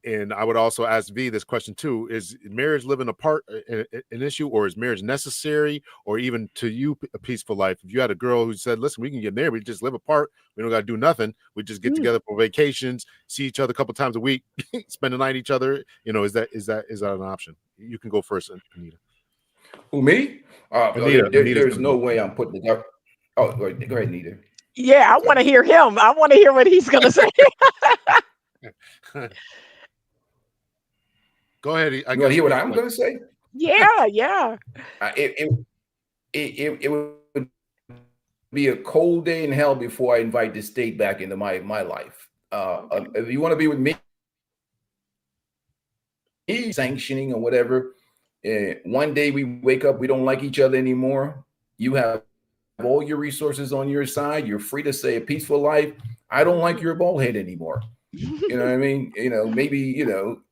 And I would also ask V this question too: is marriage living apart an issue, or is marriage necessary, or even to you, a Peaceful Life? If you had a girl who said, "Listen, we can get married, we just live apart, we don't got to do nothing, we just get together for vacations, see each other a couple times a week, spend the night each other," you know, is that an option? You can go first, Anita. Who, me? Anita, there's no way I'm putting the government. Oh, go ahead, Anita. Yeah, I want to hear him. I want to hear what he's going to say. Go ahead. You want to hear what I'm going to say? Yeah. It would be a cold day in hell before I invite the state back into my life. If you want to be with me, sanctioning or whatever, one day we wake up, we don't like each other anymore. You have all your resources on your side. You're free to say a peaceful life. I don't like your bald head anymore. You know what I mean? You know, maybe,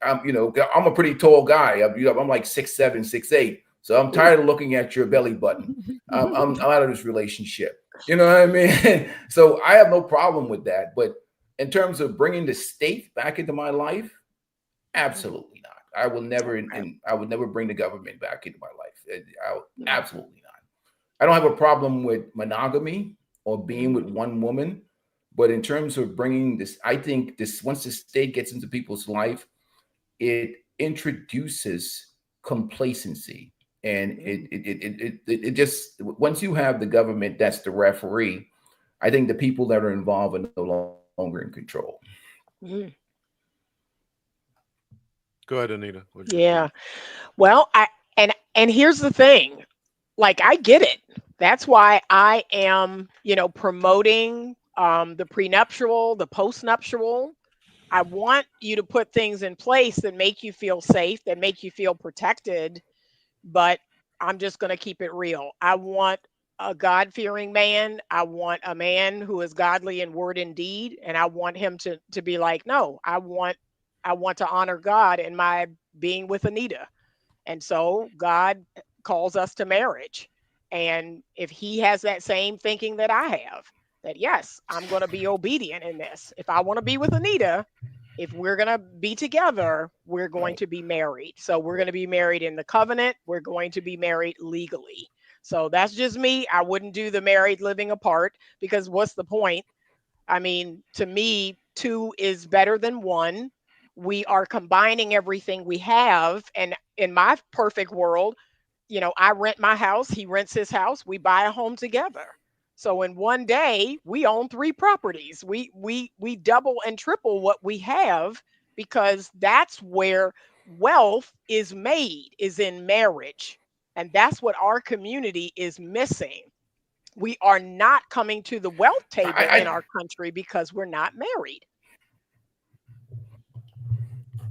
I'm a pretty tall guy. I'm like 6'7", 6'8". So I'm tired of looking at your belly button. I'm out of this relationship. You know what I mean? So I have no problem with that. But in terms of bringing the state back into my life, absolutely not. I will never, I would never bring the government back into my life. Absolutely not. I don't have a problem with monogamy or being with one woman. But in terms of bringing this, I think this, once the state gets into people's life, it introduces complacency. And it just, once you have the government that's the referee, I think the people that are involved are no longer in control. Go ahead, Anita. Yeah. Well, and here's the thing. like, I get it. That's why I am, promoting the prenuptial, the postnuptial. I want you to put things in place that make you feel safe, that make you feel protected. But I'm just going to keep it real. I want a God-fearing man. I want a man who is godly in word and deed, and I want him to be like, no, I want to honor God in my being with Anita. And so God calls us to marriage. And if he has that same thinking that I have, that yes, I'm going to be obedient in this. If I want to be with Anita, if we're going to be together, we're going to be married. So we're going to be married in the covenant. We're going to be married legally. So that's just me. I wouldn't do the married living apart, because what's the point? I mean, to me, two is better than one. We are combining everything we have. And in my perfect world, I rent my house, he rents his house, we buy a home together. So in one day, we own three properties. We double and triple what we have, because that's where wealth is made, is in marriage. And that's what our community is missing. We are not coming to the wealth table in our country because we're not married.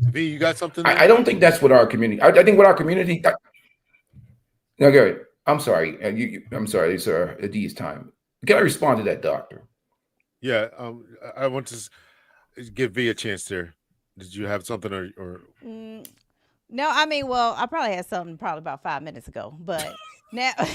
V, you got something there? I don't think that's what our community. I think what our community. No, go ahead. I'm sorry. I'm sorry. It's Ad's time. Can I respond to that, doctor? Yeah. I want to give V a chance there. Did you have something or? No, I mean, well, I probably had something probably about 5 minutes ago, but now I'm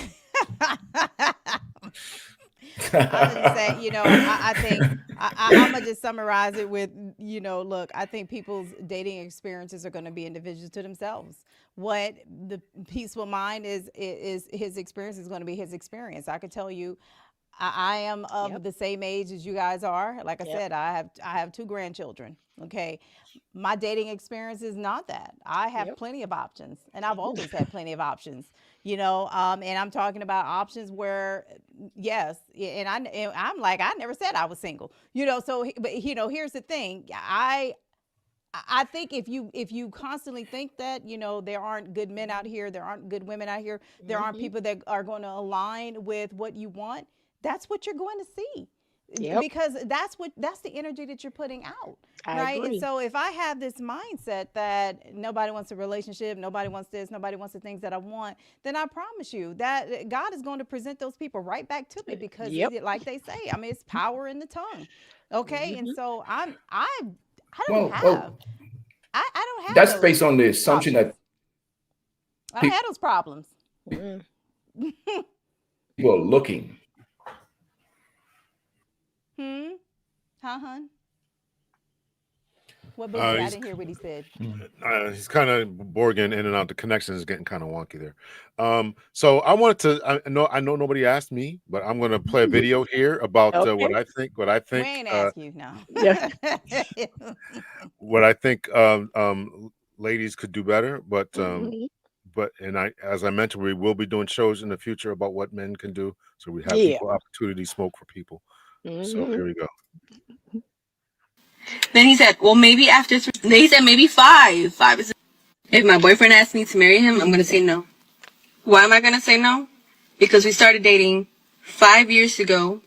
gonna say, I think I'm gonna just summarize it with, look, I think people's dating experiences are gonna be individual to themselves. What the peaceful mind is his experience is going to be his experience. I could tell you, I am of the same age as you guys are. Like I said, I have 2 grandchildren. Okay. My dating experience is not that. I have plenty of options, and I've always had plenty of options, and I'm talking about options where, yes. And I'm like, I never said I was single, so, but here's the thing. I think if you constantly think that, there aren't good men out here, there aren't good women out here, there aren't people that are going to align with what you want, that's what you're going to see. Because that's the energy that you're putting out. I agree. And so if I have this mindset that nobody wants a relationship, nobody wants this, nobody wants the things that I want, then I promise you that God is going to present those people right back to me, because like they say, I mean, it's power in the tongue. Okay. And so I don't have That's based on the assumption problems. that I don't have those problems. people are looking. Huh, hon? What, baby? I didn't hear what he said. He's kind of borging in and out. The connection is getting kind of wonky there. So I wanted to. I know nobody asked me, but I'm going to play a video here about what I think. What I think. We ain't ask you, no. What I think ladies could do better, but as I mentioned, we will be doing shows in the future about what men can do, so we have equal opportunity smoke for people. So here we go. Then he said, well, maybe after 3. Then he said, maybe 5. 5 is. If my boyfriend asks me to marry him, I'm going to say no. Why am I going to say no? Because we started dating 5 years ago.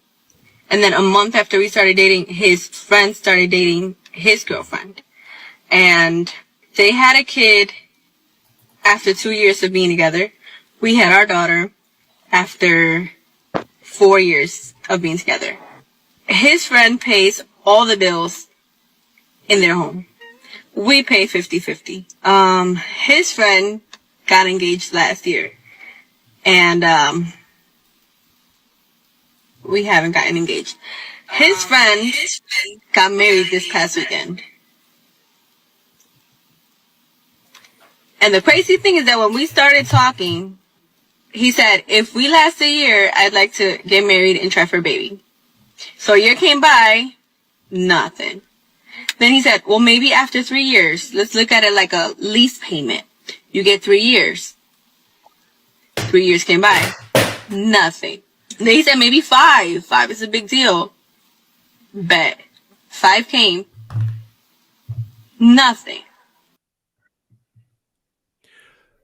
And then a month after we started dating, his friend started dating his girlfriend. And they had a kid after 2 years of being together. We had our daughter after 4 years of being together. His friend pays all the bills in their home. We pay 50-50. His friend got engaged last year. And we haven't gotten engaged. His friend got married this past weekend. And the crazy thing is that when we started talking, he said, if we last a year, I'd like to get married and try for a baby. So a year came by, nothing. Then he said, well, maybe after 3 years, let's look at it like a lease payment. You get 3 years. 3 years came by, nothing. Then he said, maybe 5. 5 is a big deal. Bet. 5 came, nothing.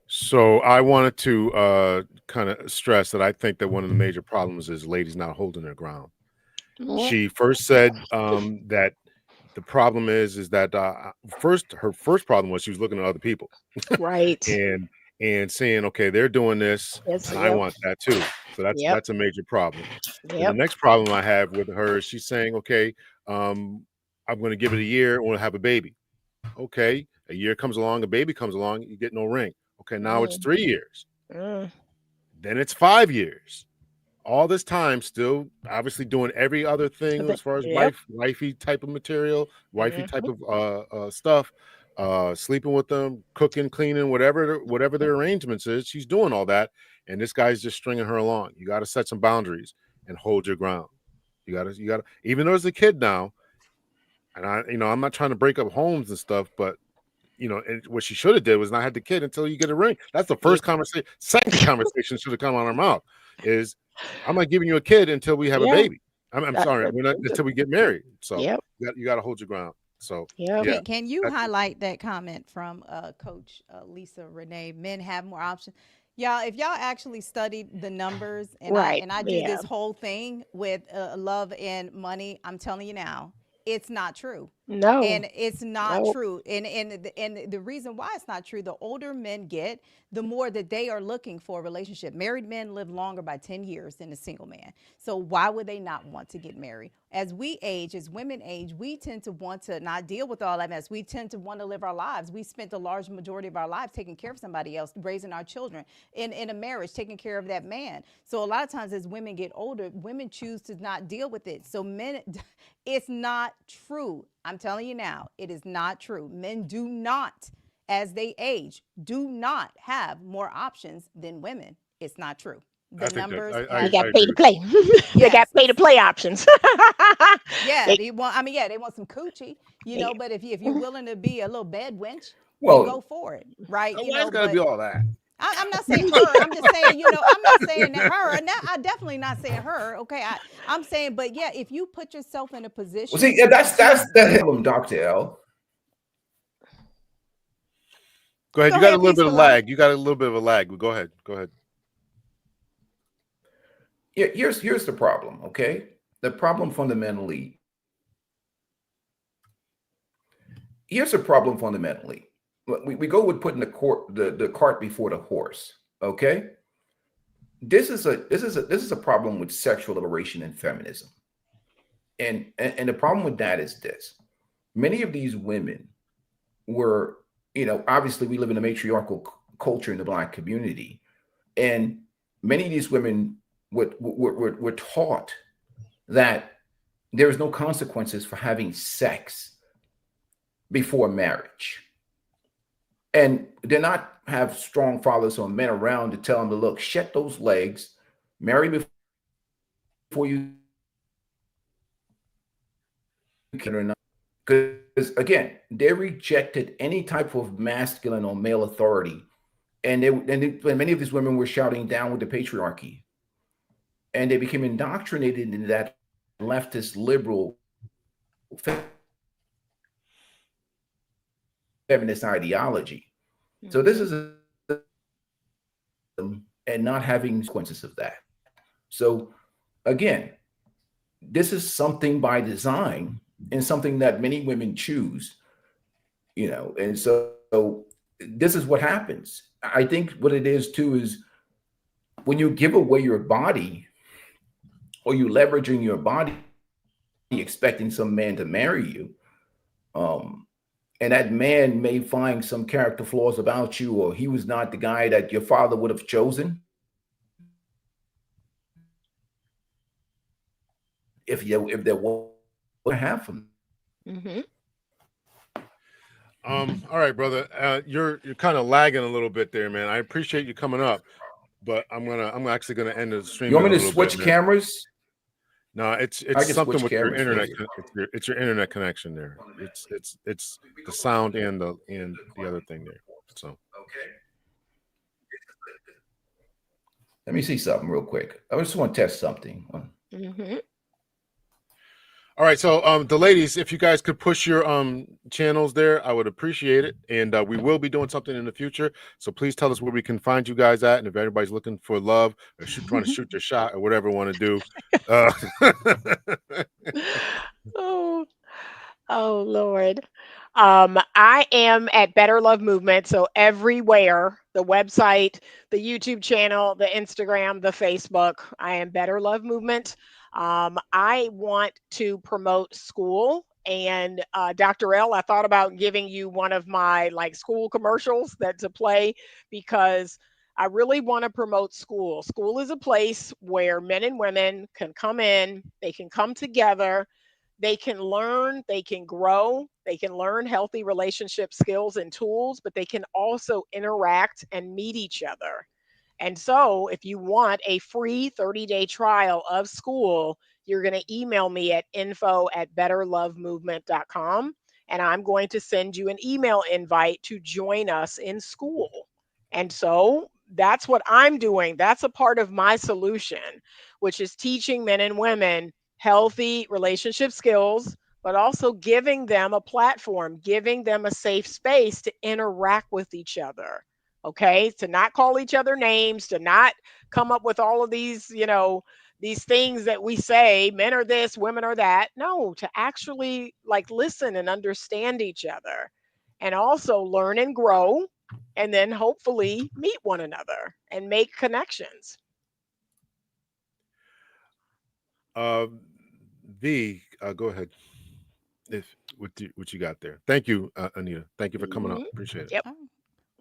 So I wanted to kind of stress that I think that one of the major problems is ladies not holding their ground. Mm. She first said that the problem is that her first problem was she was looking at other people Right. and saying, okay, they're doing this Yes. and I Yep. want that too. So Yep. that's a major problem. Then the Yep. next problem I have with her is she's saying, okay, I'm going to give it a year and we'll have a baby. Okay, a year comes along, a baby comes along, you get no ring. Okay, now it's 3 years. Mm. Then it's 5 years. All this time, still obviously doing every other thing as far as Yep. wifey type of material, wifey type Mhm. of stuff, sleeping with them, cooking, cleaning, whatever their arrangements is. She's doing all that, and this guy's just stringing her along. You got to set some boundaries and hold your ground. You got to. Even though there's a kid now, and I'm not trying to break up homes and stuff, but and what she should have did was not had the kid until you get a ring. That's the Yeah. first conversation. Second conversation should have come out of her mouth is, I'm not giving you a kid until we have a Yeah. baby. I'm sorry, we're not until we get married. So Yep. you got to hold your ground. So Yep. yeah, Can you that's it. highlight that comment from Coach Lisa Renee? Men have more options. Y'all, if y'all actually studied the numbers, and Right. I do Yeah. this whole thing with love and money, I'm telling you now, it's not true. No. And it's not No. true. And the reason why it's not true, the older men get, the more that they are looking for a relationship. Married men live longer by 10 years than a single man. So why would they not want to get married? As we age, as women age, we tend to want to not deal with all that mess. We tend to want to live our lives. We spent the large majority of our lives taking care of somebody else, raising our children, in a marriage, taking care of that man. So a lot of times as women get older, women choose to not deal with it. So men, it's not true. I'm telling you now, it is not true. Men do not, as they age, do not have more options than women. It's not true. I The think that numbers I You have, got agree pay to with play. You got pay to play options. yeah, They- they want, I mean, yeah, they want some coochie, but if you're willing to be a little bed wench, then Well, go for it, right? why it's got to be But all that? I'm not saying her. I'm just saying, I'm not saying that her. And I'm definitely not saying her. Okay, I'm saying, but yeah, if you put yourself in a well, position, see, yeah, that's the problem, Dr. L. Go ahead. Go You got a ahead, little bit of Peaceful Love. lag. You got a little bit of a lag. Go ahead. Go ahead. Yeah, here's the problem, okay? The problem fundamentally. Here's the problem fundamentally. We go with putting the cart before the horse, okay? This is a problem with sexual liberation and feminism. And the problem with that is this. Many of these women were, obviously we live in a matriarchal culture in the Black community. And many of these women were taught that there is no consequences for having sex before marriage. And they're not have strong fathers or men around to tell them to look, shut those legs, marry before you can or not. Because again, they rejected any type of masculine or male authority. And many of these women were shouting down with the patriarchy. And they became indoctrinated into that leftist liberal feminist ideology. So this is and not having consequences of that. So again, this is something by design and something that many women choose, and so this is what happens. I think what it is too is when you give away your body or you leveraging your body, expecting some man to marry you, and that man may find some character flaws about you, or he was not the guy that your father would have chosen. If there was half of them. Mhm. All right, brother. You're kind of lagging a little bit there, man. I appreciate you coming up, but I'm actually gonna end the stream. You want in me a to little switch bit, man. cameras? No, it's I can something switch with your cameras for internet. you. It's your internet connection there. It's the sound and the other thing there. So Let me see something real quick. I just want to test something. Mhm. All right, so the ladies, if you guys could push your channels there, I would appreciate it. And we will be doing something in the future. So please tell us where we can find you guys at. And if anybody's looking for love or trying to shoot their shot or whatever want to do. Oh, oh Lord. I am at Better Love Movement. So everywhere, the website, the YouTube channel, the Instagram, the Facebook, I am Better Love Movement. I want to promote school. And Dr. L, I thought about giving you one of my like school commercials that to play because I really want to promote school. School is a place where men and women can come in, they can come together, they can learn, they can grow, they can learn healthy relationship skills and tools, but they can also interact and meet each other. And so, if you want a free 30-day trial of school, you're going to email me at info@betterlovemovement.com. And I'm going to send you an email invite to join us in school. And so, that's what I'm doing. That's a part of my solution, which is teaching men and women healthy relationship skills, but also giving them a platform, giving them a safe space to interact with each other. Okay, to not call each other names, to not come up with all of these, these things that we say, men are this, women are that. No, to actually like listen and understand each other and also learn and grow and then hopefully meet one another and make connections. Go ahead. If what you got there. Thank you, Anita. Thank you for coming up. Appreciate it. Yep. Oh.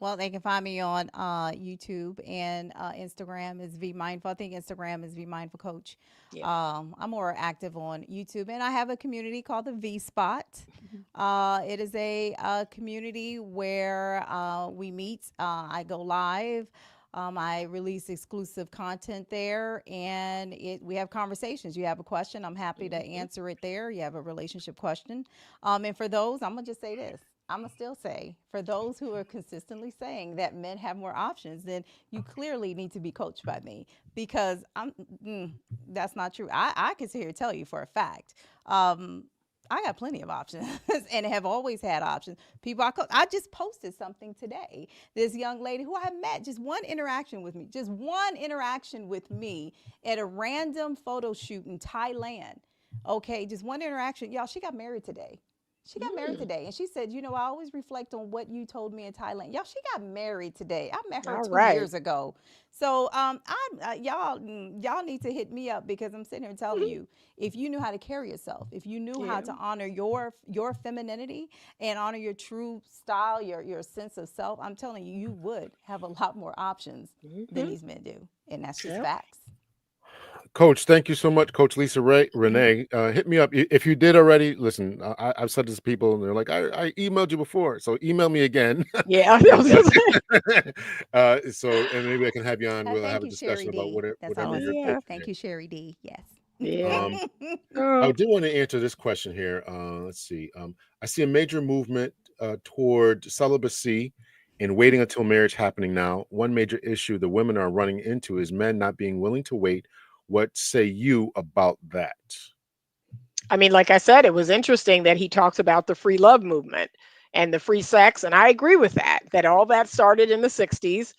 Well, they can find me on YouTube and Instagram is VEE Mindful. I think Instagram is VEE Mindful Coach. Yep. I'm more active on YouTube, and I have a community called the V Spot. It is a community where we meet. I go live. I release exclusive content there, and we have conversations. You have a question, I'm happy to answer it there. You have a relationship question. And for those, I'm going to just say this. I'm going to still say, for those who are consistently saying that men have more options, then you clearly need to be coached by me because that's not true. I can sit here and tell you for a fact. I got plenty of options and have always had options. People I just posted something today. This young lady who I met, just one interaction with me at a random photo shoot in Thailand. Okay, just one interaction. Y'all, she got married today. She got married today, and she said, I always reflect on what you told me in Thailand. Y'all, she got married today. I met her 2 years ago. So y'all need to hit me up because I'm sitting here telling you, if you knew how to carry yourself, if you knew how to honor your femininity and honor your true style, your sense of self, I'm telling you, you would have a lot more options than these men do. And that's just facts. Coach, thank you so much, Coach Lisa Renee. Hit me up if you did already. Listen, I've said this to people, and they're like, "I emailed you before, so email me again." Yeah. So, and maybe I can have you on. We'll have a discussion about whatever you're coaching. Thank you, Sherry D. Yes. Yeah. I do want to answer this question here. Let's see. I see a major movement toward celibacy and waiting until marriage happening now. One major issue the women are running into is men not being willing to wait. What say you about that? I mean, like I said, it was interesting that he talks about the free love movement and the free sex. And I agree with that all that started in the 60s.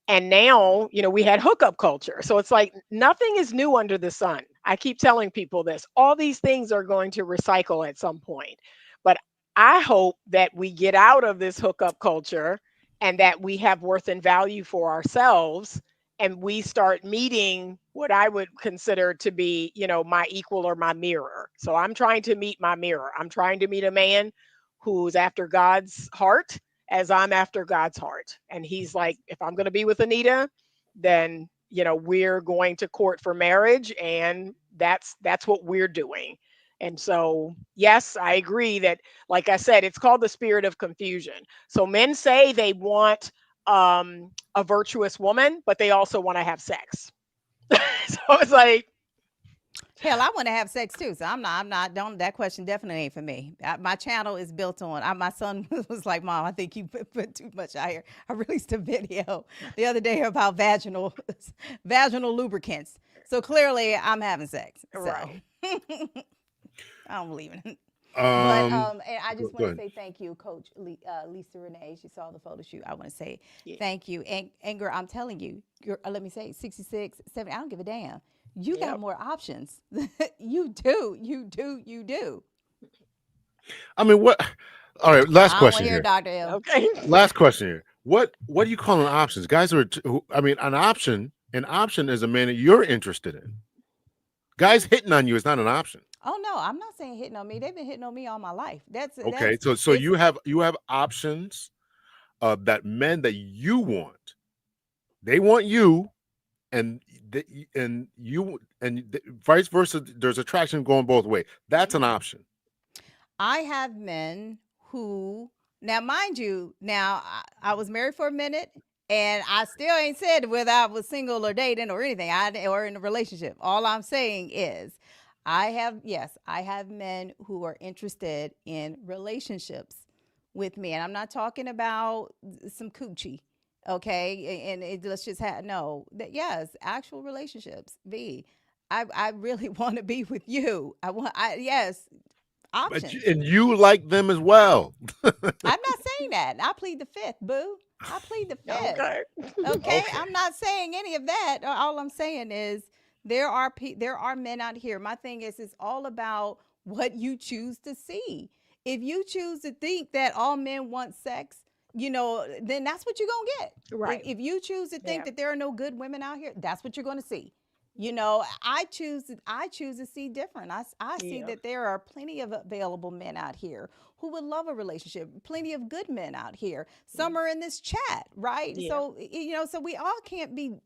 And now, we had hookup culture. So it's like nothing is new under the sun. I keep telling people this. All these things are going to recycle at some point. But I hope that we get out of this hookup culture and that we have worth and value for ourselves and we start meeting what I would consider to be, my equal or my mirror. So I'm trying to meet my mirror. I'm trying to meet a man who's after God's heart as I'm after God's heart. And he's like, if I'm going to be with Anita, then, we're going to court for marriage. And that's what we're doing. And so, yes, I agree that, like I said, it's called the spirit of confusion. So men say they want a virtuous woman, but they also want to have sex. So it's like, hell, I want to have sex too. So don't, that question definitely ain't for me. My channel is built on, my son was like, Mom, I think you put too much out here. I released a video the other day about vaginal lubricants. So clearly I'm having sex. So. Right. I don't believe in it. But And I just go want to ahead. say thank you, Coach Lisa Renee. She saw the photo shoot. I want to say Yeah. thank you. And girl, I'm telling you, let me say 66, 70, I don't give a damn. You got more options. You do. I mean, what? All right, last I don't want question to hear here. Dr. L. Okay. Last question here. What do you call an options? Guys are, I mean, an option is a man that you're interested in. Guys hitting on you is not an option. Oh no, I'm not saying hitting on me. They've been hitting on me all my life. Okay, so you have options that men that you want. They want you, and vice versa. There's attraction going both ways. That's an option. I have men who, now mind you, I was married for a minute and I still ain't said whether I was single or dating or anything, or in a relationship. All I'm saying is I have men who are interested in relationships with me. And I'm not talking about some coochie. Okay. And let's just yes, actual relationships. I really want to be with you. Yes. Options. And you like them as well. I'm not saying that. I plead the fifth, boo. I plead the fifth. Okay. I'm not saying any of that. All I'm saying is there are men out here. My thing is, it's all about what you choose to see. If you choose to think that all men want sex, then that's what you're gonna get. Right. If you choose to think that there are no good women out here, that's what you're gonna see. I choose to see different. I see that there are plenty of available men out here who would love a relationship, plenty of good men out here. Some are in this chat, right? Yeah. So, so we all can't be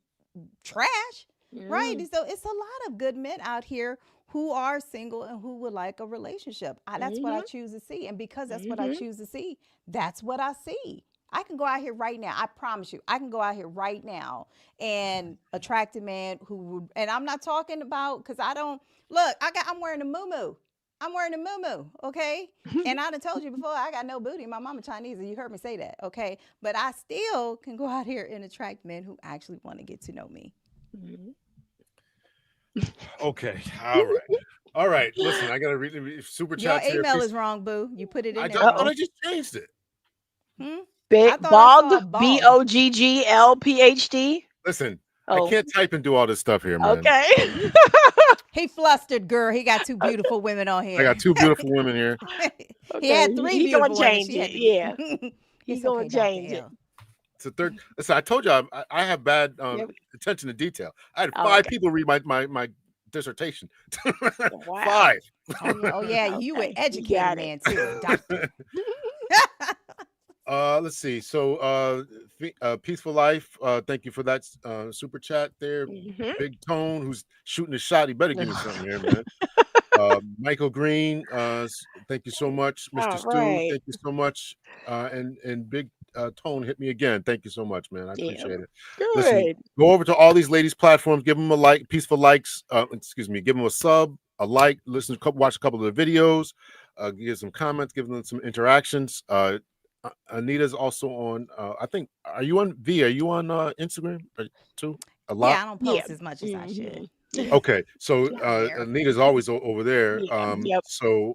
trash, right? So it's a lot of good men out here who are single and who would like a relationship. That's what I choose to see. And because that's what I choose to see, that's what I see. I can go out here right now. I promise you, I can go out here right now and attract a man who would, and I'm not talking about, because I don't, look, I'm wearing a muumuu. I'm wearing a muumuu, okay? And I done told you before, I got no booty. My mama Chinese, and you heard me say that, okay? But I still can go out here and attract men who actually want to get to know me. Okay. All right. Listen, I got to read the super Your chat. email is wrong, boo. You put it in there. I just changed it. Bogged, BOGGLPHD. Listen, I can't type and do all this stuff here, man. Okay. He flustered, girl. He got two beautiful women on here. I got two beautiful women here. He had three beautiful women. Change it. Yeah. He's going to change it. It's a third. Listen, I told you I have bad attention to detail. I had 5 people read my dissertation. 5. Oh yeah, you were educated man too, doctor. Let's see. So Peaceful Life, thank you for that super chat there. Big Tone, who's shooting a shot. He better give me something here, man. Michael Green, thank you so much. Mr. Stu, thank you so much. And Big Tone hit me again. Thank you so much, man. I appreciate it. Good. Listen, go over to all these ladies' platforms, give them a like, Peaceful Likes, give them a sub, a like, watch a couple of the videos, give some comments, give them some interactions. Anita's also on, I think, are you on Instagram too? A lot? Yeah, I don't post as much as I should. Okay, so Anita's always over there. So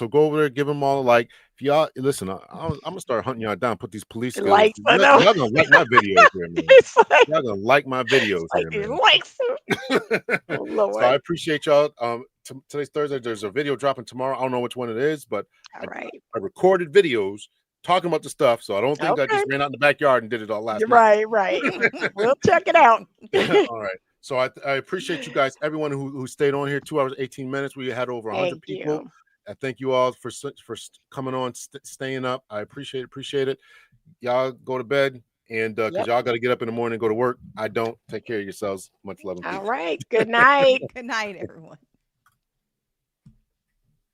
go over there, give them all a like. If y'all listen, I'm gonna start hunting y'all down. Put these police skills. Y'all gonna like my videos here, man. Y'all gonna like my videos here, man. So I appreciate y'all. Today's Thursday. There's a video dropping tomorrow. I don't know which one it is, but I recorded videos talking about the stuff, so I don't think I just ran out in the backyard and did it all last night. Right. We'll check it out. All right. So I appreciate you guys, everyone who stayed on here 2 hours 18 minutes. We had over 100 people. I thank you all for coming on, staying up. I appreciate it. Y'all go to bed, and because y'all got to get up in the morning and go to work. I don't. Take care of yourselves. Much love and peace. All right. Good night. Good night, everyone.